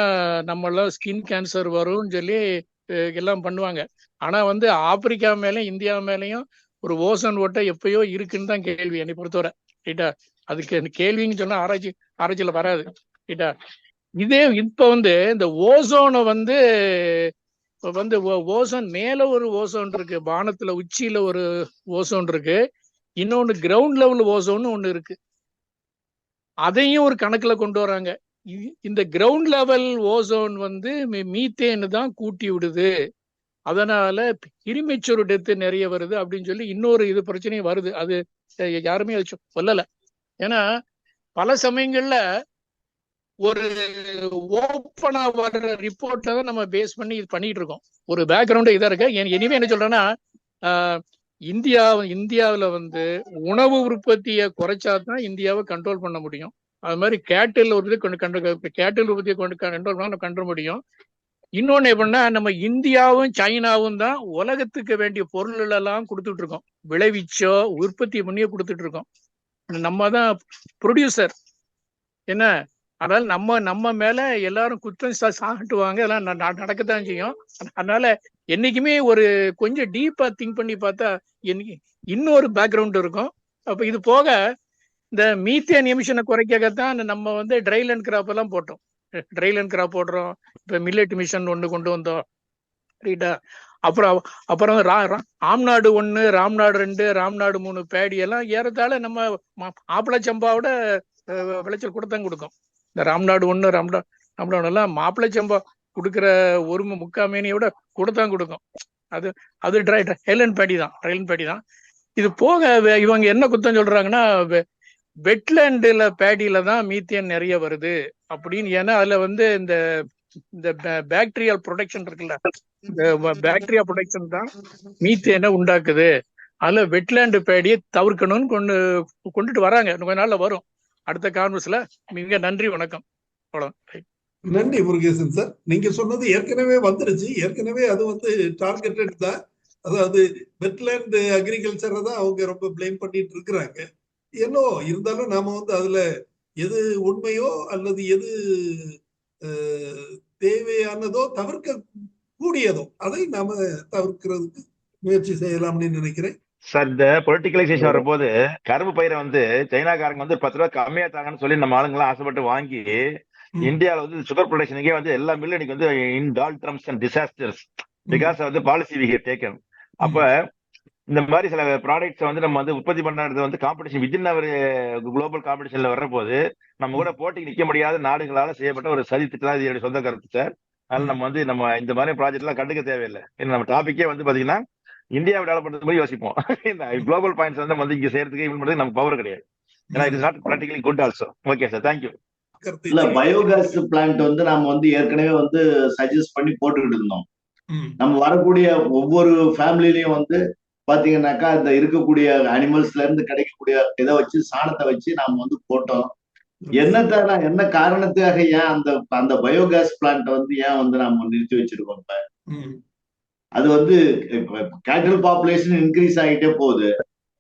நம்மள ஸ்கின் கேன்சர் வரும்னு சொல்லி எல்லாம் பண்ணுவாங்க. ஆனா வந்து ஆப்பிரிக்கா மேலயும் இந்தியா மேலயும் ஒரு ஓசோன் ஓட்டை எப்பயோ இருக்குன்னு தான் கேள்வி என்னை பொறுத்தவரை. ரைட்டா? அதுக்கு கேள்வின்னு சொன்னா ஆராய்ச்சியில வராது. ரைட்டா? இதே இப்ப வந்து இந்த ஓசோனை வந்து ஓசோன் மேல ஒரு ஓசோன் இருக்கு, வானத்துல உச்சியில ஒரு ஓசோன் இருக்கு, இன்னொன்னு கிரவுண்ட் லெவல் ஓசோன் ஒண்ணு இருக்கு. அதையும் ஒரு கணக்குல கொண்டு வராங்க. இந்த கிரவுண்ட் லெவல் ஓசோன் வந்து மீத்தேன் தான் கூட்டி விடுது, அதனால இரிமெச்சூர் டெத்து நிறைய வருது அப்படின்னு சொல்லி இன்னொரு இது பிரச்சனையும் வருது. அது யாருமே அது சொல்லல. ஏன்னா பல சமயங்கள்ல ஒரு ஓப்பனா வர்ற ரிப்போர்ட்ல தான் நம்ம பேஸ் பண்ணி இது பண்ணிட்டு இருக்கோம். ஒரு பேக்ரவுண்ட் இதா இருக்கு. எனிவே என்ன சொல்றேன்னா, இந்தியாவில் வந்து உணவு உற்பத்தியை குறைச்சாதான் இந்தியாவை கண்ட்ரோல் பண்ண முடியும். அது மாதிரி கேட்டில் உற்பத்தியை கேட்டில் உற்பத்தியை கண்ட்ரோல் பண்ண கண்ட முடியும். இன்னொன்னு எப்படின்னா, நம்ம இந்தியாவும் சைனாவும் தான் உலகத்துக்கு வேண்டிய பொருள்கள் எல்லாம் கொடுத்துட்டு இருக்கோம். விளைவிச்சோ உற்பத்தி பண்ணியோ கொடுத்துட்டு இருக்கோம். நம்ம தான் ப்ரொடியூசர் என்ன. அதனால நம்ம மேல எல்லாரும் குற்றம் சாட்டுவாங்க. எல்லாம் நடக்கத்தான் செய்யும். அதனால என்னைக்குமே ஒரு கொஞ்சம் டீப்பா திங்க் பண்ணி பார்த்தா இன்னொரு பேக்ரவுண்ட் இருக்கும். அப்ப இது போக இந்த மீத்தேன் எமிஷனை குறைக்கத்தான் நம்ம வந்து ட்ரைலேண்ட் கிராப் எல்லாம் போட்டோம். ட்ரைலேண்ட் கிராப் போடுறோம். இப்ப மில்லட் மிஷன் ஒண்ணு கொண்டு வந்தோம். ரைட்டா. அப்புறம் ராம்நாடு 1, ராம்நாடு 2, ராம்நாடு 3 பேடி எல்லாம் ஏறத்தாழ நம்ம மாப்பிள்ளை சம்பாவோட விளைச்சல் கொடுத்தான் கொடுக்கும். இந்த ராம்நாடு 1, ராம்நாடு எல்லாம் மாப்பிள்ளை சம்பா கொடுக்குற ஒரு முக்காமேனியோட கொடுத்தான் கொடுக்கும். அது ட்ரைலண்ட் பேடி தான். இது போக இவங்க என்ன குத்தம் சொல்றாங்கன்னா, வெட்லேண்டில் பேடியில தான் மீத்தேன் நிறைய வருது அப்படின்னு. ஏன்னா அதுல வந்து இந்த பாக்டீரியல் ப்ரொடக்ஷன் இருக்குல்ல, இந்த பாக்டீரியா ப்ரொடக்ஷன் தான் மீத்தேனை உண்டாக்குது. அதுல வெட்லேண்டு பேடியை தவிர்க்கணும்னு கொண்டுட்டு வராங்க. கொஞ்ச நாள்ல வரும் அடுத்த கான்வர்ஸ்ல. மிக நன்றி, வணக்கம். அவ்வளவு. நன்றி முருகேசன் சார். நீங்க சொன்னது ஏற்கனவே வந்துருச்சு. ஏற்கனவே அது வந்து டார்கெட்டட் தான். அதாவது வெட்லேண்ட் அக்ரிகல்ச்சரை தான் அவங்க ரொம்ப பிளேம் பண்ணிட்டு இருக்கிறாங்க. ஏன்னோ இருந்தாலும் நாம வந்து அதுல எது உண்மையோ அல்லது எது தேவையானதோ தவிர்க்க கூடியதோ அதை நாம தவிர்க்கிறதுக்கு முயற்சி செய்யலாம்னு நினைக்கிறேன். சார், இந்த பொலிட்டிகலைசேஷன் வரும்போது கரும்பு பயிரை வந்து சைனாக்காரங்க வந்து 10 ரூபாய் கம்மியா தாங்கன்னு சொல்லி நம்ம ஆளுங்கெல்லாம் ஆசைப்பட்டு வாங்கி இந்தியாவில வந்து சுகர் ப்ரொடக்ஷனுக்கே வந்து எல்லா மில்லும் இன்னைக்கு வந்து in all terms and disasters because of the policy we have taken. அப்ப இந்த மாதிரி சில ப்ராடக்ட்ஸ் வந்து நம்ம வந்து உற்பத்தி பண்றது வந்து காம்படிஷன் வித்தின் ஒரு குளோபல் காம்படிஷன்ல வர்ற போது நம்ம கூட போட்டிக்கு நிக்க முடியாத நாடுகளால செய்யப்பட்ட ஒரு சதி திட்டம். இது என்னுடைய சொந்த கருத்து சார். அதனால நம்ம இந்த மாதிரி ப்ராஜெக்ட் எல்லாம் கண்டுக்க தேவையில்லை. நம்ம டாபிக்கே வந்து பாத்தீங்கன்னா இந்தியாவை டெவலப் பண்றது மாதிரி யோசிப்போம். இந்த குளோபல் பாயிண்ட்ஸ் வந்து இங்க செய்யறதுக்கு இவன் பண்றது நமக்கு பவர் கிடையாது. ஏன்னா it is not practically could also. Okay sir, thank you. இல்ல, பயோகேஸ் பிளான்ட் வந்து நாம வந்து ஏற்கனவே வந்து சஜஸ்ட் பண்ணி போட்டுக்கிட்டு இருந்தோம். நம்ம வரக்கூடிய ஒவ்வொரு ஃபேமிலிலையும் வந்து பாத்தீங்கன்னாக்கா இந்த இருக்கக்கூடிய அனிமல்ஸ்ல இருந்து கிடைக்கக்கூடிய இதை வச்சு சாணத்தை வச்சு நாம வந்து போட்டோம். என்ன காரணத்துக்காக ஏன் அந்த பயோகேஸ் பிளான்ட் வந்து ஏன் வந்து நாம நிறுத்தி வச்சிருக்கோம்? இப்ப அது வந்து கேட்டில் பாப்புலேஷன் இன்க்ரீஸ் ஆகிட்டே போகுது.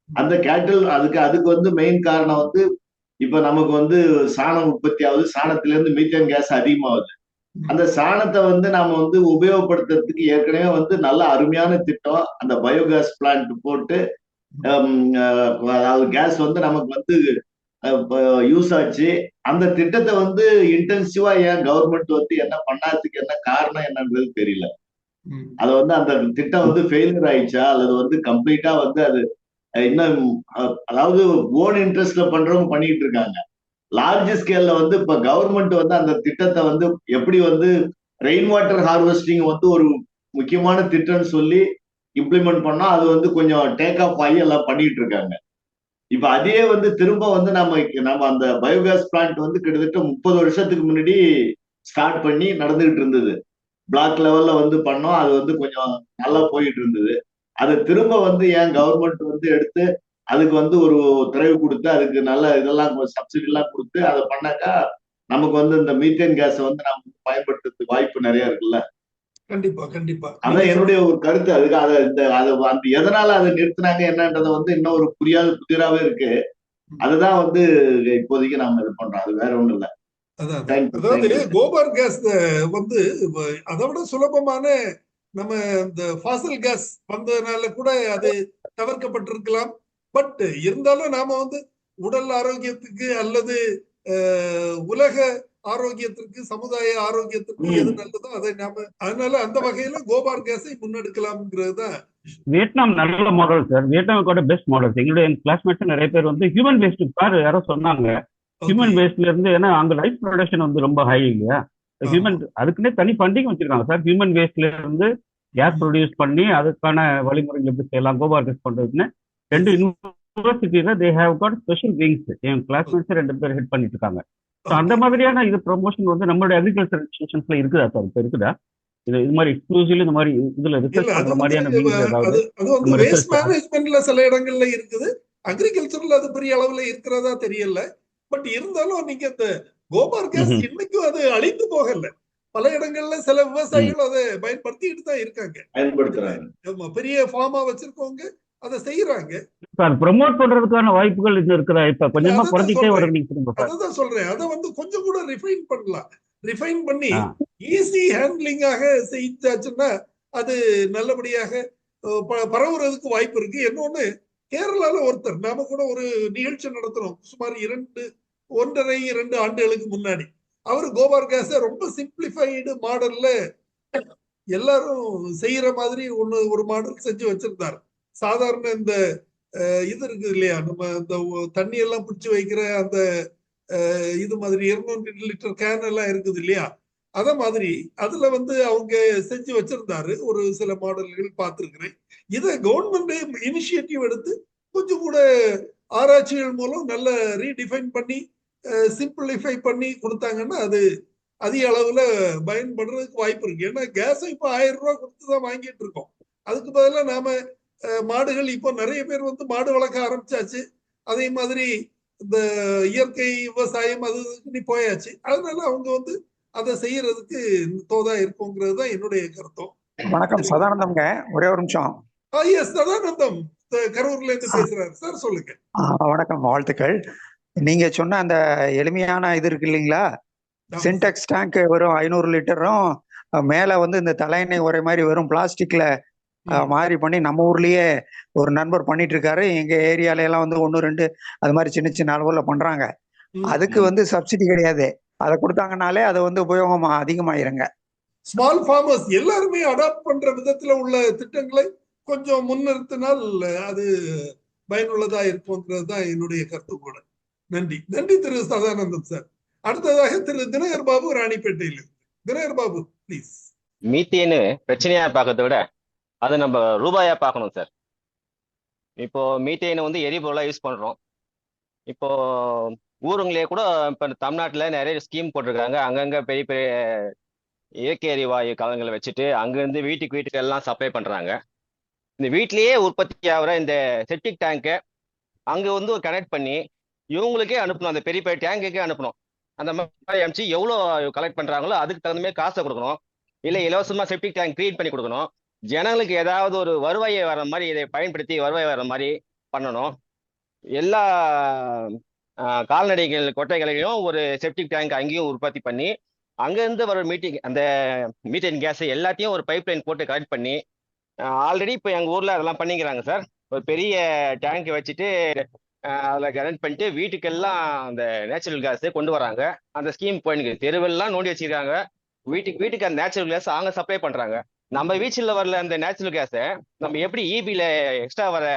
அந்த கேட்டில் அதுக்கு வந்து மெயின் காரணம் வந்து இப்ப நமக்கு வந்து சாணம் உற்பத்தி ஆகுது. சாணத்துல இருந்து மீத்தேன் கேஸ் அதிகமாகுது. அந்த சாணத்தை வந்து நாம வந்து உபயோகப்படுத்துறதுக்கு ஏற்கனவே வந்து நல்ல அருமையான திட்டம். அந்த பயோகேஸ் பிளான்ட் போட்டு அதாவது கேஸ் வந்து நமக்கு வந்து யூஸ் ஆச்சு. அந்த திட்டத்தை வந்து இன்டென்சிவா ஏன் கவர்மெண்ட் வந்து என்ன பண்ணாததுக்கு என்ன காரணம் என்னன்றது தெரியல. அது வந்து அந்த திட்டம் வந்து ஃபெயிலியர் ஆயிடுச்சா அல்லது வந்து கம்ப்ளீட்டா வந்து அது இன்னும் அதாவது ஓன் இன்ட்ரெஸ்ட்ல பண்றவங்க பண்ணிட்டு இருக்காங்க. லார்ஜ் ஸ்கேல்ல வந்து இப்ப கவர்மெண்ட் வந்து அந்த திட்டத்தை வந்து எப்படி வந்து ரெயின் வாட்டர் ஹார்வெஸ்டிங் வந்து ஒரு முக்கியமான திட்டம்னு சொல்லி இம்ப்ளிமெண்ட் பண்ணா அது வந்து கொஞ்சம் டேக் ஆஃப் ஆகி எல்லாம் பண்ணிட்டு இருக்காங்க. இப்ப அதே வந்து திரும்ப வந்து நம்ம அந்த பயோகேஸ் பிளான்ட் வந்து கிட்டத்தட்ட 30 வருஷத்துக்கு முன்னாடி ஸ்டார்ட் பண்ணி நடந்துகிட்டு இருந்தது. பிளாக் லெவல்ல வந்து பண்ணோம். அது வந்து கொஞ்சம் நல்லா போயிட்டு இருந்தது. அதை திரும்ப வந்து ஏன் கவர்மெண்ட் வந்து எடுத்து அதுக்கு வந்து ஒரு திரைவு கொடுத்து அதுக்கு நல்ல இதெல்லாம் சப்சிடி எல்லாம் கொடுத்து அதை பண்ணாக்கா நமக்கு வந்து இந்த மீத்தேன் கேஸை வந்து நமக்கு பயன்படுத்துறதுக்கு வாய்ப்பு நிறைய இருக்குல்ல. கண்டிப்பா கண்டிப்பா. அதான் என்னுடைய ஒரு கருத்து. அதுக்கு அந்த எதனால அதை நிறுத்தினாங்க என்னன்றதை வந்து இன்னும் ஒரு புதிராவே இருக்கு. அதுதான் வந்து இப்போதைக்கு நாம இது பண்றோம். அது வேற ஒண்ணும் இல்லை. அதாவது கோபர் கேஸ் வந்து அதை விட சுலபமான நம்ம இந்த ஃபாசில் கேஸ் வந்ததுனால கூட அது தவிர்க்கப்பட்டிருக்கலாம். பட் இருந்தாலும் நாம வந்து உடல் ஆரோக்கியத்துக்கு அல்லது உலக ஆரோக்கியத்திற்கு சமுதாய ஆரோக்கியத்திற்கு எது நல்லதோ அதை நாம அதனால அந்த வகையில கோபார் கேஸை முன்னெடுக்கலாம்ங்கிறது தான். வியட்நாம் நல்ல மாடல் சார். வியட்நாமோட பெஸ்ட் மாடல். எங்களுடைய கிளாஸ்மேட்ஸ் நிறைய பேர் வந்து ஹியூமன் வேஸ்ட் யாரோ சொன்னாங்க. ஹியூமன் வேஸ்ட்ல இருந்து ஏன்னா அங்க லைஃப் ப்ரொடக்ஷன் வந்து ரொம்ப ஹை இல்லையா. ஹியூமன் அதுக்குன்னே தனி ஃபண்டிங் வச்சிருக்காங்க சார். ஹியூமன் வேஸ்ட்ல இருந்து கேஸ் ப்ரொடியூஸ் பண்ணி அதுக்கான வழிமுறைகள் எப்படி செய்யலாம் கோபார் கேஸ் பண்றதுன்னு 2 யூனிவர்சிட்டியில they have God special wings. N classmates 2 பேர் ஹெட் பண்ணிட்டு இருக்காங்க. அந்த மாதிரியான இது ப்ரொமோஷன் வந்து நம்மளுடைய அக்ரிகல்ச்சர் இன்ஸ்டிடியூஷன்ஸ்ல இருக்குதா சார்? இப்ப இருக்குதா? இது மாதிரி எக்ஸ்க்ளூசிவ்லி இந்த மாதிரி இதுல இல்ல ரிசர்ச் அது பண்ற வந்து மாதிரியான மீன்ஸ் ஏதாவது அது வந்து நம்ம வேஸ்ட் ரிசர்ச் மேனேஜ்மெண்ட்ல சில இடங்கள்ல இருக்குது, அக்ரிகல்ச்சர்ல அது பெரிய அளவுல இருக்கிறதா தெரியல. பட் இருந்தாலும் நீங்க இந்த கோபார் கேஸ் இன்னைக்கும் அது அழிந்து போகல. பல இடங்கள்ல சில விவசாயிகள் அதை பயன்படுத்திட்டு தான் இருக்காங்க. பயன்படுத்துறாங்க. பெரிய ஃபார்மா வச்சிருக்கவங்க அதை செய்யறாங்க. ப்ரமோட் பண்றதுக்கான வாய்ப்புகள் இன்னும் இருக்குதா? இப்ப கொஞ்சமா குறைஞ்சிட்டே வருது நீங்க சொல்லுங்க சார். அதான் சொல்றேன், அதை வந்து கொஞ்சம் கூட ரிஃபைன் பண்ணலாம். ரிஃபைன் பண்ணி ஈஸி ஹேண்ட்லிங்காக செய்தாச்சுன்னா அது நல்லபடியாக பரவுறதுக்கு வாய்ப்பு இருக்கு. இன்னொன்னு, கேரளால ஒருத்தர் நாம கூட ஒரு நிகழ்ச்சி நடத்துறோம் சுமார் 1.5-2 ஆண்டுகளுக்கு முன்னாடி. அவர் கோபார் கேஸ ரொம்ப சிம்பிளிஃபைடு மாடல்ல எல்லாரும் செய்யற மாதிரி ஒரு மாடல் செஞ்சு வச்சிருந்தார். சாதாரண இந்த இது இருக்கு இல்லையா, நம்ம இந்த தண்ணி எல்லாம் பிடிச்சு வைக்கிற அந்த இது மாதிரி 200 லிட்டர் கேன் எல்லாம் இருக்குது இல்லையா, அத மாதிரி அதுல வந்து அவங்க செஞ்சு வச்சிருந்தாரு. ஒரு சில மாடல்கள் பார்த்திருக்கிறேன். இதை கவர்மெண்ட் இனிஷியேட்டிவ் எடுத்து கொஞ்சம் கூட ஆராய்ச்சிகள் மூலம் நல்ல ரீடிஃபைன் பண்ணி சிம்பிளிஃபை பண்ணி கொடுத்தாங்கன்னா அது அதிக அளவுல பயன்படுறதுக்கு வாய்ப்பு இருக்கு. ஏன்னா கேஸை இப்போ 1000 ரூபாய் கொடுத்துதான் வாங்கிட்டு இருக்கோம். அதுக்கு பதிலாக நாம மாடுகள் இப்போ நிறைய பேர் வந்து மாடு வளர்க்க ஆரம்பிச்சாச்சு. அதே மாதிரி இந்த இயற்கை விவசாயம் அது போயாச்சு. அதனால அவங்க வந்து அதை செய்யறதுக்கு தோதா இருக்குங்கிறது தான் என்னுடைய கருத்தம். வணக்கம், சதானந்தம்ங்க. ஒரே ஒரு நிமிஷம். எஸ், சதானந்தம் கரூர்ல இருந்து பேசுறாரு சார், சொல்லுங்க. வணக்கம், வாழ்த்துக்கள். நீங்க சொன்ன அந்த எளிமையான இது இருக்கு இல்லைங்களா, சின்டெக்ஸ் டேங்க் வெறும் 500 லிட்டரும் மேல வந்து இந்த தலையணை உரை மாதிரி வெறும் பிளாஸ்டிக்ல மாறி பண்ணி நம்ம ஊர்லயே ஒரு நண்பர் பண்ணிட்டு இருக்காரு. எங்க ஏரியால எல்லாம் வந்து 1-2 அது மாதிரி சின்ன சின்ன அளவுல பண்றாங்க. அதுக்கு வந்து சப்சிடி கிடையாது. அதை கொடுத்தாங்கனாலே அது வந்து உபயோகம் அதிகமாயிருங்க. ஸ்மால் ஃபார்மர்ஸ் எல்லாருமே அடாப்ட் பண்ற விதத்துல உள்ள திட்டங்களை கொஞ்சம் முன்னிறுத்தினால் அது பயனுள்ளதா இருக்கும்ங்கிறது தான் என்னுடைய கருத்து கூட. நன்றி நன்றி திரு சதானந்தம் சார். அடுத்ததாக திரு தினகர் பாபு, ராணிப்பேட்டையில். தினகர் பாபு பிளீஸ். மீத்தேன்னு பிரச்சனையா பார்க்கறத விட அதை நம்ம ரூபாயா பார்க்கணும் சார். இப்போ மீத்தேனை வந்து எரிபொருளா யூஸ் பண்றோம். இப்போ ஊருங்களே கூட இப்போ தமிழ்நாட்டுல நிறைய ஸ்கீம் போட்டிருக்காங்க. அங்கங்க பெரிய பெரிய இயற்கை எரிவாயு கலங்களை வச்சுட்டு அங்கிருந்து வீட்டுக்கு எல்லாம் சப்ளை பண்றாங்க. இந்த வீட்லயே உற்பத்தி ஆகிற இந்த செப்டிக் டேங்கை அங்க வந்து கனெக்ட் பண்ணி இவங்களுக்கே அனுப்பணும். அந்த பெரிய பெரிய டேங்குக்கே அனுப்பணும். அந்த மாதிரி அமைச்சு எவ்வளோ கலெக்ட் பண்றாங்களோ அதுக்கு தகுந்த மாதிரி காசை கொடுக்கணும். இல்லை இலவசமா செப்டிக் டேங்க் கிரியேட் பண்ணி கொடுக்கணும். ஜனங்களுக்கு ஏதாவது ஒரு வருவாயை வர மாதிரி இதை பயன்படுத்தி வருவாய் வர மாதிரி பண்ணணும். எல்லா கால்நடைகள் கொட்டைகளையும் ஒரு செப்டிக் டேங்க் அங்கேயும் உற்பத்தி பண்ணி அங்கேருந்து வர அந்த மீத்தேன் கேஸை எல்லாத்தையும் ஒரு பைப் லைன் போட்டு கனெக்ட் பண்ணி ஆல்ரெடி இப்போ எங்கள் ஊரில் அதெல்லாம் பண்ணிக்கிறாங்க சார். ஒரு பெரிய டேங்க் வச்சுட்டு அதில் கனெக்ட் பண்ணிட்டு வீட்டுக்கெல்லாம் அந்த நேச்சுரல் கேஸை கொண்டு வராங்க. அந்த ஸ்கீம் போயிருக்கு. தெருவெல்லாம் நோண்டி வச்சிருக்காங்க. வீட்டுக்கு அந்த நேச்சுரல் கேஸ் அவங்க சப்ளை பண்ணுறாங்க. நம்ம வீச்சில் வரல அந்த நேச்சுரல் கேஸை நம்ம எப்படி இபியில் எக்ஸ்ட்ரா வர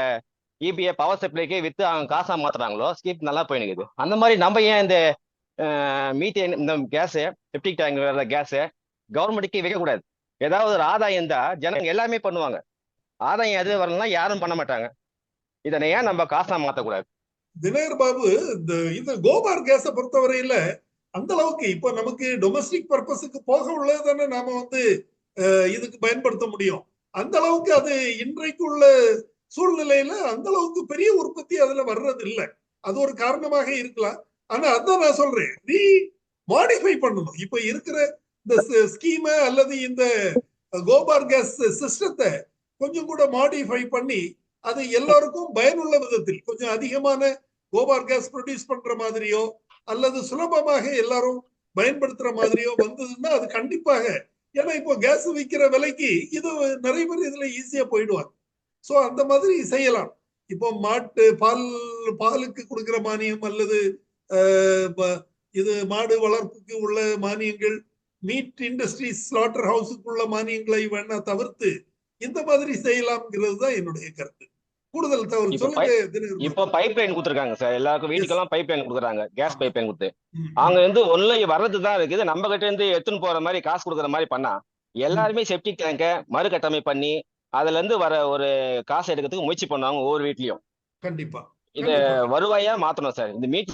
இபியை பவர் சப்ளைக்கே விற்று அவங்க காசாக மாற்றுறாங்களோ ஸ்கீம் நல்லா போயினுக்குது. அந்த மாதிரி நம்ம ஏன் இந்த மீத்தேன் இந்த கேஸை செப்டிக் டேங்க் வர கேஸை கவர்மெண்ட்டுக்கு வைக்கக்கூடாது? ஏதாவது ஒரு ஆதாயம் தான் ஜனங்க எல்லாமே பண்ணுவாங்க. ஆதாயம் எது வரலாம் யாரும் பண்ண மாட்டாங்க. இதனை ஏன் நம்ம காசா மாற்றக்கூடாது? தினகர் பாபு, இந்த கோபார் கேஸை பொறுத்தவரையில அந்த அளவுக்கு இப்போ நமக்கு டொமஸ்டிக் பர்பஸுக்கு போக உள்ளது தானே நாம வந்து இதுக்கு பயன்படுத்த முடியும். அந்த அளவுக்கு அது இன்றைக்கு உள்ள சூழ்நிலையில அந்த அளவுக்கு பெரிய உற்பத்தி அதுல வர்றது இல்லை. அது ஒரு காரணமாக இருக்கலாம். ஆனா அதான் நான் சொல்றேன், மாடிஃபை பண்ணணும். இப்ப இருக்கிற இந்த ஸ்கீமை அல்லது இந்த கோபார் கேஸ் சிஸ்டத்தை கொஞ்சம் கூட மாடிஃபை பண்ணி அது எல்லாருக்கும் பயனுள்ள விதத்தில் கொஞ்சம் அதிகமான கோபார் கேஸ் ப்ரொடியூஸ் பண்ற மாதிரியோ அல்லது சுலபமாக எல்லாரும் பயன்படுத்துற மாதிரியோ வந்ததுன்னா அது கண்டிப்பாக, ஏன்னா இப்போ கேஸ் விற்கிற விலைக்கு இது நிறைய பேர் இதுல ஈஸியா போயிடுவாங்க. ஸோ அந்த மாதிரி செய்யலாம். இப்போ பாலுக்கு கொடுக்குற மானியம் அல்லது இது மாடு வளர்ப்புக்கு உள்ள மானியங்கள், மீட் இண்டஸ்ட்ரீஸ் ஸ்லாட்டர் ஹவுஸுக்கு உள்ள மானியங்களை வேணா தவிர்த்து இந்த மாதிரி செய்யலாம்ங்கிறது தான் என்னுடைய கருத்து. கூடுதல் தகவல் சொல்லுங்க. இப்போ பைப் லைன் கொடுத்துருக்காங்க சார். எல்லாருக்கும் வீட்டுக்கெல்லாம் பைப் லைன் கொடுக்குறாங்க. கேஸ் பைப் லைன் கொடுத்து அவங்க வந்து ஒன்ல வர்றதுதான் இருக்குது. நம்ம கிட்ட இருந்து எடுத்துன்னு போற மாதிரி காசு கொடுக்குற மாதிரி பண்ணா எல்லாருமே செப்டிக் டேங்கை மறுகட்டமை பண்ணி அதுல இருந்து வர ஒரு காசு எடுக்கிறதுக்கு முயற்சி பண்ணுவாங்க ஒவ்வொரு வீட்லயும். கண்டிப்பா இது வருவாயா மாத்தணும் சார். இந்த மீட்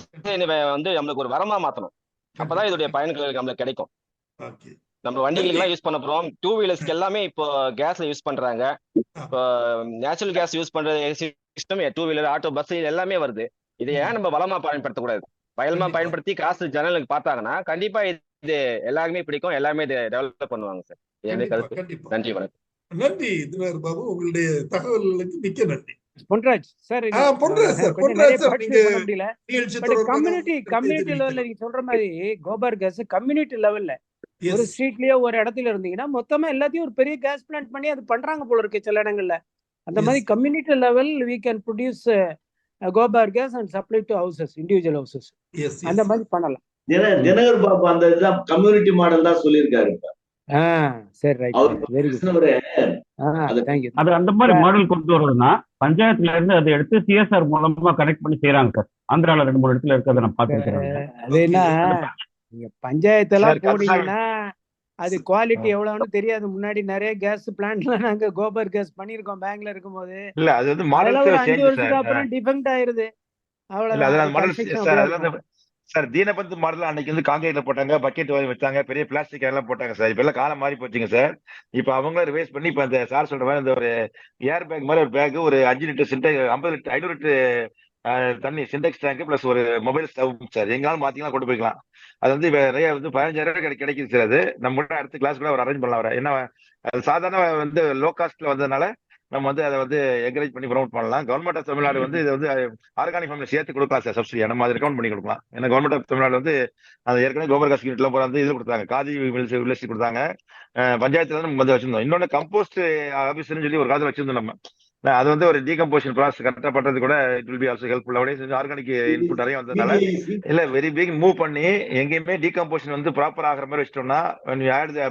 வந்து நம்மளுக்கு ஒரு வரமா மாத்தணும். அப்பதான் இதோடைய பயன்கள் நம்மளுக்கு கிடைக்கும். நம்ம வண்டிகளுக்கு எல்லாம் யூஸ் பண்ண போறோம். 2 வீலர்ஸ்க்கு எல்லாமே இப்போ கேஸ் யூஸ் பண்றாங்க. இப்போ நேச்சுரல் கேஸ் யூஸ் பண்ற சிஸ்டம் 2 வீலர், ஆட்டோ, பஸ் எல்லாமே வருது. இதை ஏன் நம்ம வளமா பயன்படுத்தக்கூடாது? வயலமா பயன்படுத்தி காசு ஜனங்களுக்கு பார்த்தாங்கன்னா கண்டிப்பா இது எல்லாருமே பிடிக்கும், எல்லாருமே இதை டெவலப் பண்ணுவாங்க சார். என்னுடைய கருத்து. நன்றி, வணக்கம். நன்றி தினகர் பாபு, உங்களுடைய தகவல்களுக்கு மிக்க நன்றி. பொன்ராஜ் சார், பொன்ராஜ் சார், முடியல. கம்யூனிட்டி லெவல்ல நீங்க சொல்ற மாதிரி கோபர் கேஸ் கம்யூனிட்டி லெவல்ல ஒரு ஸ்ட்ரீட்லயோ ஒரு இடத்துல இருந்தீங்கன்னா மொத்தமா எல்லாத்தையும் ஒரு பெரிய கேஸ் பிளான்ட் பண்ணி அது பண்றாங்க போல இருக்கு சில இடங்கள்ல. அந்த மாதிரி community level we can produce gobar gas and supply to houses, individual houses. அந்த மாதிரி பண்ணலாம். தினகர் பாபு அந்த இதுதான் கம்யூனிட்டி மாடல் தான் சொல்லியிருக்காரு. சரி, ரைட், வெரி குட். அது அந்த மாதிரி மாடல் கொண்டு வரதுன்னா பஞ்சாயத்துல இருந்து அதை எடுத்து சிஎஸ்ஆர் மூலமா கனெக்ட் பண்ணி செய்யறாங்க சார். ஆந்திரால 2-3 இடத்துல இருக்கிறத நான் பாத்துருக்கேன். அது என்ன, நீங்க பஞ்சாயத்தெல்லாம் போனீங்கன்னா அது குவாலிட்டி எவ்வளவுன்னு தெரியாது. முன்னாடி நிறைய கேஸ் பிளான்ட்ல நாங்க கோபர் கேஸ் பண்ணிருக்கோம் பேங்க்ல இருக்கும்போது. இல்ல அது வந்து மாடல் ஒரு 5 வருஷத்துக்கு அப்புறம் டிஃபெக்ட் ஆயிருது. அவ்வளவுதான் சார். தீனபந்து மாடல் அன்னைக்கு வந்து காங்கிரீட்ல போட்டாங்க, பக்கெட் வச்சாங்க, பெரிய பிளாஸ்டிக் எல்லாம் போட்டாங்க சார். இப்ப எல்லாம் காலம் மாறி போச்சுங்க சார். இப்ப அவங்க ரிவைஸ் பண்ணி இப்ப அந்த சார் சொல்ற மாதிரி இந்த ஒரு ஏர் பேக் மாதிரி ஒரு பேக், ஒரு 5 லிட்டர் சிண்டெக்ஸ், 50 லிட்டர் 500 லிட்டர் தண்ணி சிண்டெக்ஸ் டேங்க் பிளஸ் ஒரு மொபைல் ஸ்டவ் சார். எங்களாலும் மாத்திக்கலாம் கொண்டு போய்க்கலாம். அது வந்து நிறைய வந்து 15,000 கிடைக்குது சார். அது நம்ம அடுத்த கிளாஸ் கூட அவர் அரேஞ்ச் பண்ணலாம். அவர் என்ன அது சாதாரண வந்து லோ காஸ்ட்ல வந்ததுனால நம்ம வந்து அதை வந்து என்கரேஜ் பண்ணி ப்ரொமோட் பண்ணலாம். கவர்மெண்ட் ஆஃப் தமிழ்நாடு வந்து இதை வந்து ஆர்கானிக் ஃபார்ம்ல சேர்த்து கொடுக்கலாம் சார் சப்சிடி. நம்ம அதை ரெக்கமெண்ட் பண்ணி கொடுக்கலாம். ஏன்னா கவர்மெண்ட் ஆஃப் தமிழ்நாடு வந்து அது ஏற்கனவே கோபர் காஸ் யூனிட்ல போற வந்து இது கொடுத்தாங்க, காதி வில்லேஜ் கொடுத்தாங்க. பஞ்சாயத்துல வந்து வந்து வச்சிருந்தோம். இன்னொன்னு கம்போஸ்ட் ஆஃபீஸ்னு சொல்லி ஒரு காலத்துல வச்சிருந்தோம் நம்ம. அது வந்து ஒரு டீகம்போஷன் ப்ராசஸ் கரெக்டா பண்றது கூட it will be also helpful. அப்படியே ஆர்கானிக் இன்புட் நிறைய வந்ததுனால இல்ல வெரி பிக் மூவ் பண்ணி எங்கேயுமே டீகம்போஷன் வந்து ப்ராப்பர் ஆகிற மாதிரி வச்சிட்டோம்னா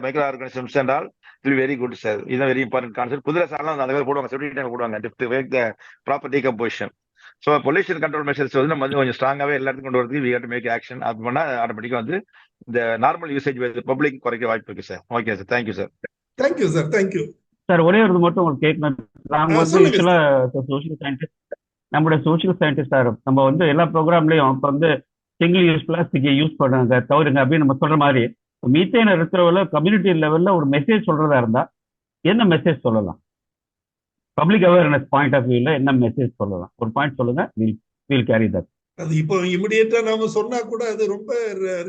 micro organisms and all will very good sir. இதுதான் வெரி இம்பார்ட்டன்ட் கான்செப்ட். புதிய சார்லாம் அந்த மாதிரி போடுவாங்க, செப்டிக் போடுவாங்க to make the proper decomposition. So pollution control measures வந்து நம்ம வந்து கொஞ்சம் ஸ்ட்ராங்காவே எல்லாத்துக்கும் கொண்டு வரதுக்கு we have to make action. அது பண்ணா ஆட்டோமேட்டிக்கா வந்து இந்த நார்மல் யூசேஜ் பப்ளிக் குறைக்க வாய்ப்பு இருக்கு sir. Okay sir, thank you sir. Thank you sir, thank you sir. ஒரே ஒரு மட்டும் உங்களுக்கு கேட்கணும். நாங்க வந்து யூஸ்வலா சோசியல் சயின்டிஸ்ட், நம்மளுடைய சோசியல் சயின்டிஸ்டா நம்ம வந்து எல்லா ப்ரோக்ராம்லயும் இப்போ வந்து சிங்கிள் யூஸ் பிளாஸ்டிக் யூஸ் பண்ணுங்க தவறுங்க அப்படின்னு நம்ம சொல்ற மாதிரி மீத்தேன் இருக்கிறவங்கள கம்யூனிட்டி லெவல்ல ஒரு மெசேஜ் சொல்றதா இருந்தா என்ன மெசேஜ் சொல்லலாம்? பப்ளிக் அவேர்னஸ் பாயிண்ட் ஆஃப் வியூல என்ன மெசேஜ் சொல்லலாம்? ஒரு பாயிண்ட் சொல்லுங்க, வில் கேரி தட். அது இப்போ இமிடியேட்டா நாம சொன்னா கூட அது ரொம்ப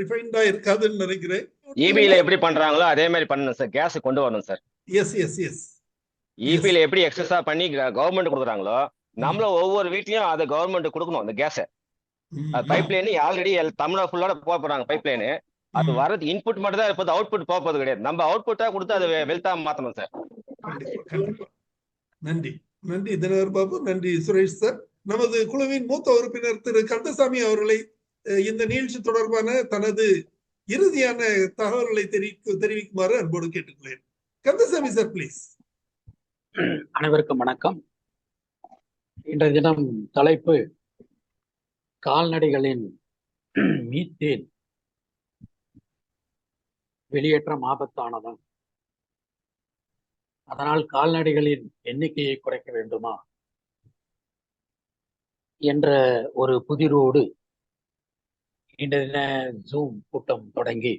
ரிஃபைன்டா இருக்காதுன்னு நினைக்கிறேன். இபில எப்படி பண்றாங்களோ அதே மாதிரி பண்ணணும் சார். கேஸ் கொண்டு வரணும் சார். எஸ் இபில எப்படி எக்ஸஸா பண்ணி கவர்மெண்ட் கொடுக்குறாங்களோ நம்மள ஒவ்வொரு வீட்லயும் அதை கவர்மெண்ட் கொடுக்கணும். அந்த கேஸை பைப் லைன் ஆல்ரெடி தமிழ்நாடு ஃபுல்லோட போறாங்க பைப் லைனு. அது வரது இன்புட் மட்டும் தான் இருப்பது, அவுட்புட் போறது கிடையாது. நம்ம அவுட்புட்டா கொடுத்து அதை வெல்த்தா மாத்தணும் சார். நன்றி நன்றி தினகர் பாபு, நன்றி சுரேஷ் சார். நமது குழுவின் மூத்த உறுப்பினர் திரு கந்தசாமி அவர்களை இந்த நிகழ்ச்சி தொடர்பான தனது இறுதியான தகவல்களை தெரிவிக்குமாறு அன்போடு கேட்டுக்கொள்கிறேன். Kandasamy sir, please. அனைவருக்கும் வணக்கம். இன்றைய தினம் தலைப்பு கால்நடைகளின் மீத்தேன் வெளியேற்றம் ஆபத்தானதா, அதனால் கால்நடைகளின் எண்ணிக்கையை குறைக்க வேண்டுமா என்ற ஒரு புதிரோடு இன்றைய தின ஜூம் கூட்டம் தொடங்கி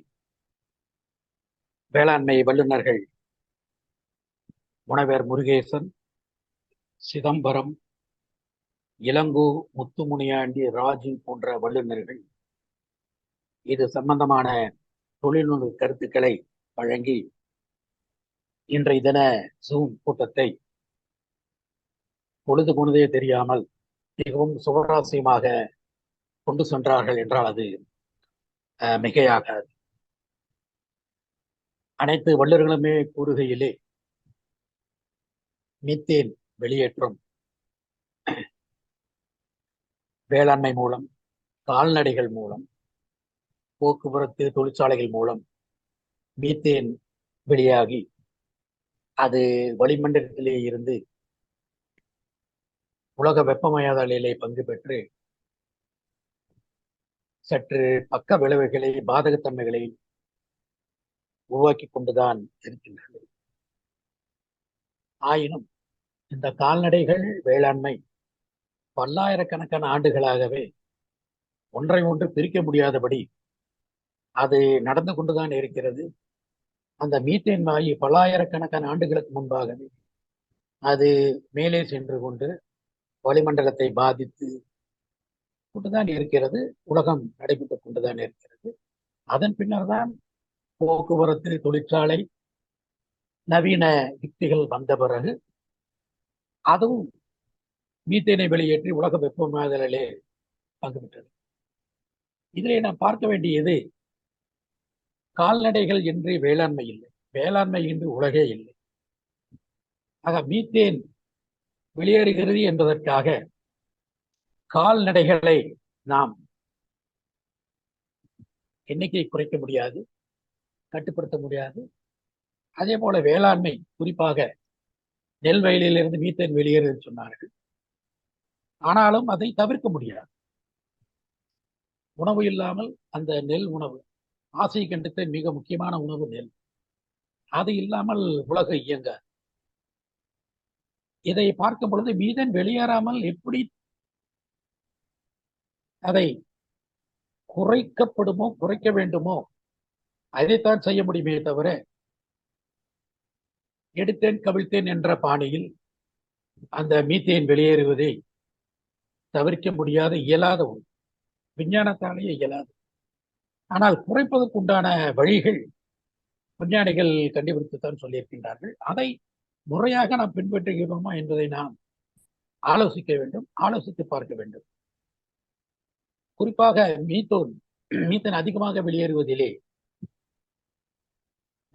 வேளாண்மை வல்லுநர்கள் முனைவர் முருகேசன், சிதம்பரம், இளங்கோ, முத்துமுனியாண்டி, ராஜு போன்ற வல்லுநர்கள் இது சம்பந்தமான தொழில்நுட்ப கருத்துக்களை வழங்கி இன்றைய தின ஜூம் கூட்டத்தை பொழுது போனதே தெரியாமல் மிகவும் சுவாரஸ்யமாக கொண்டு சென்றார்கள் என்றால் அது மிகையாகாது. அனைத்து வல்லுநர்களுமே கூறுகையிலே மீத்தேன் வெளியேற்றம் வேளாண்மை மூலம், கால்நடைகள் மூலம், போக்குவரத்து தொழிற்சாலைகள் மூலம் மீத்தேன் வெளியாகி அது வளிமண்டலத்திலே இருந்து உலக வெப்பமயமாதலிலே பங்கு பெற்று சற்று பக்க விளைவுகளை, பாதகத்தன்மைகளை உருவாக்கி கொண்டுதான் இருக்கின்றது. ஆயினும் இந்த கால்நடைகள் வேளாண்மை பல்லாயிரக்கணக்கான ஆண்டுகளாகவே ஒன்றை ஒன்று பிரிக்க முடியாதபடி அது நடந்து கொண்டுதான் இருக்கிறது. அந்த மீத்தேன் வாயு பல்லாயிரக்கணக்கான ஆண்டுகளுக்கு முன்பாகவே அது மேலே சென்று கொண்டு வளிமண்டலத்தை பாதித்து கொண்டுதான் இருக்கிறது. உலகம் நடைபெற்றுக் கொண்டுதான் இருக்கிறது. அதன் பின்னர் தான் போக்குவரத்து, தொழிற்சாலை, நவீன யுக்திகள் வந்த பிறகு அதுவும் மீத்தேனை வெளியேற்றி உலக வெப்பமாதலிலே பங்குபெற்றது. இதிலே நாம் பார்க்க வேண்டியது, கால்நடைகள் என்று வேளாண்மை இல்லை, வேளாண்மை என்று உலகே இல்லை. ஆக மீத்தேன் வெளியேறுகிறது என்பதற்காக கால்நடைகளை நாம் எண்ணிக்கை குறைக்க முடியாது, கட்டுப்படுத்த முடியாது. அதே போல வேளாண்மை, குறிப்பாக நெல் வயலிலிருந்து மீத்தேன் வெளியேறுன்னு சொன்னார்கள். ஆனாலும் அதை தவிர்க்க முடியாது. உணவு இல்லாமல் அந்த நெல் உணவு, ஆசிய கண்டத்தின் மிக முக்கியமான உணவு நெல், அது இல்லாமல் உலக இயங்க. இதை பார்க்கும் பொழுது மீதன் வெளியேறாமல் எப்படி அதை குறைக்கப்படுமோ, குறைக்க வேண்டுமோ, அதைத்தான் செய்ய முடியுமே தவிர எடுத்தேன் கவிழ்த்தேன் என்ற பாணியில் அந்த மீத்தேன் வெளியேறுவதை தவிர்க்க முடியாத, இயலாத ஒன்று, விஞ்ஞானத்தாலேயே இயலாது. ஆனால் குறைப்பதற்குண்டான வழிகள் விஞ்ஞானிகள் கண்டுபிடித்துத்தான் சொல்லியிருக்கின்றார்கள். அதை முறையாக நாம் பின்பற்றுகிறோமா என்பதை நாம் ஆலோசிக்க வேண்டும், ஆலோசித்து பார்க்க வேண்டும். குறிப்பாக மீத்தேன் அதிகமாக வெளியேறுவதிலே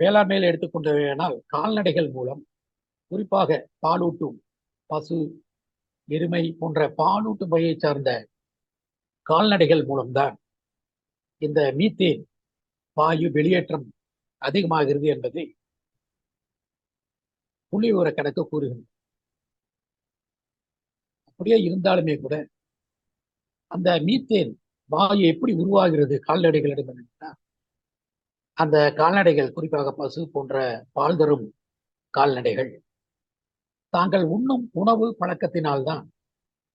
வேளாண்மையில் எடுத்துக்கொண்டனால் கால்நடைகள் மூலம், குறிப்பாக பாலூட்டும் பசு, எருமை போன்ற பாலூட்டும் வகையை சார்ந்த கால்நடைகள் மூலம்தான் இந்த மீத்தேன் வாயு வெளியேற்றம் அதிகமாகிறது என்பதை புள்ளி விவர கணக்கு கூறுகிறது. அப்படியே இருந்தாலுமே கூட அந்த மீத்தேன் வாயு எப்படி உருவாகிறது கால்நடைகளிடம் என்றால், அந்த கால்நடைகள், குறிப்பாக பசு போன்ற பால் தரும் கால்நடைகள் தாங்கள் உண்ணும் உணவு பழக்கத்தினால்தான்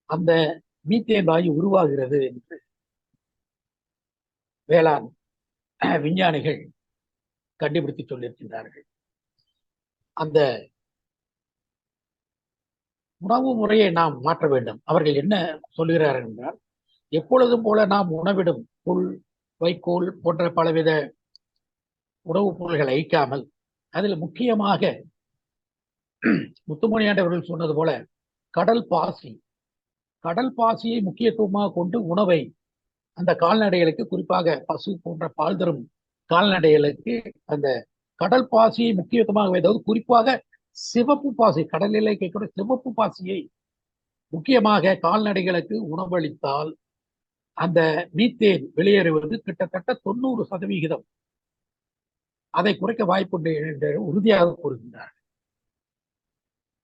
அந்த மீத்தேன் வாயு உருவாகிறது என்று வேளாண் விஞ்ஞானிகள் கண்டுபிடித்து சொல்லியிருக்கின்றார்கள். அந்த உணவு முறையை நாம் மாற்ற வேண்டும். அவர்கள் என்ன சொல்கிறார்கள் என்றால், எப்பொழுதும் போல நாம் உணவிடும் புல், வைக்கோல் போன்ற பலவித உணவுப் பொருள்களை அழிக்காமல், அதில் முக்கியமாக முத்துமணியாண்டவர்கள் சொன்னது போல கடல் பாசியை முக்கியத்துவமாக கொண்டு உணவை அந்த கால்நடைகளுக்கு, குறிப்பாக பசு போன்ற பால் தரும் கால்நடைகளுக்கு அந்த கடல் பாசியை முக்கியத்துவமாக, அதாவது குறிப்பாக சிவப்பு பாசி, கடலிலே கேட்கிற சிவப்பு பாசியை முக்கியமாக கால்நடைகளுக்கு உணவளித்தால் அந்த மீத்தேன் வெளியேறுவது கிட்டத்தட்ட 90% அதை குறைக்க வாய்ப்புண்டு என்று உறுதியாக கூறுகின்றார்கள்.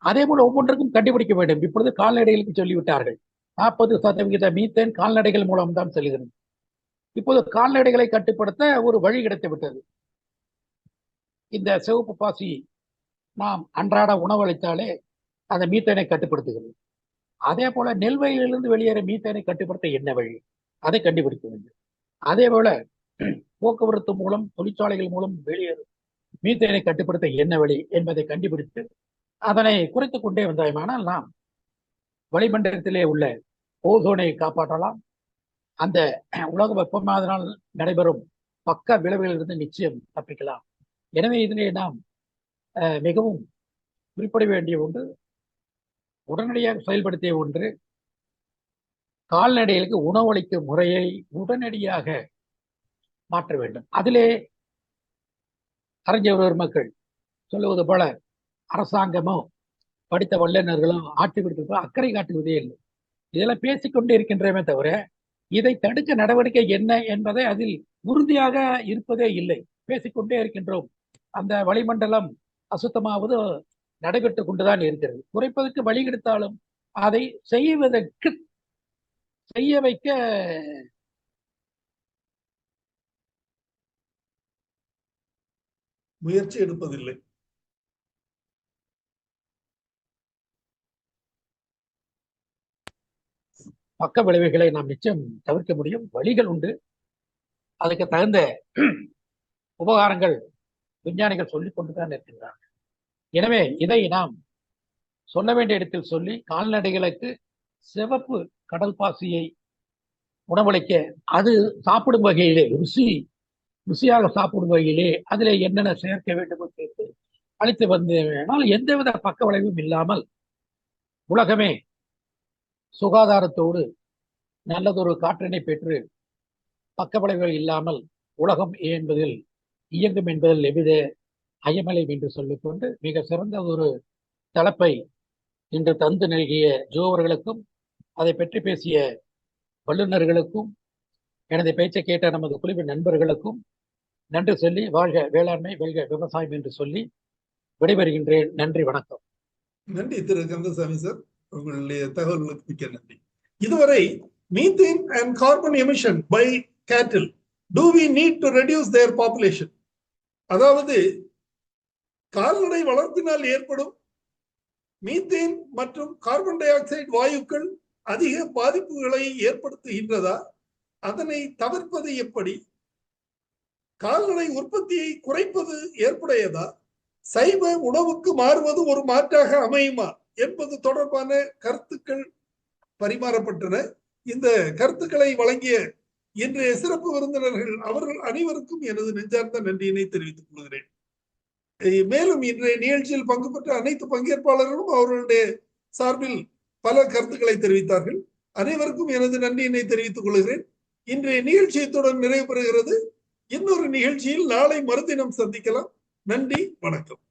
அதே போல ஒவ்வொன்றுக்கும் கண்டுபிடிக்க வேண்டும். இப்பொழுது கால்நடைகளுக்கு சொல்லிவிட்டார்கள் 40% மீத்தேன் கால்நடைகள் மூலம்தான் செல்கிறது. இப்போது கால்நடைகளை கட்டுப்படுத்த ஒரு வழி கிடைத்து விட்டது. இந்த சிவப்பு பாசி நாம் அன்றாட உணவளித்தாலே அந்த மீத்தேனை கட்டுப்படுத்துகிறது. அதே போல நெல் வயலிலிருந்து வெளியேற மீத்தேனை கட்டுப்படுத்த என்ன வழி, அதை கண்டுபிடிக்க வேண்டும். அதே போல போக்குவரத்து மூலம், தொழிற்சாலைகள் மூலம் வெளியேறும் மீத்தேனை கட்டுப்படுத்த என்ன வழி என்பதை கண்டுபிடித்து அதனை குறைத்துக் கொண்டே வந்தால் நாம் வளிமண்டலத்திலே உள்ள ஓசோனை காப்பாற்றலாம். அந்த உலக வெப்பமாதனால் நடைபெறும் பக்க விளைவுகளிலிருந்து நிச்சயம் தப்பிக்கலாம். எனவே இதனை நாம் மிகவும் குறிப்பிட வேண்டிய ஒன்று, உடனடியாக செயல்படுத்திய ஒன்று, கால்நடைகளுக்கு உணவளிக்கும் முறையை உடனடியாக மாற்ற வேண்டும். அதிலே அறிஞர் மக்கள் சொல்லுவது போல அரசாங்கமோ படித்த வல்லுநர்களோ ஆட்சி பிடித்தோ அக்கறை காட்டுவதே இல்லை. இதெல்லாம் பேசிக்கொண்டே இருக்கின்றமே தவிர இதை தடுக்க நடவடிக்கை என்ன என்பதை அதில் உறுதியாக இருப்பதே இல்லை. பேசிக்கொண்டே இருக்கின்றோம். அந்த வளிமண்டலம் அசுத்தமாவது நடைபெற்றுக் கொண்டுதான் இருக்கிறது. குறைப்பதற்கு வழி கிடைத்தாலும் அதை செய்ய வைக்க முயற்சி எடுப்பதில்லை. பக்க விளைவுகளை நாம் நிச்சயம் தவிர்க்க முடியும். வழிகள் உண்டு, அதுக்கு தகுந்த உபகாரங்கள் விஞ்ஞானிகள் சொல்லிக் கொண்டுதான் இருக்கின்றார்கள். எனவே இதை நாம் சொல்ல வேண்டிய இடத்தில் சொல்லி கால்நடைகளுக்கு சிவப்பு கடல் பாசியை உணவளிக்க, அது சாப்பிடும் வகையிலே ருசியாக சாப்பிடும் வகையிலே அதிலே என்னென்ன சேர்க்க வேண்டும் கேட்டு அளித்து வந்தேனால் எந்தவித பக்க விளைவும் இல்லாமல் உலகமே சுகாதாரத்தோடு நல்லதொரு காற்றினை பெற்று பக்க விளைவுகள் இல்லாமல் உலகம் இயங்கும் என்பதில் எவ்வித ஐயமில்லை என்று சொல்லிக்கொண்டு மிக சிறந்த ஒரு தலைப்பை இன்று தந்து நல்கிய ஜோ அவர்களுக்கும் அதை பற்றி பேசிய வல்லுநர்களுக்கும் எனது பேச்சை கேட்ட நமது குழுவின் நண்பர்களுக்கும் நன்றி சொல்லி வாழ்க வேளாண்மை, வெல்க விவசாயம் என்று சொல்லி விடைபெறுகின்றேன். நன்றி, வணக்கம். நன்றி திரு கந்தசாமி சார், உங்களுடைய தகவல்களுக்கு மிக்க நன்றி. இதுவரை methane and carbon emission by cattle, do we need to reduce their population? அதாவது கால்நடை வளர்ப்பினால் ஏற்படும் மீத்தேன் மற்றும் கார்பன் டை ஆக்சைடு வாயுக்கள் அதிக பாதிப்புகளை ஏற்படுத்துகின்றதா, அதனை தவிர்ப்பது எப்படி, கால்நடை உற்பத்தியை குறைப்பது ஏற்புடையதா, சைவ உணவுக்கு மாறுவது ஒரு மாற்றாக அமையுமா என்பது தொடர்பான கருத்துக்கள் பரிமாறப்பட்டன. இந்த கருத்துக்களை வழங்கிய இன்றைய சிறப்பு விருந்தினர்கள் அவர்கள் அனைவருக்கும் எனது நெஞ்சார்ந்த நன்றியினை தெரிவித்துக் கொள்கிறேன். மேலும் இன்றைய நிகழ்ச்சியில் பங்கு பெற்ற அனைத்து பங்கேற்பாளர்களும் அவர்களுடைய சார்பில் பல கருத்துக்களை தெரிவித்தார்கள். அனைவருக்கும் எனது நன்றியினை தெரிவித்துக் கொள்கிறேன். இன்றைய நிகழ்ச்சியத்துடன் நிறைவு பெறுகிறது. இன்னொரு நிகழ்ச்சியில் நாளை மறுதினம் சந்திக்கலாம். நன்றி, வணக்கம்.